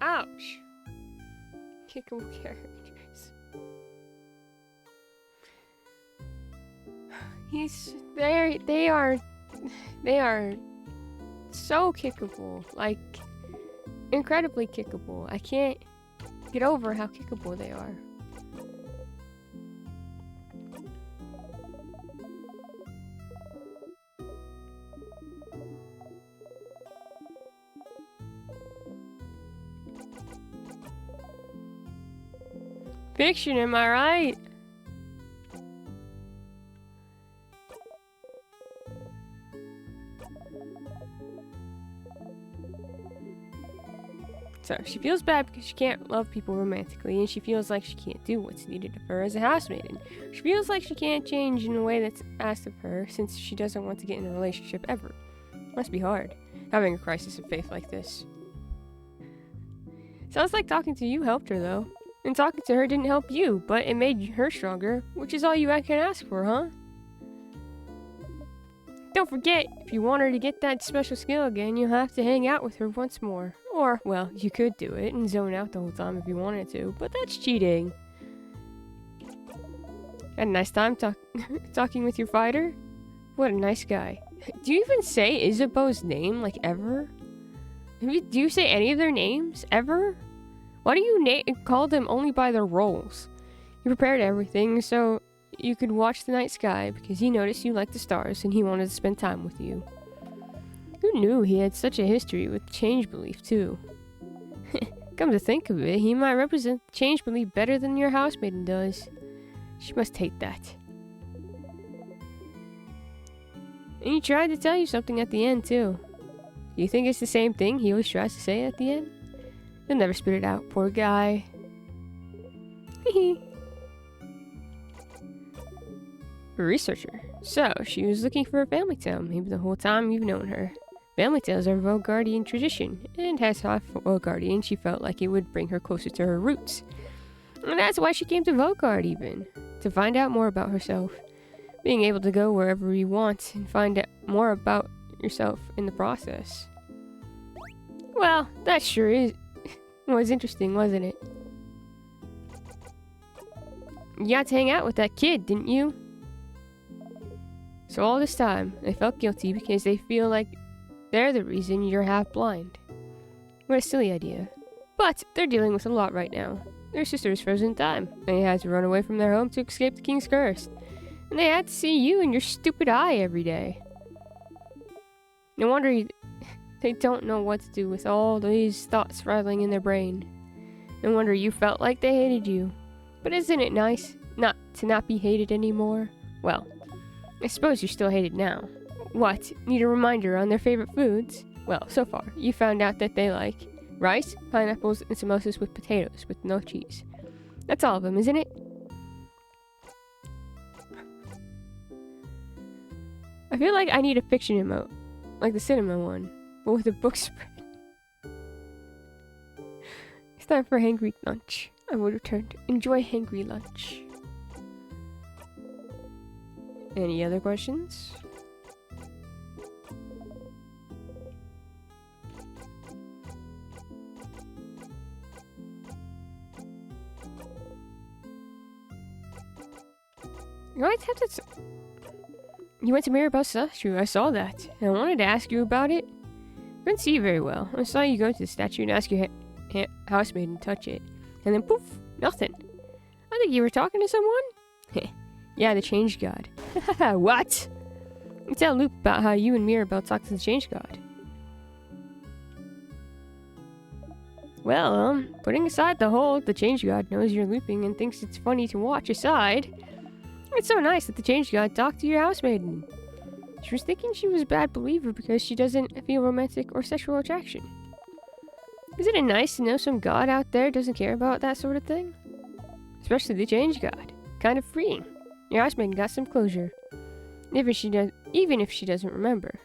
S1: Ouch! Kickable characters. They are so kickable, like incredibly kickable. I can't get over how kickable they are. Fiction, am I right? So, she feels bad because she can't love people romantically, and she feels like she can't do what's needed of her as a housemaiden. She feels like she can't change in a way that's asked of her, since she doesn't want to get in a relationship ever. Must be hard, having a crisis of faith like this. Sounds like talking to you helped her, though. And talking to her didn't help you, but it made her stronger, which is all you can ask for, huh? Don't forget, if you want her to get that special skill again, you'll have to hang out with her once more. Or, well, you could do it and zone out the whole time if you wanted to, but that's cheating. Had a nice time talking with your fighter? What a nice guy. Do you even say Isabeau's name, like, ever? Do you say any of their names, ever? Why do you call them only by their roles? He prepared everything so you could watch the night sky because he noticed you liked the stars and he wanted to spend time with you. Who knew he had such a history with change belief, too? Come to think of it, he might represent change belief better than your housemaiden does. She must hate that. And he tried to tell you something at the end, too. Do you think it's the same thing he always tries to say at the end? He'll never spit it out, poor guy. Hehe. A researcher. So, she was looking for a family tale, maybe the whole time you've known her. Family tales are Vaugardian tradition, and as half Vaugardian, she felt like it would bring her closer to her roots. And that's why she came to Vaugarde, even. To find out more about herself. Being able to go wherever you want and find out more about yourself in the process. Well, that sure was interesting, wasn't it? You got to hang out with that kid, didn't you? So all this time, they felt guilty because they feel like they're the reason you're half blind. What a silly idea. But they're dealing with a lot right now. Their sister is frozen in time. They had to run away from their home to escape the king's curse. And they had to see you in your stupid eye every day. No wonder they don't know what to do with all these thoughts rattling in their brain. No wonder you felt like they hated you. But isn't it nice not to be hated anymore? Well, I suppose you're still hated now. What? Need a reminder on their favorite foods? Well, so far, you found out that they like rice, pineapples, and samosas with potatoes, with no cheese. That's all of them, isn't it? I feel like I need a fiction emote, like the cinema one, but with a book spread. It's time for hangry lunch. I will return to enjoy hangry lunch. Any other questions? You might have to. You went to Mirabelle's statue. I saw that, and I wanted to ask you about it. Couldn't see very well. I saw you go to the statue and ask your housemaid to touch it, and then poof, nothing. I think you were talking to someone. Yeah, the Change God. What? You tell Luke about how you and Mirabelle talked to the Change God. Well, putting aside the Change God knows you're looping and thinks it's funny to watch aside. It's so nice that the Change God talked to your housemaiden. She was thinking she was a bad believer because she doesn't feel romantic or sexual attraction. Isn't it nice to know some god out there doesn't care about that sort of thing? Especially the Change God. Kind of freeing. Your housemaiden got some closure. Even if she doesn't remember.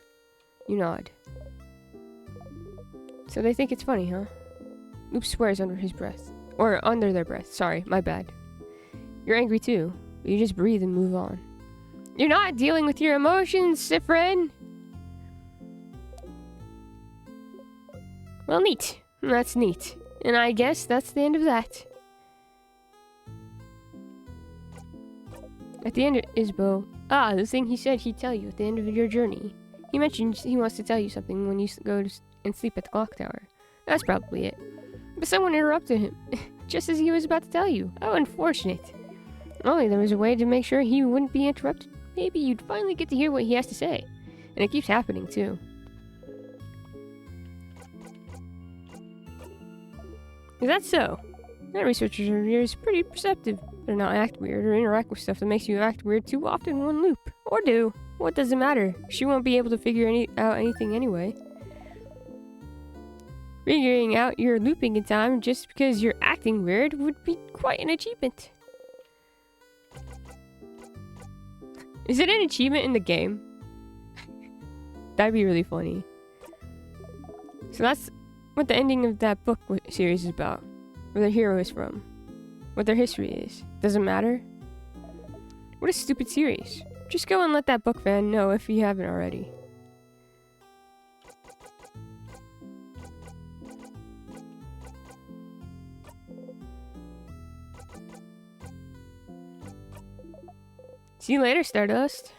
S1: You nod. So they think it's funny, huh? Loop swears under his breath. Or under their breath. Sorry, my bad. You're angry too. But you just breathe and move on. You're not dealing with your emotions, Sifrin! Well, neat. That's neat. And I guess that's the end of that. At the end of Isbo. The thing he said he'd tell you at the end of your journey. He mentioned he wants to tell you something when you go and sleep at the clock tower. That's probably it. But someone interrupted him, just as he was about to tell you. How unfortunate. Only there was a way to make sure he wouldn't be interrupted. Maybe you'd finally get to hear what he has to say. And it keeps happening, too. Is that so? That researchers are yours pretty perceptive. They're not act weird or interact with stuff that makes you act weird too often in one loop. Or do. What does it matter? She won't be able to figure out anything anyway. Figuring out your looping in time just because you're acting weird would be quite an achievement. Is it an achievement in the game? That'd be really funny. So that's what the ending of that book series is about. Where the hero is from. What their history is. Doesn't matter. What a stupid series. Just go and let that book fan know if you haven't already. See you later, Stardust.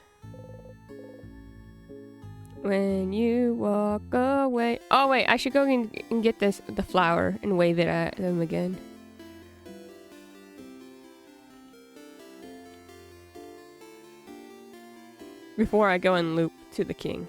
S1: When you walk away. Oh wait, I should go and get the flower and wave it at them again. Before I go and loop to the king.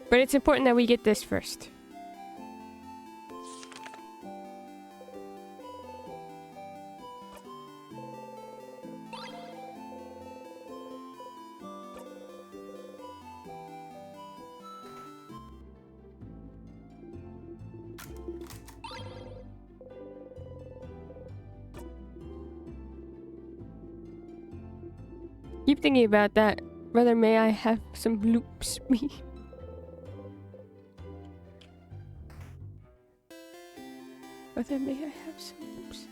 S1: But it's important that we get this first. Keep thinking about that. Brother, may I have some loops, me? Brother, may I have some loops?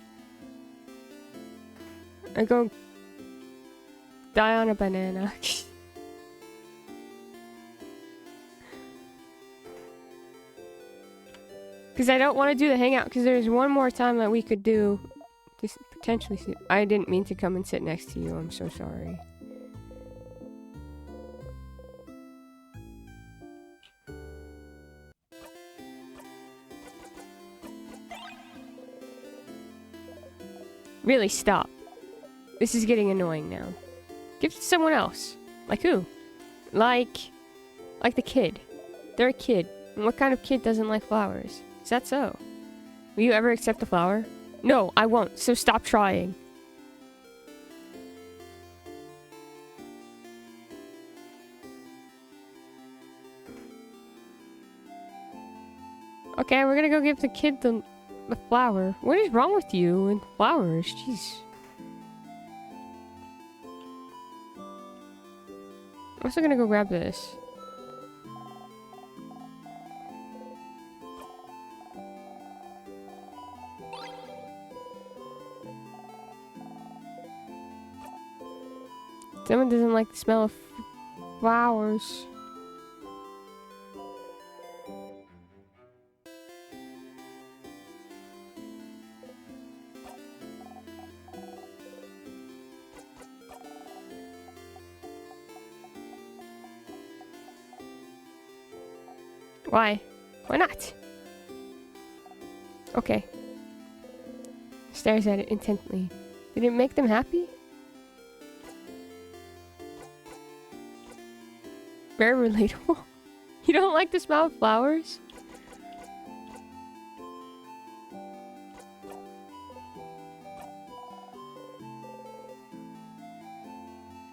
S1: I go die on a banana. Because I don't want to do the hangout, because there's one more time that we could do this potentially. I didn't mean to come and sit next to you. I'm so sorry. Really, stop. This is getting annoying now. Give it to someone else. Like who? Like the kid. They're a kid. And what kind of kid doesn't like flowers? Is that so? Will you ever accept a flower? No, I won't, so stop trying. Okay, we're gonna go give the kid the flower. What is wrong with you and flowers? Jeez. I'm also gonna go grab this. Someone doesn't like the smell of flowers. Why? Why not? Okay. Stares at it intently. Did it make them happy? Very relatable. You don't like the smell of flowers?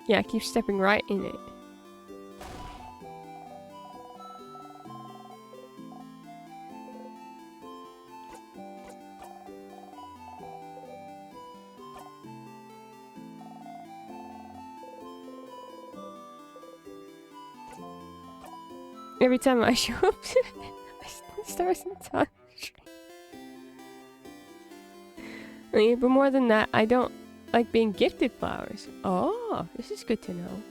S1: Yeah, keep stepping right in it. Every time I show up to it, it starts in touch. But more than that, I don't like being gifted flowers. Oh, this is good to know.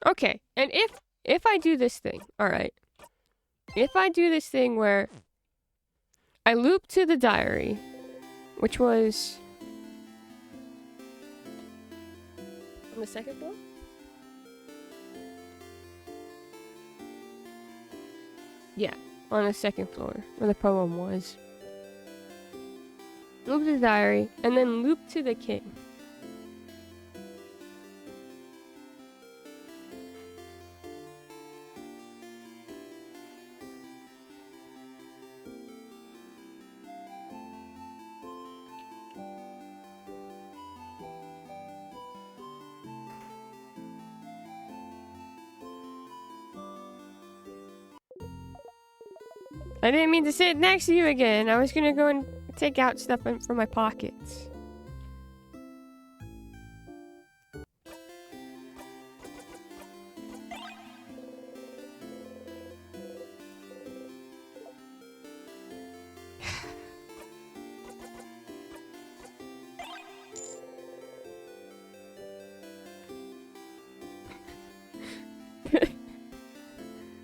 S1: Okay, and if I do this thing, all right. If I do this thing where I loop to the diary, which was on the second floor? Yeah, on the second floor, where the poem was. Loop to the diary, and then loop to the king. I didn't mean to sit next to you again. I was gonna go and take out stuff from my pockets.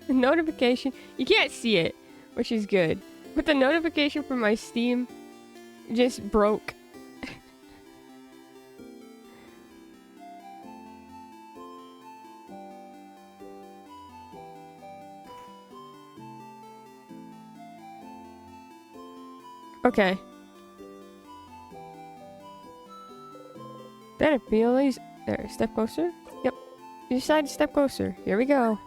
S1: The notification, you can't see it, which is good. But the notification from my Steam just broke. Okay. Better feel these. There, step closer. Yep. You decide to step closer. Here we go.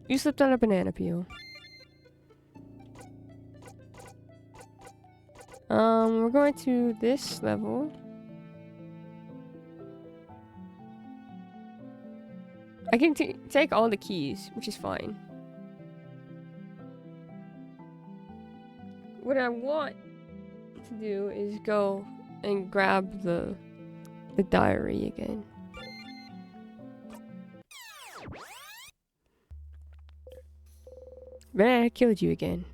S1: You slipped on a banana peel. We're going to this level. I can take all the keys, which is fine. What I want to do is go and grab the diary again. Banana killed you again.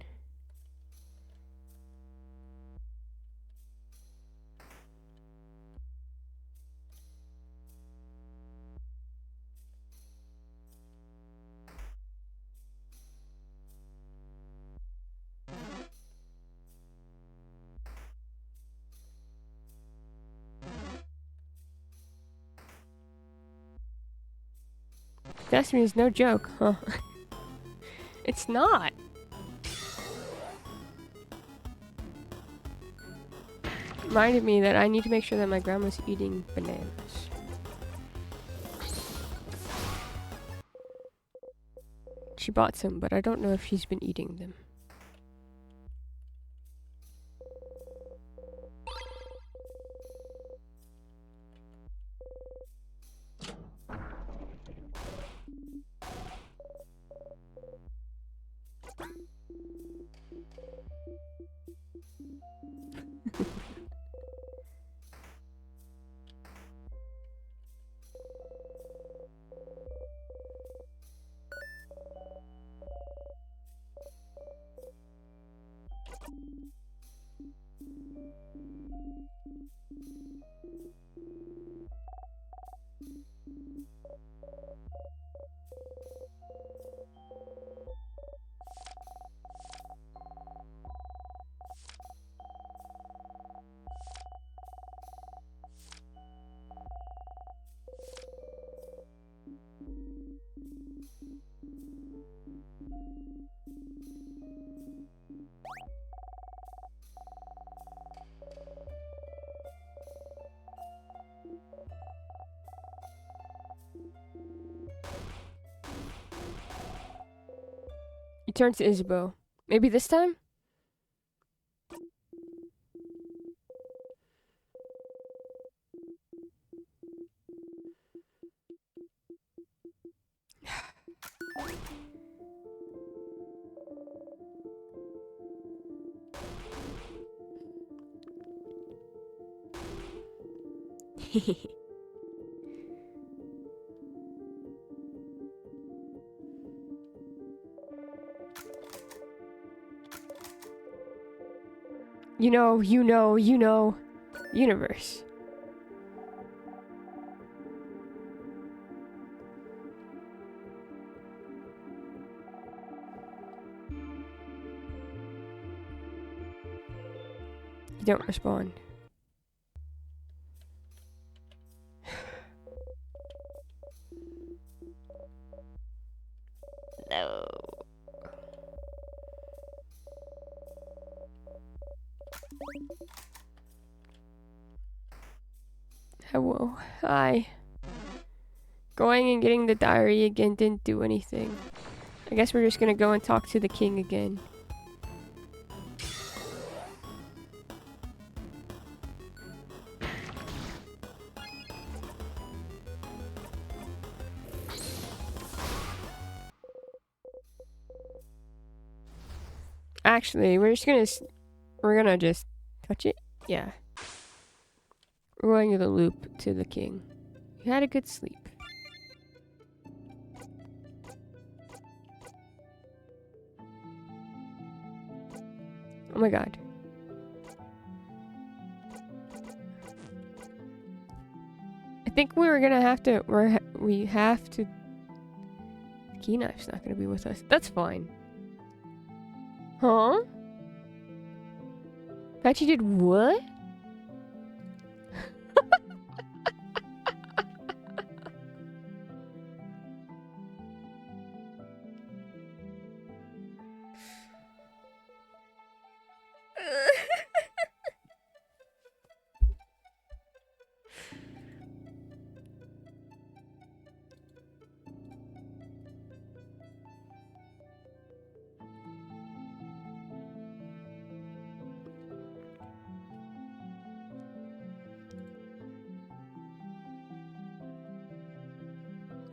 S1: Destiny is no joke, huh? It's not. Reminded me that I need to make sure that my grandma's eating bananas. She bought some, but I don't know if she's been eating them. You turn to Isabeau. Maybe this time? You know. Universe. You don't respond. No. Hello. Hi. Going and getting the diary again didn't do anything. I guess we're just gonna go and talk to the king again. Actually, we're gonna just touch it. Yeah. We're going to the loop to the king. You had a good sleep. Oh my god. I think we're gonna have to. We have to. Key knife's not gonna be with us. That's fine. Huh? Patchy did what?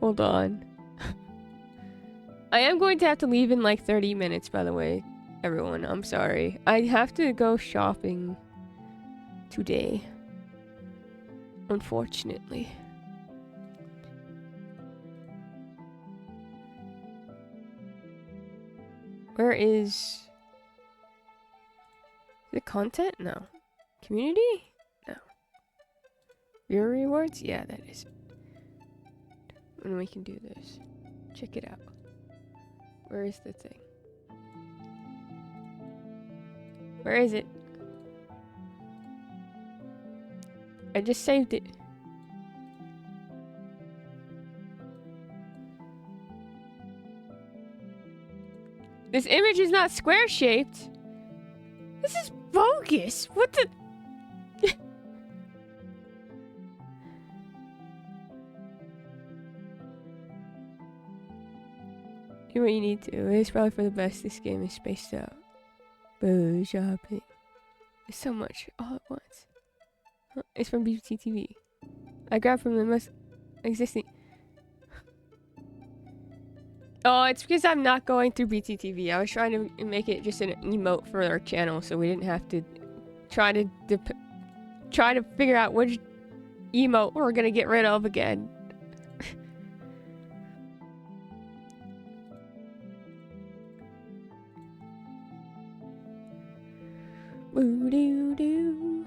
S1: Hold on. I am going to have to leave in like 30 minutes, by the way, everyone. I'm sorry. I have to go shopping today. Unfortunately. Where is the content? No. Community? No. Your rewards? Yeah, that is. And we can do this. Check it out. Where is the thing? Where is it? I just saved it. This image is not square shaped. This is bogus. What the? Do what you need to. It's probably for the best. This game is spaced out. Boo shopping. There's so much all at once. Huh, it's from BTTV. I grabbed from the most existing. Oh, it's because I'm not going through BTTV. I was trying to make it just an emote for our channel, so we didn't have to try to figure out which emote we're gonna get rid of again. Woo doo doo.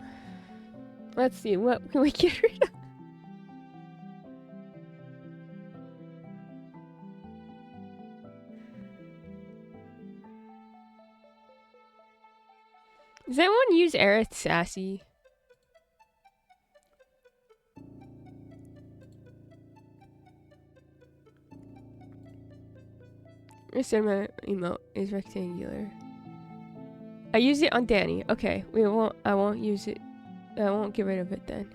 S1: Let's see, what can we get rid of? Does anyone use Aerith Sassy? This emote is rectangular. I use it on Danny. Okay, I won't use it. I won't get rid of it then.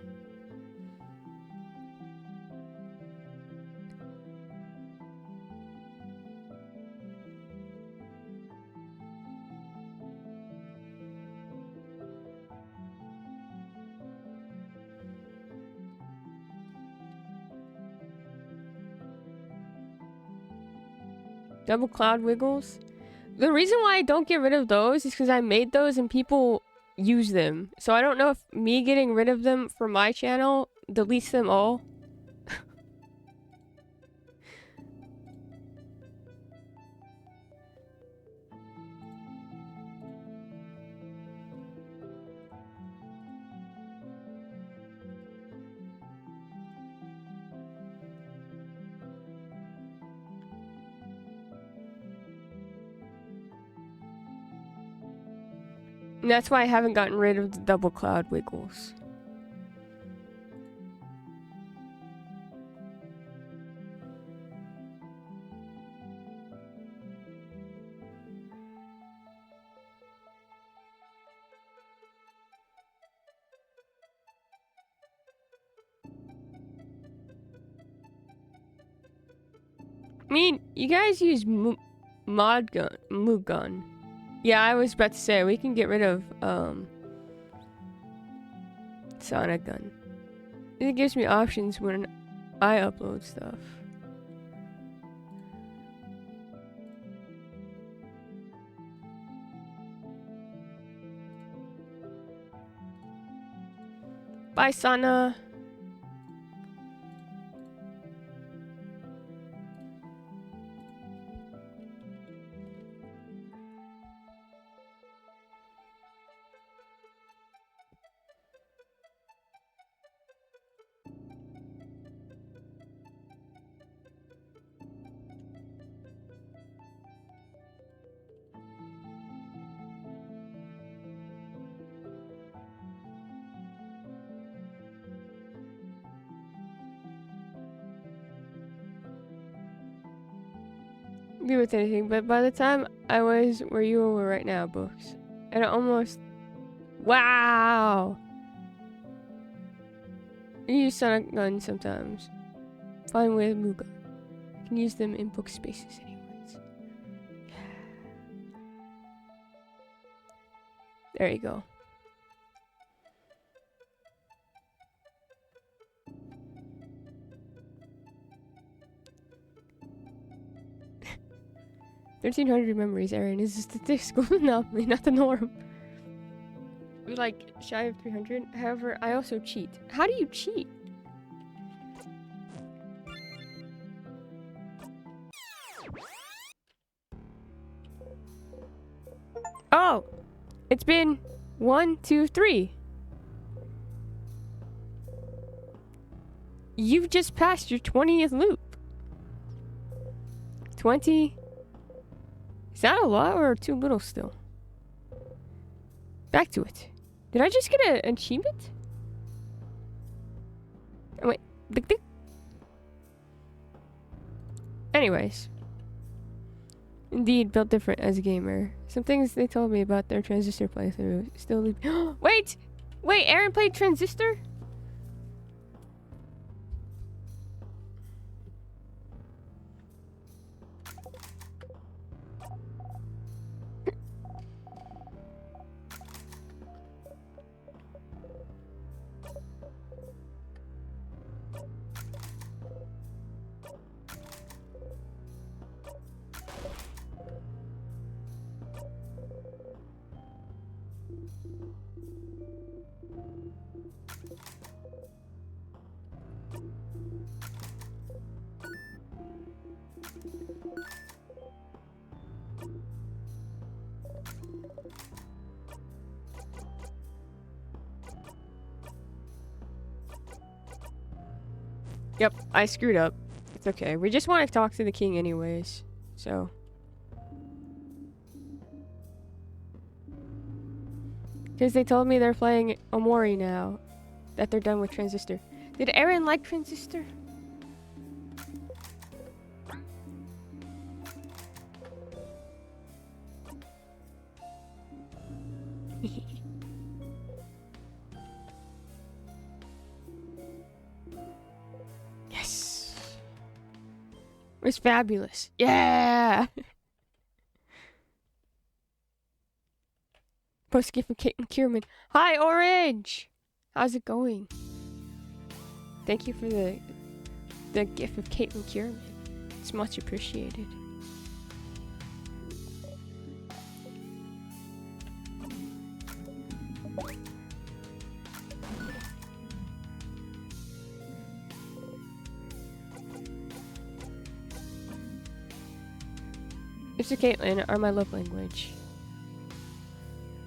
S1: Double cloud wiggles. The reason why I don't get rid of those is because I made those and people use them. So I don't know if me getting rid of them for my channel deletes them all. And that's why I haven't gotten rid of the double cloud wiggles. I mean, you guys use mod gun, Moog gun. Yeah, I was about to say, we can get rid of, Sonic gun. It gives me options when I upload stuff. Bye, Sana. Be with anything, but by the time I was where you were right now, books, and almost, wow. I use Sonic guns sometimes. Fine with Muga. I can use them in book spaces anyways. There you go. $1,300 memories, Aaron, is a statistical anomaly, not the norm. We're like shy of 300. However, I also cheat. How do you cheat? Oh! It's been 1, 2, 3. You've just passed your 20th loop. 20. Is that a lot or too little still? Back to it. Did I just get an achievement? Oh, wait. Anyways. Indeed, built different as a gamer. Some things they told me about their Transistor playthrough still leave. Wait! Wait, Aaron played Transistor? Yep, I screwed up. It's okay. We just want to talk to the king anyways. So. Because they told me they're playing Omori now. That they're done with Transistor. Did Aaron like Transistor? Yes. It was fabulous. Yeah! Post gift from Caitlin Kierman. Hi, Orange! How's it going? Thank you for the gift of Caitlin Kierman. It's much appreciated. Mr. Caitlin are my love language.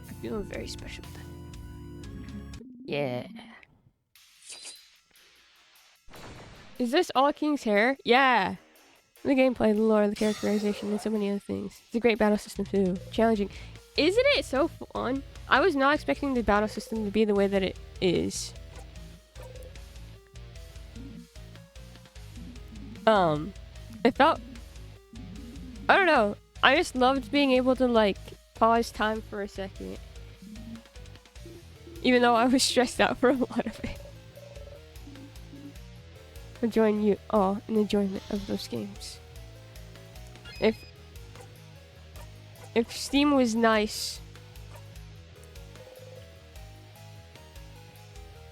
S1: I feel very special then. Yeah. Is this all King's hair? Yeah. The gameplay, the lore, the characterization, and so many other things. It's a great battle system too. Challenging. Isn't it so fun? I was not expecting the battle system to be the way that it is. It felt... I don't know. I just loved being able to, like, pause time for a second. Even though I was stressed out for a lot of it. I join you all in the enjoyment of those games. If Steam was nice,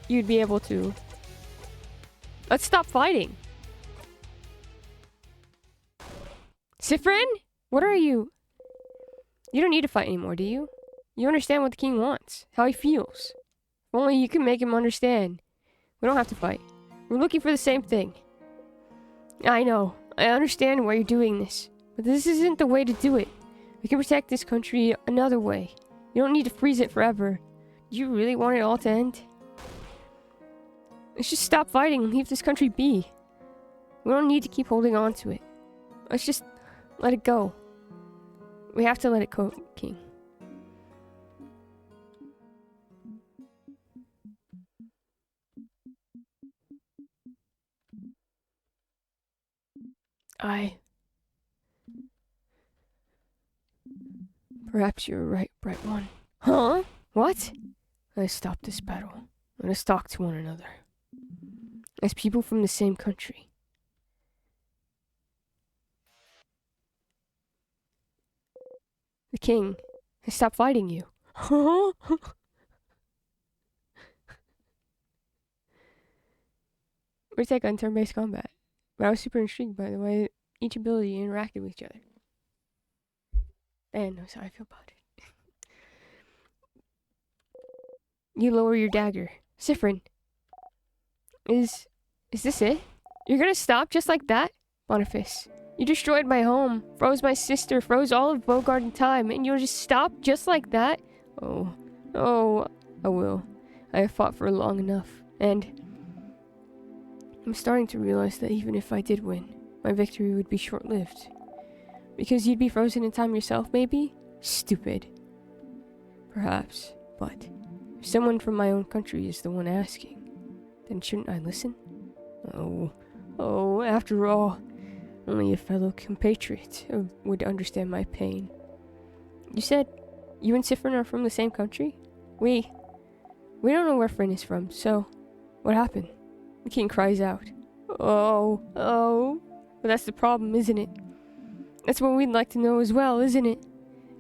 S1: you'd be able to. Let's stop fighting. Sifrin? What are you? You don't need to fight anymore, do you? You understand what the king wants, how he feels. If only you can make him understand. We don't have to fight. We're looking for the same thing. I know. I understand why you're doing this. But this isn't the way to do it. We can protect this country another way. You don't need to freeze it forever. Do you really want it all to end? Let's just stop fighting and leave this country be. We don't need to keep holding on to it. Let's just let it go. We have to let it go, King. Perhaps you're right, Bright One. Huh? What? Let's stop this battle. Let us talk to one another. As people from the same country. The king has stopped fighting you. Huh? We take on turn-based combat. But I was super intrigued by the way each ability interacted with each other. Dan knows how I feel about it. You lower your dagger. Sifrin. Is this it? You're gonna stop just like that? Boniface. You destroyed my home, froze my sister, froze all of Bogard in time, and you'll just stop just like that? Oh, I will. I have fought for long enough, and I'm starting to realize that even if I did win, my victory would be short-lived. Because you'd be frozen in time yourself, maybe? Stupid. Perhaps, but if someone from my own country is the one asking, then shouldn't I listen? Oh, after all, Only a fellow compatriot would understand my pain. You said you and Sifrin are from the same country? We don't know where Fryn is from, so what happened? The king cries out. Oh. But that's the problem, isn't it? That's what we'd like to know as well, isn't it?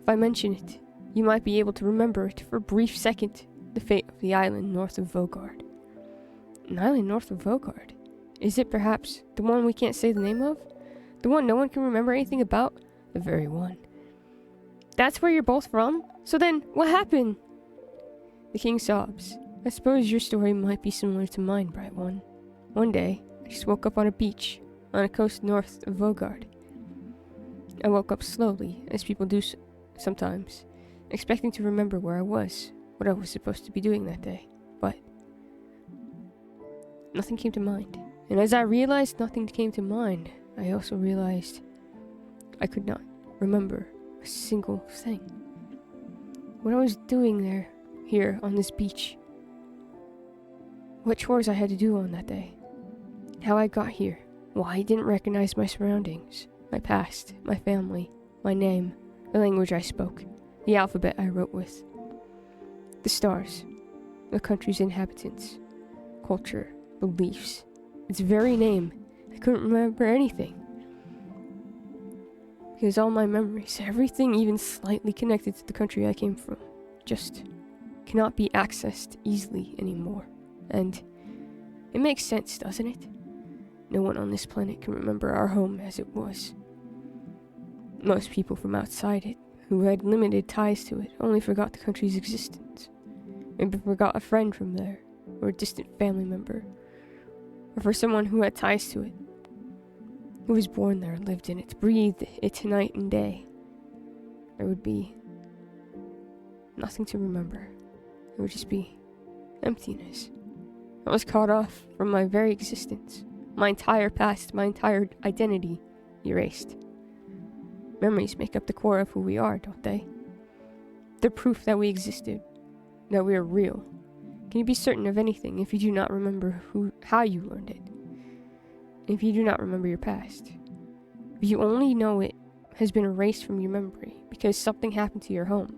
S1: If I mention it, you might be able to remember it for a brief second. The fate of the island north of Vogard. An island north of Vogard? Is it perhaps the one we can't say the name of? The one no one can remember anything about? The very one. That's where you're both from? So then, what happened? The king sobs. I suppose your story might be similar to mine, Bright One. One day, I just woke up on a beach, on a coast north of Vogard. I woke up slowly, as people do sometimes, expecting to remember where I was, what I was supposed to be doing that day, but nothing came to mind. And as I realized nothing came to mind, I also realized I could not remember a single thing. What I was doing here on this beach, what chores I had to do on that day, how I got here, why I didn't recognize my surroundings, my past, my family, my name, the language I spoke, the alphabet I wrote with, the stars, the country's inhabitants, culture, beliefs, its very name. I couldn't remember anything. Because all my memories, everything even slightly connected to the country I came from, just cannot be accessed easily anymore. And it makes sense, doesn't it? No one on this planet can remember our home as it was. Most people from outside it, who had limited ties to it, only forgot the country's existence. Maybe forgot a friend from there, or a distant family member, or for someone who had ties to it, who was born there, lived in it, breathed it night and day. There would be nothing to remember. It would just be emptiness. I was cut off from my very existence. My entire past, my entire identity erased. Memories make up the core of who we are, don't they? They're proof that we existed, that we are real. Can you be certain of anything if you do not remember how you learned it? If you do not remember your past? If you only know it has been erased from your memory because something happened to your home?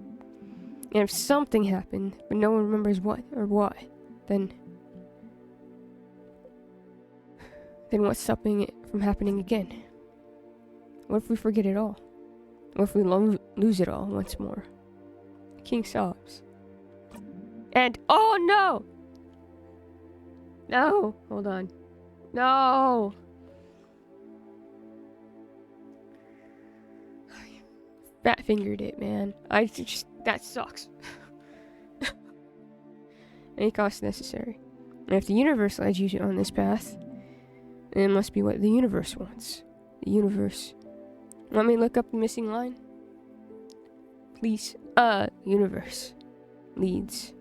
S1: And if something happened, but no one remembers what or why, then what's stopping it from happening again? What if we forget it all? What if we lose it all once more? The king sobs. And, oh no! No! Hold on. No! Fat fingered it, man. That sucks. Any cost necessary. And if the universe led you on this path, then it must be what the universe wants. The universe. Want me to look up the missing line? Please. Universe. Leads.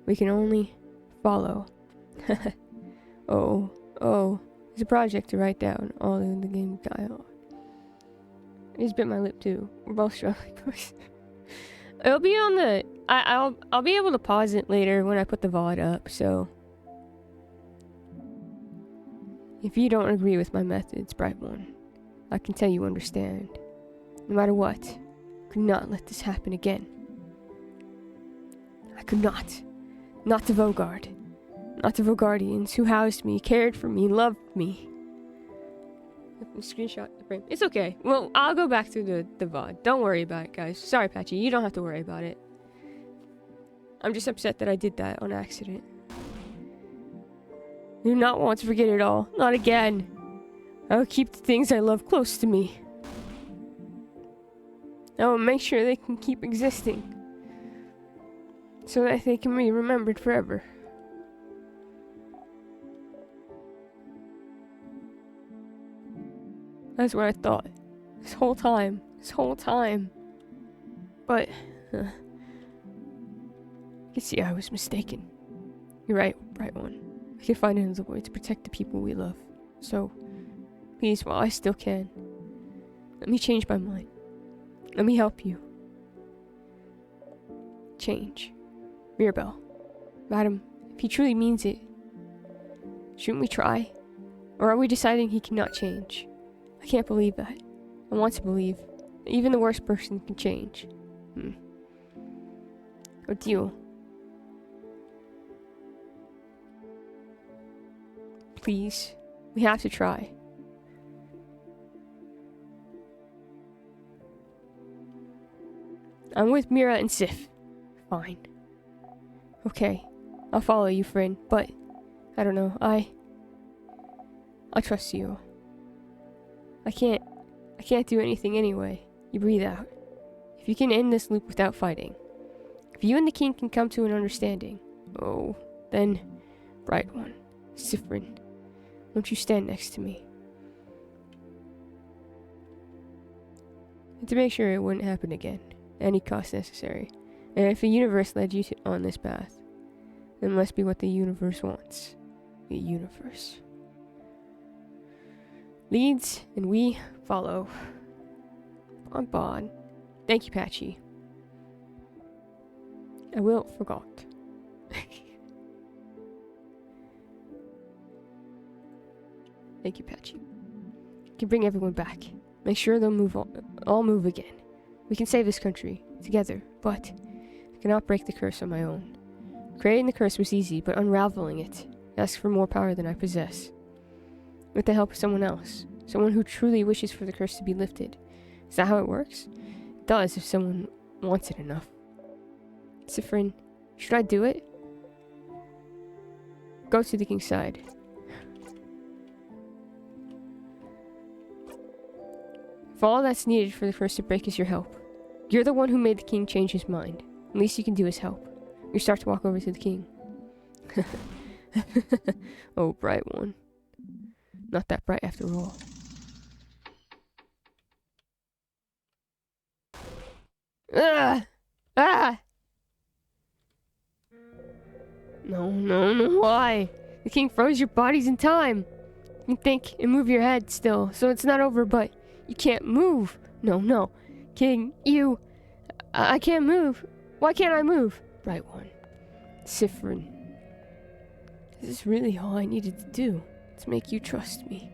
S1: We can only follow. Oh. It's a project to write down all in the game dialogue. I just bit my lip too. We're both struggling. It'll be on the... I'll be able to pause it later when I put the VOD up, so... If you don't agree with my methods, Bright One, I can tell you understand. No matter what, I could not let this happen again. I could not. Not to Vogard. Not to Vogardians who housed me, cared for me, loved me. Screenshot the frame. It's okay. Well, I'll go back to the VOD. Don't worry about it, guys. Sorry, Patchy. You don't have to worry about it. I'm just upset that I did that on accident. I do not want to forget it all. Not again. I will keep the things I love close to me. I will make sure they can keep existing. So that they can be remembered forever. That's what I thought. This whole time. But, I can see I was mistaken. You're right, Bright One. I can find another way to protect the people we love. So, please, while I still can, let me change my mind. Let me help you. Change. Mirabelle. Madam, if he truly means it, shouldn't we try? Or are we deciding he cannot change? I can't believe that. I want to believe that even the worst person can change. Odile. Please. We have to try. I'm with Mira and Sif. Fine. Okay. I'll follow you, friend, but I don't know. I trust you. I can't do anything anyway. You breathe out. If you can end this loop without fighting. If you and the king can come to an understanding. Oh, then, Bright One, Sifrin, won't you stand next to me? And to make sure it wouldn't happen again, at any cost necessary. And if the universe led you on this path, then it must be what the universe wants. The universe leads, and we follow. Bon bon. Thank you, Patchy. I will forgot. Thank you, Patchy. You can bring everyone back. Make sure they'll all move again. We can save this country together, but I cannot break the curse on my own. Creating the curse was easy, but unraveling it asks for more power than I possess. With the help of someone else, someone who truly wishes for the curse to be lifted. Is that how it works? It does if someone wants it enough. Sifrin, should I do it? Go to the king's side. If all that's needed for the curse to break is your help, you're the one who made the king change his mind. The least you can do is help. You start to walk over to the king. Oh, Bright One. Not that bright after all. Ah! Ah! No, why? The king froze your bodies in time. You can think and move your head still, so it's not over, but you can't move. No. King, I can't move. Why can't I move? Bright One. Sifrin. This is really all I needed to do, to make you trust me.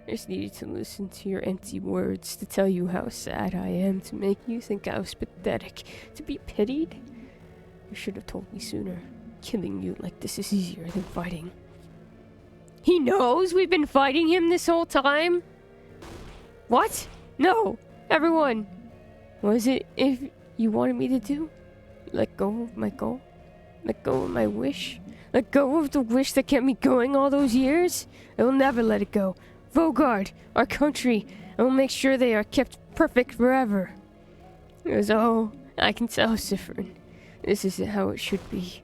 S1: I just needed to listen to your empty words, to tell you how sad I am, to make you think I was pathetic, to be pitied. You should have told me sooner. Killing you like this is easier than fighting. He knows we've been fighting him this whole time? What? No! Everyone! What is it if you wanted me to do? Let go of my goal? Let go of my wish? Let go of the wish that kept me going all those years? I will never let it go. Vogard, our country, I will make sure they are kept perfect forever. It was all I can tell, Sifrin. This isn't how it should be.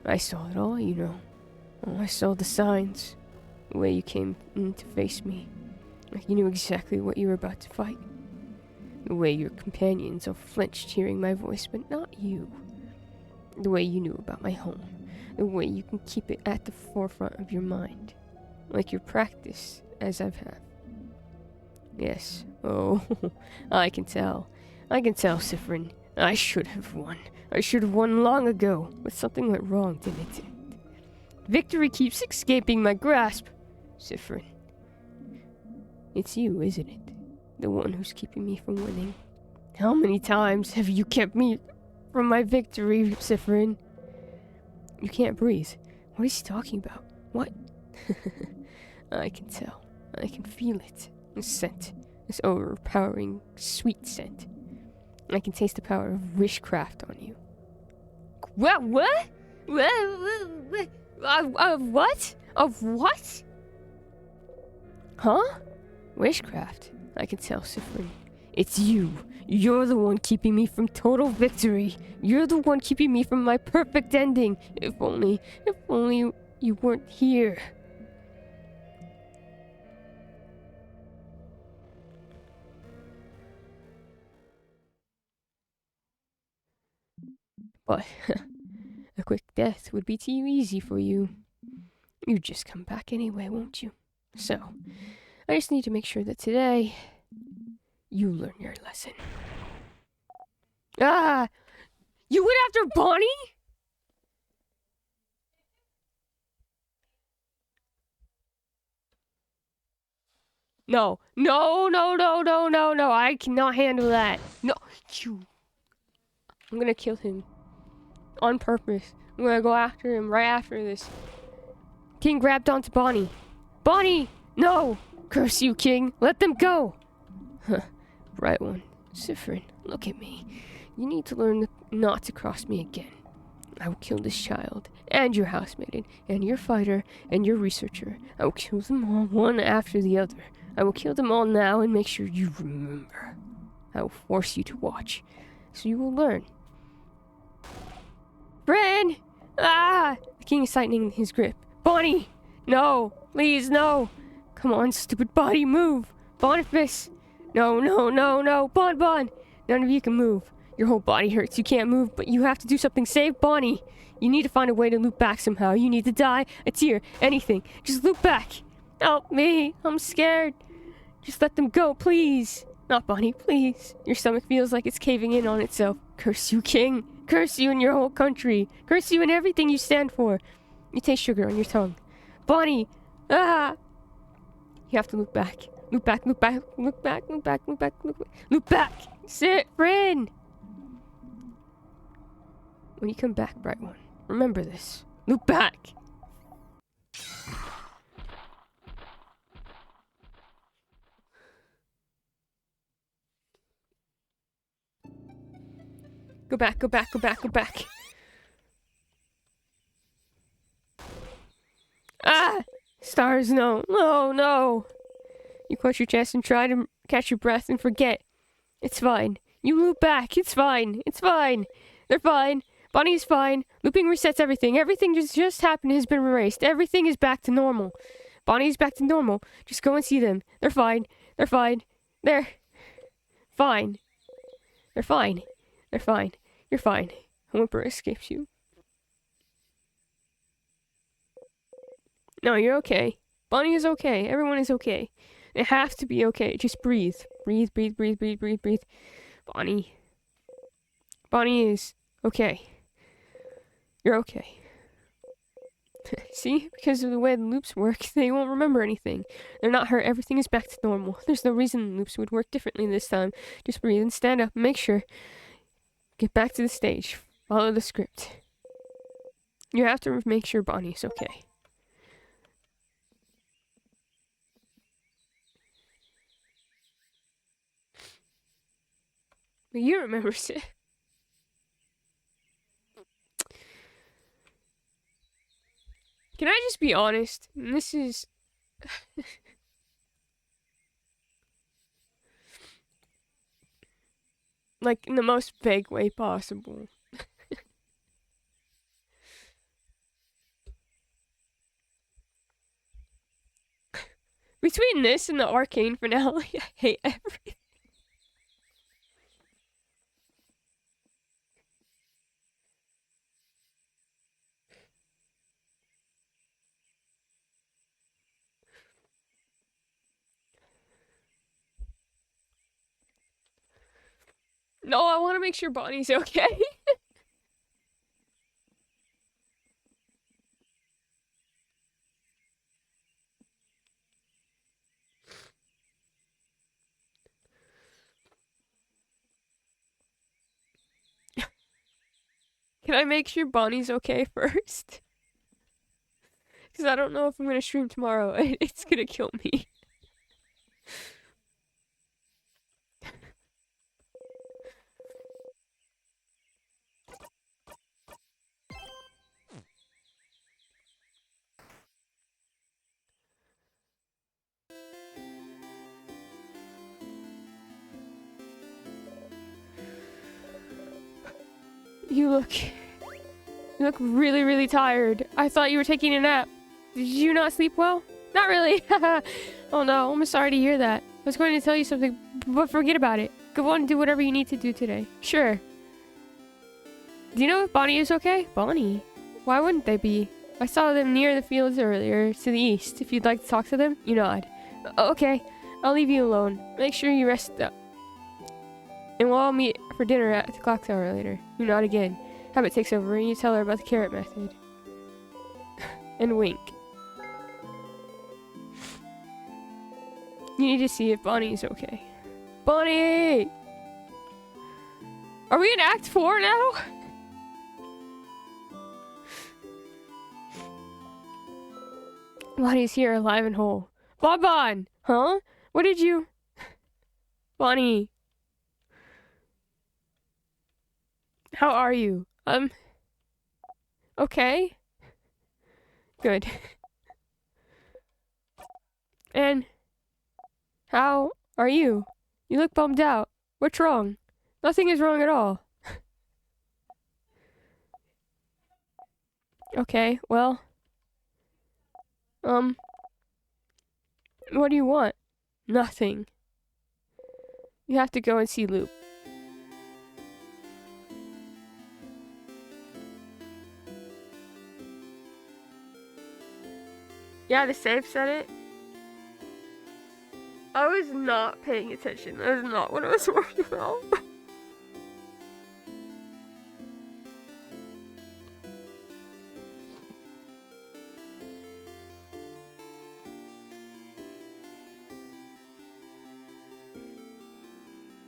S1: I saw it all, you know. Oh, I saw the signs. The way you came in to face me. Like you knew exactly what you were about to fight. The way your companions all flinched hearing my voice, but not you. The way you knew about my home. The way you can keep it at the forefront of your mind. Like your practice, as I've had. Yes. Oh, I can tell. I can tell, Sifrin. I should have won. I should have won long ago. But something went wrong, didn't it? Victory keeps escaping my grasp. Sifrin. It's you, isn't it? The one who's keeping me from winning. How many times have you kept me from my victory, Sifrin? You can't breathe. What is he talking about? What? I can tell. I can feel it. The scent. This overpowering, sweet scent. I can taste the power of witchcraft on you. What? What? What? Of what? Huh? Witchcraft. I can tell, Sifrin. It's you. You're the one keeping me from total victory. You're the one keeping me from my perfect ending. If only you weren't here. But a quick death would be too easy for you. You'd just come back anyway, won't you? So, I just need to make sure that today you learn your lesson. Ah! You went after Bonnie? No. No, no, no, no, no, no. I cannot handle that. No. You. I'm gonna kill him. On purpose. I'm gonna go after him right after this. King grabbed onto Bonnie. Bonnie! No! Curse you, King. Let them go. Huh. Right one. Siffrin, look at me. You need to learn not to cross me again. I will kill this child, and your housemaiden, and your fighter, and your researcher. I will kill them all one after the other. I will kill them all now and make sure you remember. I will force you to watch, so you will learn. Fred! Ah! The king is tightening his grip. Bonnie! No! Please, no! Come on, stupid body, move! Boniface! No, no, no, no! Bon! None of you can move. Your whole body hurts. You can't move, but you have to do something. Save Bonnie. You need to find a way to loop back somehow. You need to die, a tear, anything. Just loop back. Help me. I'm scared. Just let them go, please. Not Bonnie, please. Your stomach feels like it's caving in on itself. Curse you, King. Curse you and your whole country. Curse you and everything you stand for. You taste sugar on your tongue. Bonnie. Ah! You have to loop back. Loop back, loop back, loop back, loop back, loop back, loop back. Loop back! Sit, friend! When you come back, Bright One, remember this. Loop back! Go back, go back, go back, go back. Ah! Stars, no. No, no. You clench your chest and try to catch your breath and forget. It's fine. You loop back. It's fine. It's fine. They're fine. Bonnie's fine. Looping resets everything. Everything just happened has been erased. Everything is back to normal. Bonnie's back to normal. Just go and see them. They're fine. They're fine. They're fine. They're fine. They're fine. You're fine. A whimper escapes you. No, you're okay. Bonnie is okay. Everyone is okay. They have to be okay. Just breathe. Breathe, breathe, breathe, breathe, breathe, breathe. Bonnie. Bonnie is okay. You're okay. See? Because of the way the loops work, they won't remember anything. They're not hurt. Everything is back to normal. There's no reason the loops would work differently this time. Just breathe and stand up and make sure. Get back to the stage. Follow the script. You have to make sure Bonnie's okay. But you remember it. Can I just be honest? This is... like, in the most vague way possible. Between this and the Arcane finale, I hate everything. No, I want to make sure Bonnie's okay. Can I make sure Bonnie's okay first? Because I don't know if I'm going to stream tomorrow. It's going to kill me. You look really, really tired. I thought you were taking a nap. Did you not sleep well? Not really. Oh no, I'm sorry to hear that. I was going to tell you something, but forget about it. Go on and do whatever you need to do today. Sure. Do you know if Bonnie is okay? Bonnie? Why wouldn't they be? I saw them near the fields earlier, to the east. If you'd like to talk to them, you nod. Okay, I'll leave you alone. Make sure you rest up. And we'll all meet for dinner at the clock tower later. You nod again. Habit takes over and you tell her about the carrot method. And wink. You need to see if Bonnie's okay. Bonnie! Are we in Act 4 now? Bonnie's here, alive and whole. Bonbon! Huh? What did you... Bonnie. How are you? Okay. Good. And... how are you? You look bummed out. What's wrong? Nothing is wrong at all. Okay, well... what do you want? Nothing. You have to go and see Loop. Yeah, the save said it. I was not paying attention. That is not what I was worried about.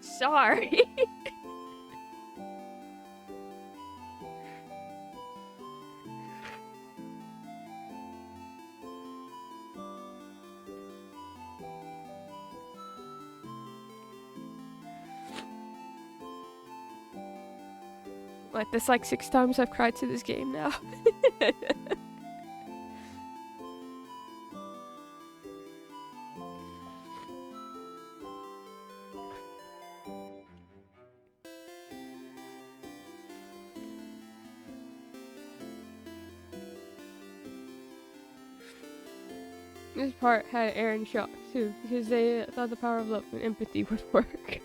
S1: Sorry. What, this like 6 times I've cried to this game now. This part had Aaron shocked too, because they thought the power of love and empathy would work.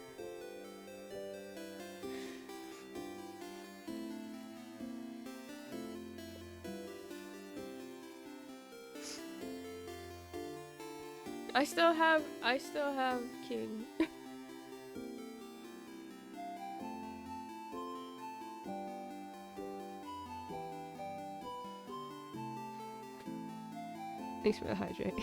S1: I still have King. Thanks for the hydrate.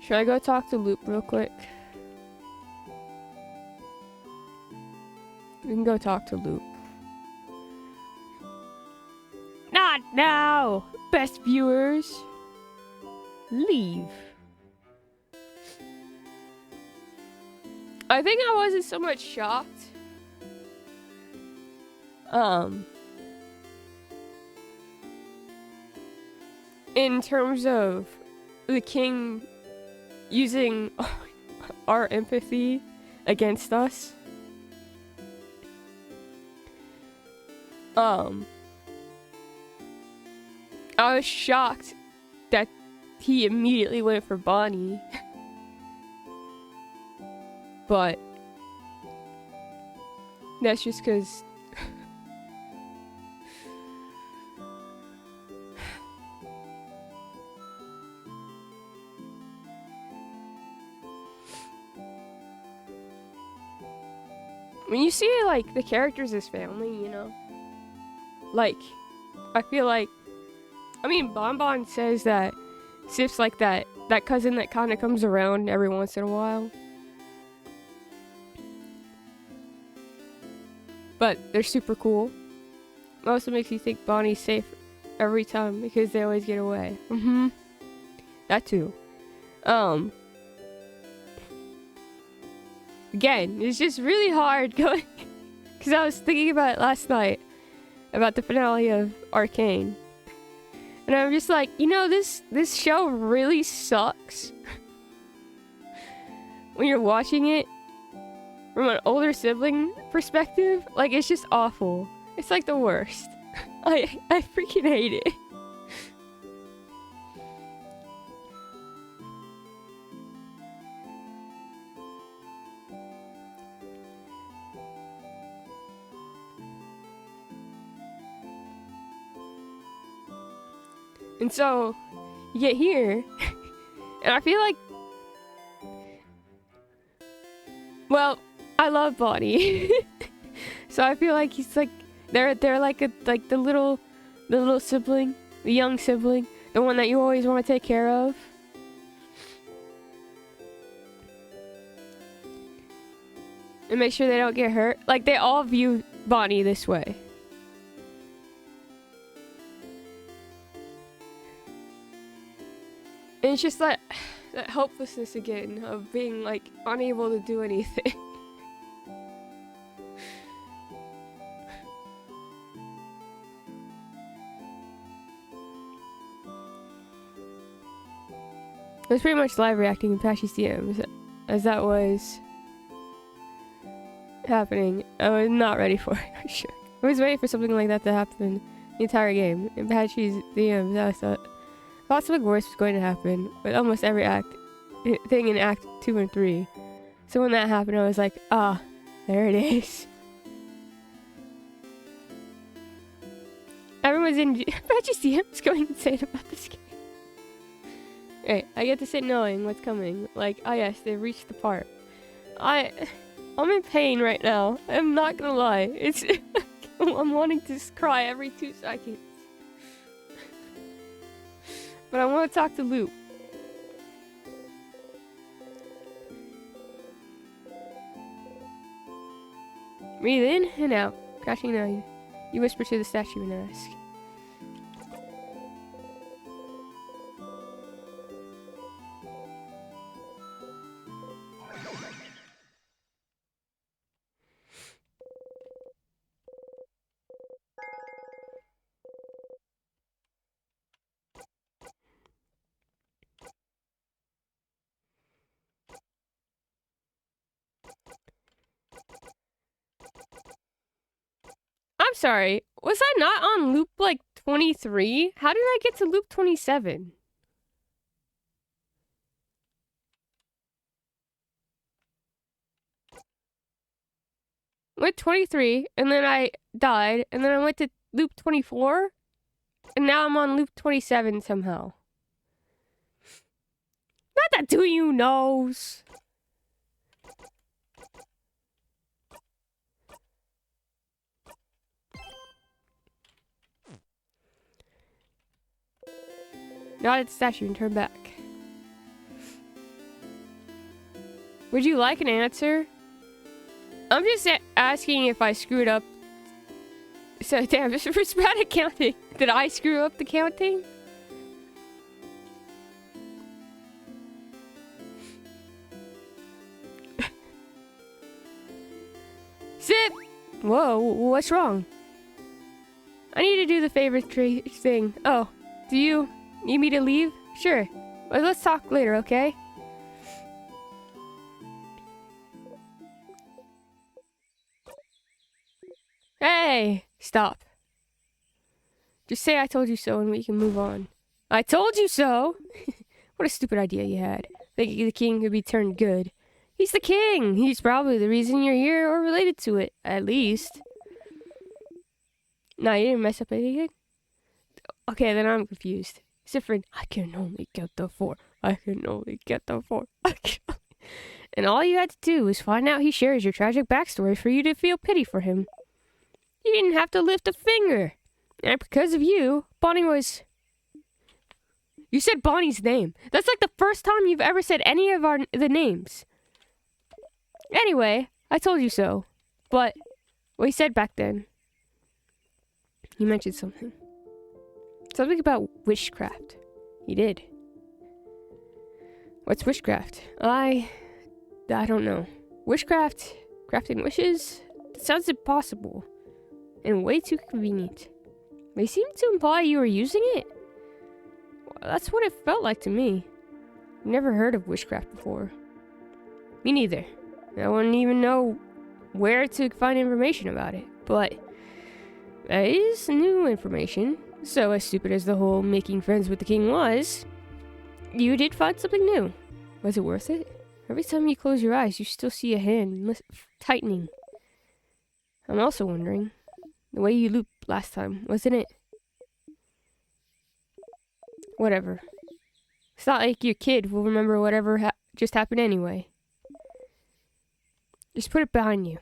S1: Should I go talk to Loop real quick? We can go talk to Loop. Not now! Best viewers! Leave. I think I wasn't so much shocked. In terms of the king using our empathy against us. I was shocked that he immediately went for Bonnie. But that's just because when you see like the characters as family, you know, like I feel like, I mean, Bonbon says that Sif's like that cousin that kind of comes around every once in a while. But they're super cool. It also makes you think Bonnie's safe every time because they always get away. That too. Again, it's just really hard going because I was thinking about it last night about the finale of Arcane. And I'm just like, you know, this show really sucks when you're watching it from an older sibling perspective. Like, it's just awful. It's like the worst. I freaking hate it. And so, you get here, and I feel like, well, I love Bonnie. So I feel like he's like, they're like the The little sibling, the young sibling, the one that you always want to take care of. And make sure they don't get hurt. Like, they all view Bonnie this way. And it's just that helplessness again of being, like, unable to do anything. I was pretty much live reacting to Patchy's DMs as that was happening. I was not ready for it, for sure. I was waiting for something like that to happen the entire game. In Patchy's DMs, I thought something worse was going to happen with almost every thing in Act 2 and 3. So when that happened, I was like, ah, there it is. Everyone's in Patchy's DMs going insane about this game. Right, I get to sit knowing what's coming. Like, oh yes, they've reached the part. I'm in pain right now. I'm not gonna lie. It's I'm wanting to cry every 2 seconds. But I want to talk to Luke. Breathe in and out. Crashing down. You whisper to the statue and ask. I'm sorry, was I not on loop like 23? How did I get to loop 27? Went 23, and then I died, and then I went to loop 24, and now I'm on loop 27 somehow. Not that do you knows. Nod at the statue and turn back. Would you like an answer? I'm just asking if I screwed up. So, damn, this was bad at counting. Did I screw up the counting? Sit! Whoa, what's wrong? I need to do the favorite thing. Oh, do you need me to leave? Sure. Well, let's talk later, okay? Hey! Stop. Just say I told you so and we can move on. I told you so! What a stupid idea you had. Thinking the king could be turned good. He's the king! He's probably the reason you're here or related to it, at least. Nah, you didn't mess up anything? Okay, then I'm confused. Different. I can only get the 4. I can only get the 4. And all you had to do was find out he shares your tragic backstory for you to feel pity for him. You didn't have to lift a finger. And because of you, Bonnie was... You said Bonnie's name. That's like the first time you've ever said any of the names. Anyway, I told you so. But what he said back then... He mentioned something. Something about witchcraft. He did. What's witchcraft? I don't know. Witchcraft? Crafting wishes? That sounds impossible. And way too convenient. They seem to imply you were using it. Well, that's what it felt like to me. Never heard of witchcraft before. Me neither. I wouldn't even know where to find information about it. But that is new information. So, as stupid as the whole making friends with the king was, you did find something new. Was it worth it? Every time you close your eyes, you still see a hand tightening. I'm also wondering, the way you looped last time, wasn't it? Whatever. It's not like your kid will remember whatever just happened anyway. Just put it behind you.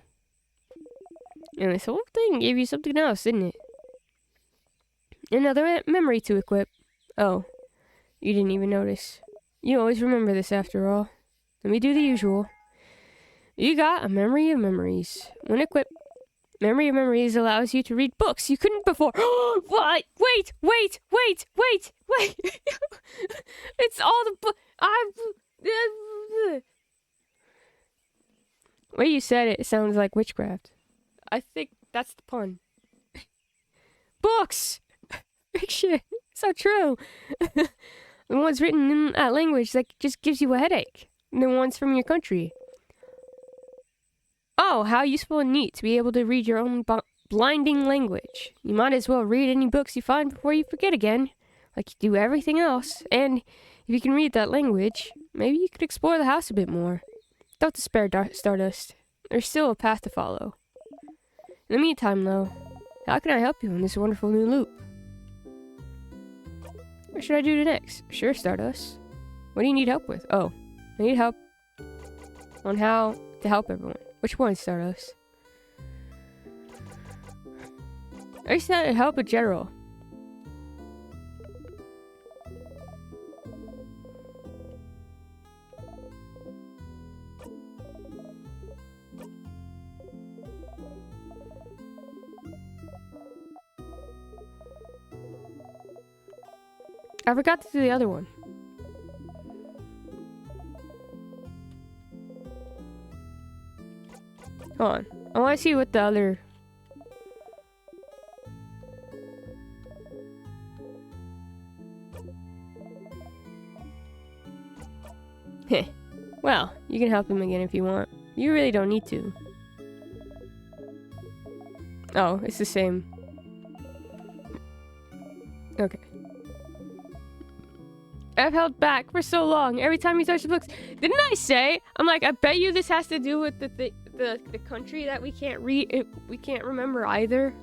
S1: And this whole thing gave you something else, didn't it? Another memory to equip. Oh, you didn't even notice. You always remember this after all. Let me do the usual. You got a memory of memories. When equipped, memory of memories allows you to read books you couldn't before. What? Wait! It's all the book. Way you said it sounds like witchcraft. I think that's the pun. Books! Fiction. So true. The ones written in that language that just gives you a headache. The ones from your country. Oh, how useful and neat to be able to read your own blinding language. You might as well read any books you find before you forget again, like you do everything else. And if you can read that language, maybe you could explore the house a bit more. Don't despair, Stardust. There's still a path to follow. In the meantime, though, how can I help you in this wonderful new loop? What should I do next? Sure, Stardust. What do you need help with? Oh, I need help on how to help everyone. Which one, Stardust? I said help in general. I forgot to do the other one. Hold on. I want to see what the other... Heh. Well, you can help him again if you want. You really don't need to. Oh, it's the same. Okay. I've held back for so long. Every time you touch the books, didn't I say? I'm like, I bet you this has to do with the country that we can't read. We can't remember either.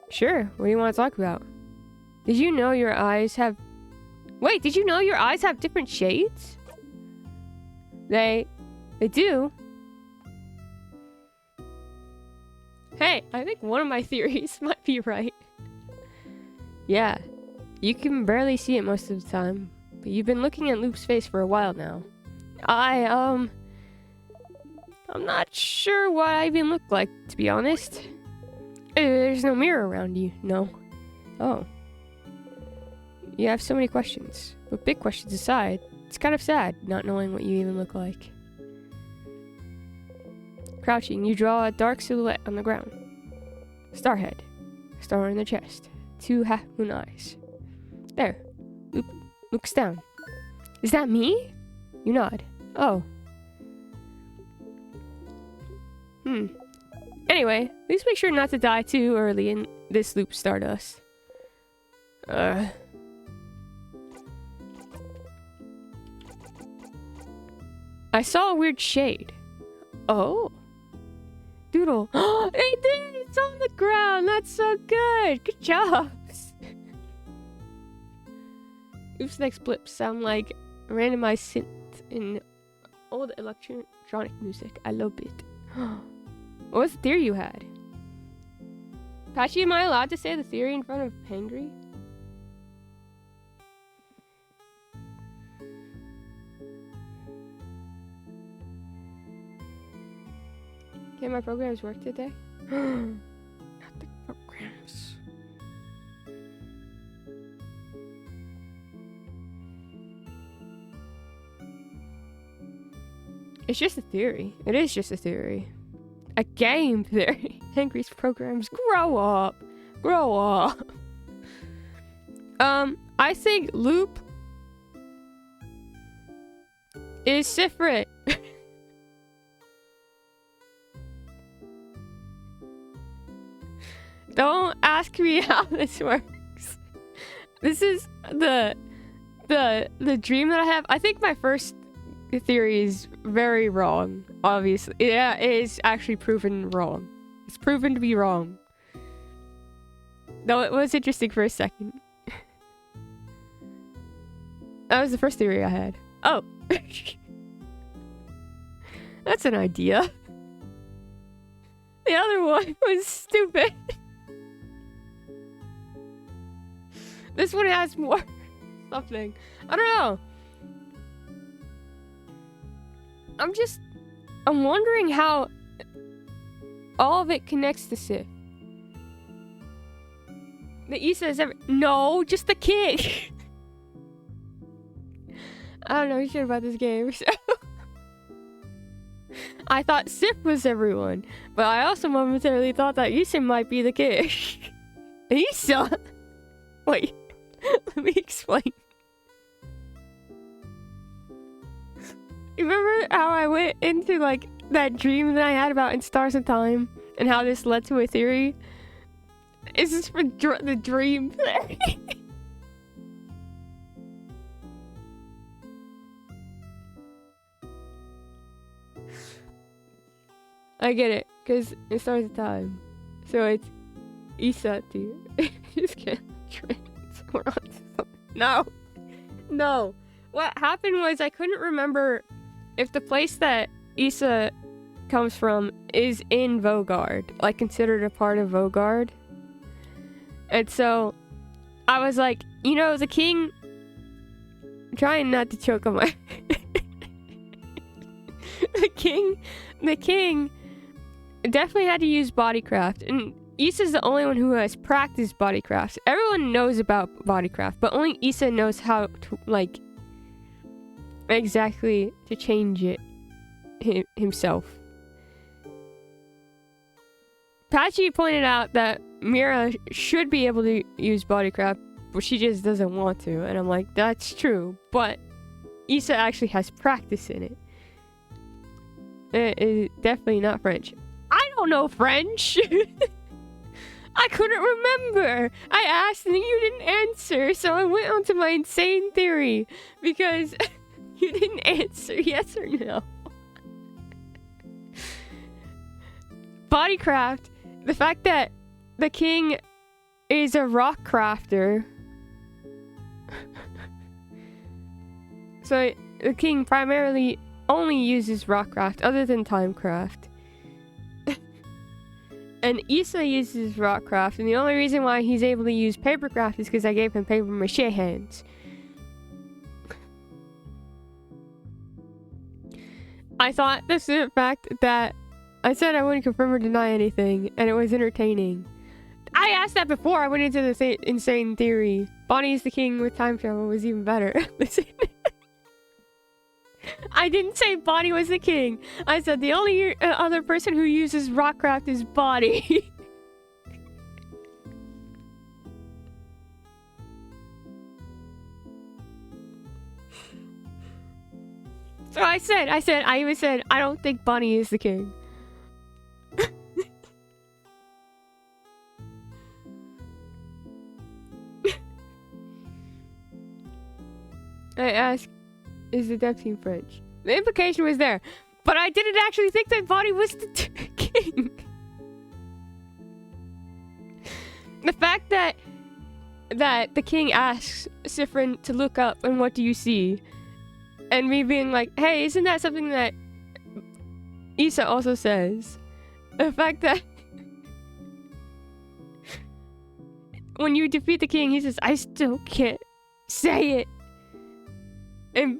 S1: Sure. What do you want to talk about? Did you know your eyes have... Wait, did you know your eyes have different shades? They do. Hey, I think one of my theories might be right. Yeah, you can barely see it most of the time, but you've been looking at Loop's face for a while now. I'm not sure what I even look like, to be honest. There's no mirror around you, no. Oh. You have so many questions, but big questions aside, it's kind of sad not knowing what you even look like. Crouching, you draw a dark silhouette on the ground. Starhead. Star in the chest. 2 half-moon eyes. There. Loop looks down. Is that me? You nod. Oh. Anyway, please make sure not to die too early in this loop, Stardust. I saw a weird shade. Oh. Doodle. Hey, dude, it's on the ground. That's so good. Good job. Oop's next blips sound like randomized synth in old electronic music. I love it. What was the theory you had? Patchy, am I allowed to say the theory in front of Hangry? Can my programs work today? Not the programs. It's just a theory. It is just a theory. A game theory. Angry's programs. Grow up. Grow up. I think Loop is Sifrit. Don't ask me how this works. This is the dream that I have. I think my first theory is very wrong, obviously. Yeah, it is actually proven wrong. It's proven to be wrong. Though it was interesting for a second. That was the first theory I had. Oh. That's an idea. The other one was stupid. This one has more something. I don't know. I'm wondering how all of it connects to Sif. The Issa is no, just the king. I don't know shit about this game, so I thought Sif was everyone, but I also momentarily thought that Issa might be the king. Issa? Wait, let me explain. You remember how I went into like that dream that I had about In Stars of Time and how this led to a theory? Is this for the dream? I get it, because In Stars of Time. So it's Isati. Just can't transfer on something. No. What happened was I couldn't remember if the place that Issa comes from is in Vogard, like considered a part of Vogard. And so I was like, you know, the king, trying not to choke on my the king definitely had to use bodycraft, and Issa's the only one who has practiced bodycraft. Everyone knows about bodycraft, but only Issa knows how to, like, exactly to change it himself. Patchy pointed out that Mira should be able to use bodycraft, but she just doesn't want to, and I'm like, that's true, but Issa actually has practice in it. It is definitely not French. I don't know French! I couldn't remember! I asked and you didn't answer, so I went on to my insane theory, because you didn't answer yes or no. Bodycraft, the fact that the king is a rock crafter. So the king primarily only uses rockcraft other than timecraft. And Issa uses rockcraft, and the only reason why he's able to use papercraft is because I gave him paper mache hands. I thought this is the fact that I said I wouldn't confirm or deny anything, and it was entertaining. I asked that before I went into the insane theory. Bonnie is the king with time travel was even better. Listen. I didn't say Bonnie was the king. I said the only other person who uses rockcraft is Bonnie. So I even said, I don't think Bonnie is the king. I asked, is the dev team French? The implication was there, but I didn't actually think that Bonnie was the king. The fact that the king asks Sifrin to look up and what do you see, and me being like, hey, isn't that something that Issa also says? The fact that when you defeat the king, he says, I still can't say it. And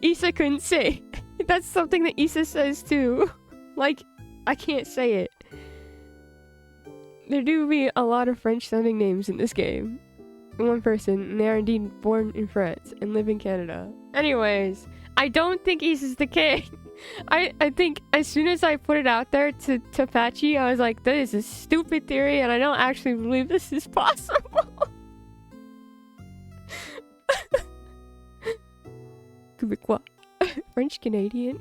S1: Issa couldn't say. That's something that Issa says too. Like, I can't say it. There do be a lot of French sounding names in this game. One person, and they are indeed born in France and live in Canada. Anyways, I don't think Issa's the king. I think as soon as I put it out there to Patchy, I was like, that is a stupid theory and I don't actually believe this is possible. Quebecois. French Canadian.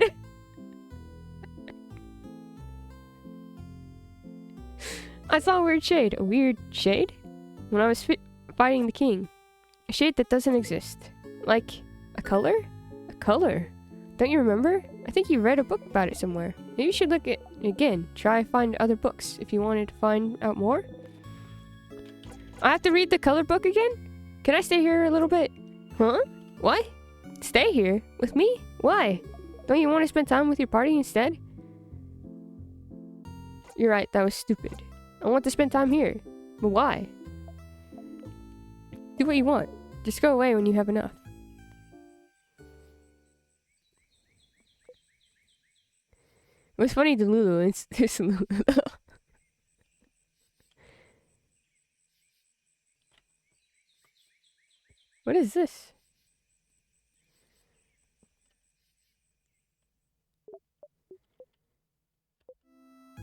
S1: I saw a weird shade. A weird shade? When I was fighting the king. A shade that doesn't exist. Like, a color? A color? Don't you remember? I think you read a book about it somewhere. Maybe you should look at it again. Try find other books if you wanted to find out more. I have to read the color book again? Can I stay here a little bit? Huh? What? Stay here? With me? Why? Don't you want to spend time with your party instead? You're right, that was stupid. I want to spend time here. But why? Do what you want. Just go away when you have enough. What's funny to Lulu is Lulu. What is this?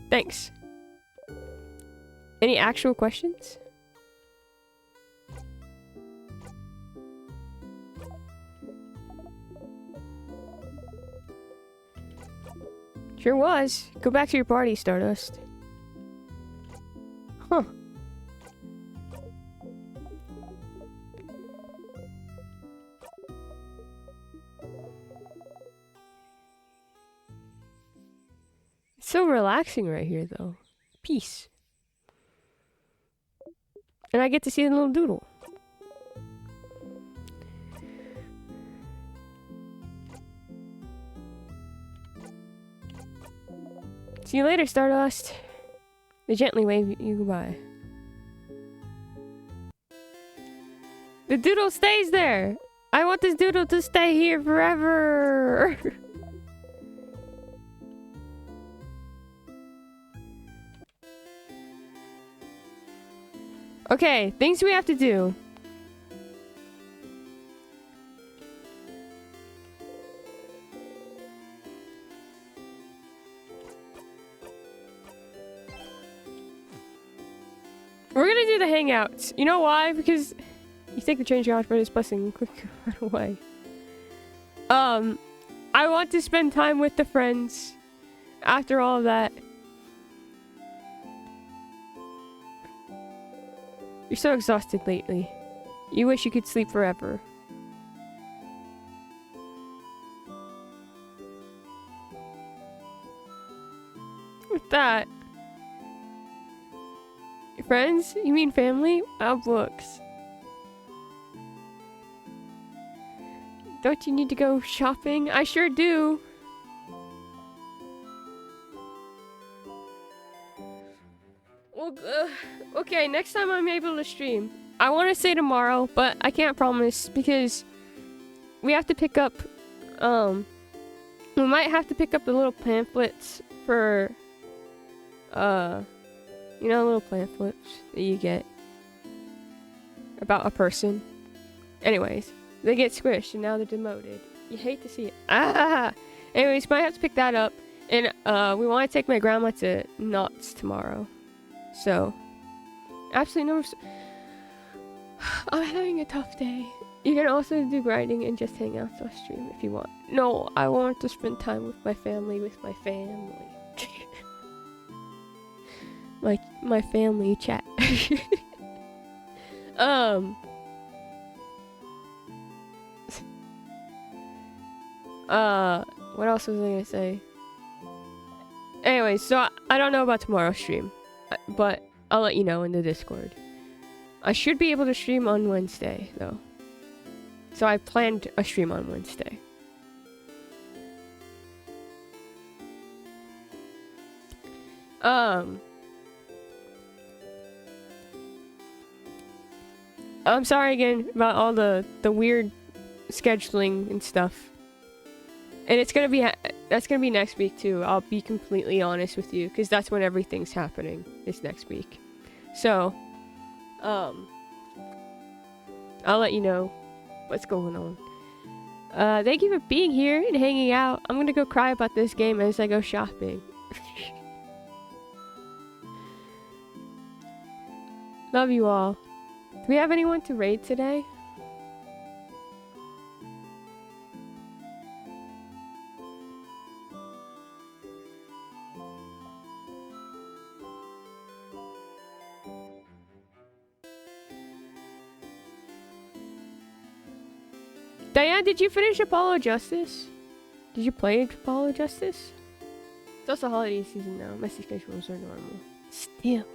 S1: Thanks. Any actual questions? Sure was. Go back to your party, Stardust. Huh. It's so relaxing right here, though. Peace. And I get to see the little doodle. See you later, Stardust. They gently wave you goodbye. The doodle stays there. I want this doodle to stay here forever. Okay, things we have to do. We're gonna do the hangouts. You know why? Because you think the change God for this blessing. Quick, run away. I want to spend time with the friends. After all of that. You're so exhausted lately. You wish you could sleep forever. With that. Your friends? You mean family? Oh, books. Don't you need to go shopping? I sure do. Well, okay, next time I'm able to stream. I want to say tomorrow, but I can't promise because we have to pick up, we might have to pick up the little pamphlets for, you know, little pamphlets that you get about a person. Anyways, they get squished and now they're demoted. You hate to see it. Ah! Anyways, might have to pick that up. And, we want to take my grandma to Knott's tomorrow. So, absolutely no. I'm having a tough day. You can also do grinding and just hang out on stream if you want. No, I want to spend time with my family, my family chat. What else was I gonna say? Anyway, so I don't know about tomorrow's stream. But I'll let you know in the Discord. I should be able to stream on Wednesday, though. So I planned a stream on Wednesday. I'm sorry again about all the weird scheduling and stuff. And it's gonna be that's gonna be next week too. I'll be completely honest with you, because that's when everything's happening. Is next week. So, I'll let you know what's going on. Thank you for being here and hanging out. I'm gonna go cry about this game as I go shopping. Love you all. Do we have anyone to raid today? Diane, did you finish Apollo Justice? Did you play Apollo Justice? It's also holiday season now. Messy schedules are normal. Still.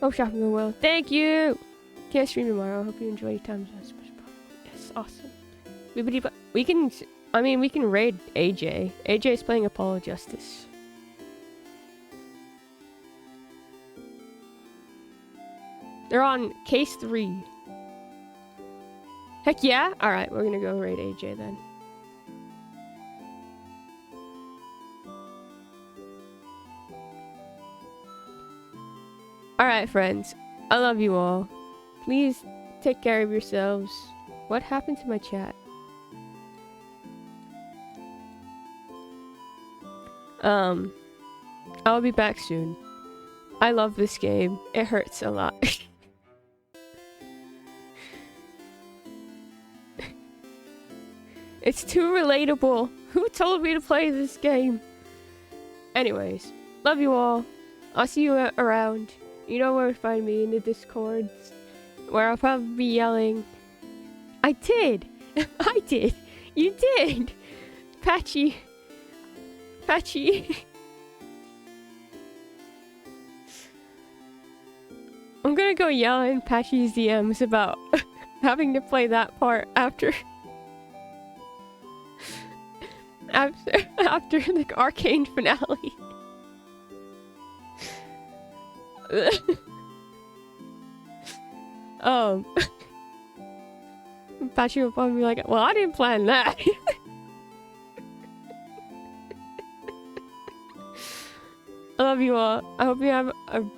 S1: Hope shopping go well. Thank you! Can't stream tomorrow. Hope you enjoy your time. Yes, awesome. We can, I mean, we can raid AJ. AJ's playing Apollo Justice. They're on case 3. Heck yeah? Alright, we're gonna go raid AJ then. Alright, friends. I love you all. Please take care of yourselves. What happened to my chat? I'll be back soon. I love this game. It hurts a lot. It's too relatable. Who told me to play this game? Anyways, love you all. I'll see you around. You know where to find me, in the Discords, where I'll probably be yelling. I did! I did! You did! Patchy. Patchy. I'm gonna go yell in Patchy's DMs about having to play that part after the arcane finale. Patchy will probably be like, well, I didn't plan that. I love you all. I hope you have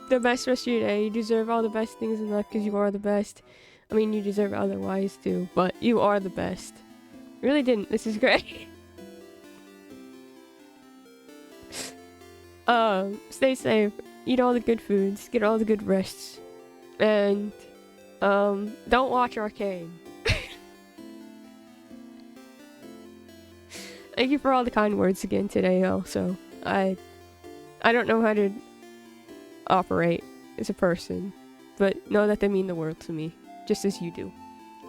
S1: the best rest of your day. You deserve all the best things in life because you are the best. I mean, you deserve otherwise too, but you are the best. Really didn't. This is great. Stay safe. Eat all the good foods. Get all the good rests. And, don't watch Arcane. Thank you for all the kind words again today also. I don't know how to operate as a person, but know that they mean the world to me, just as you do.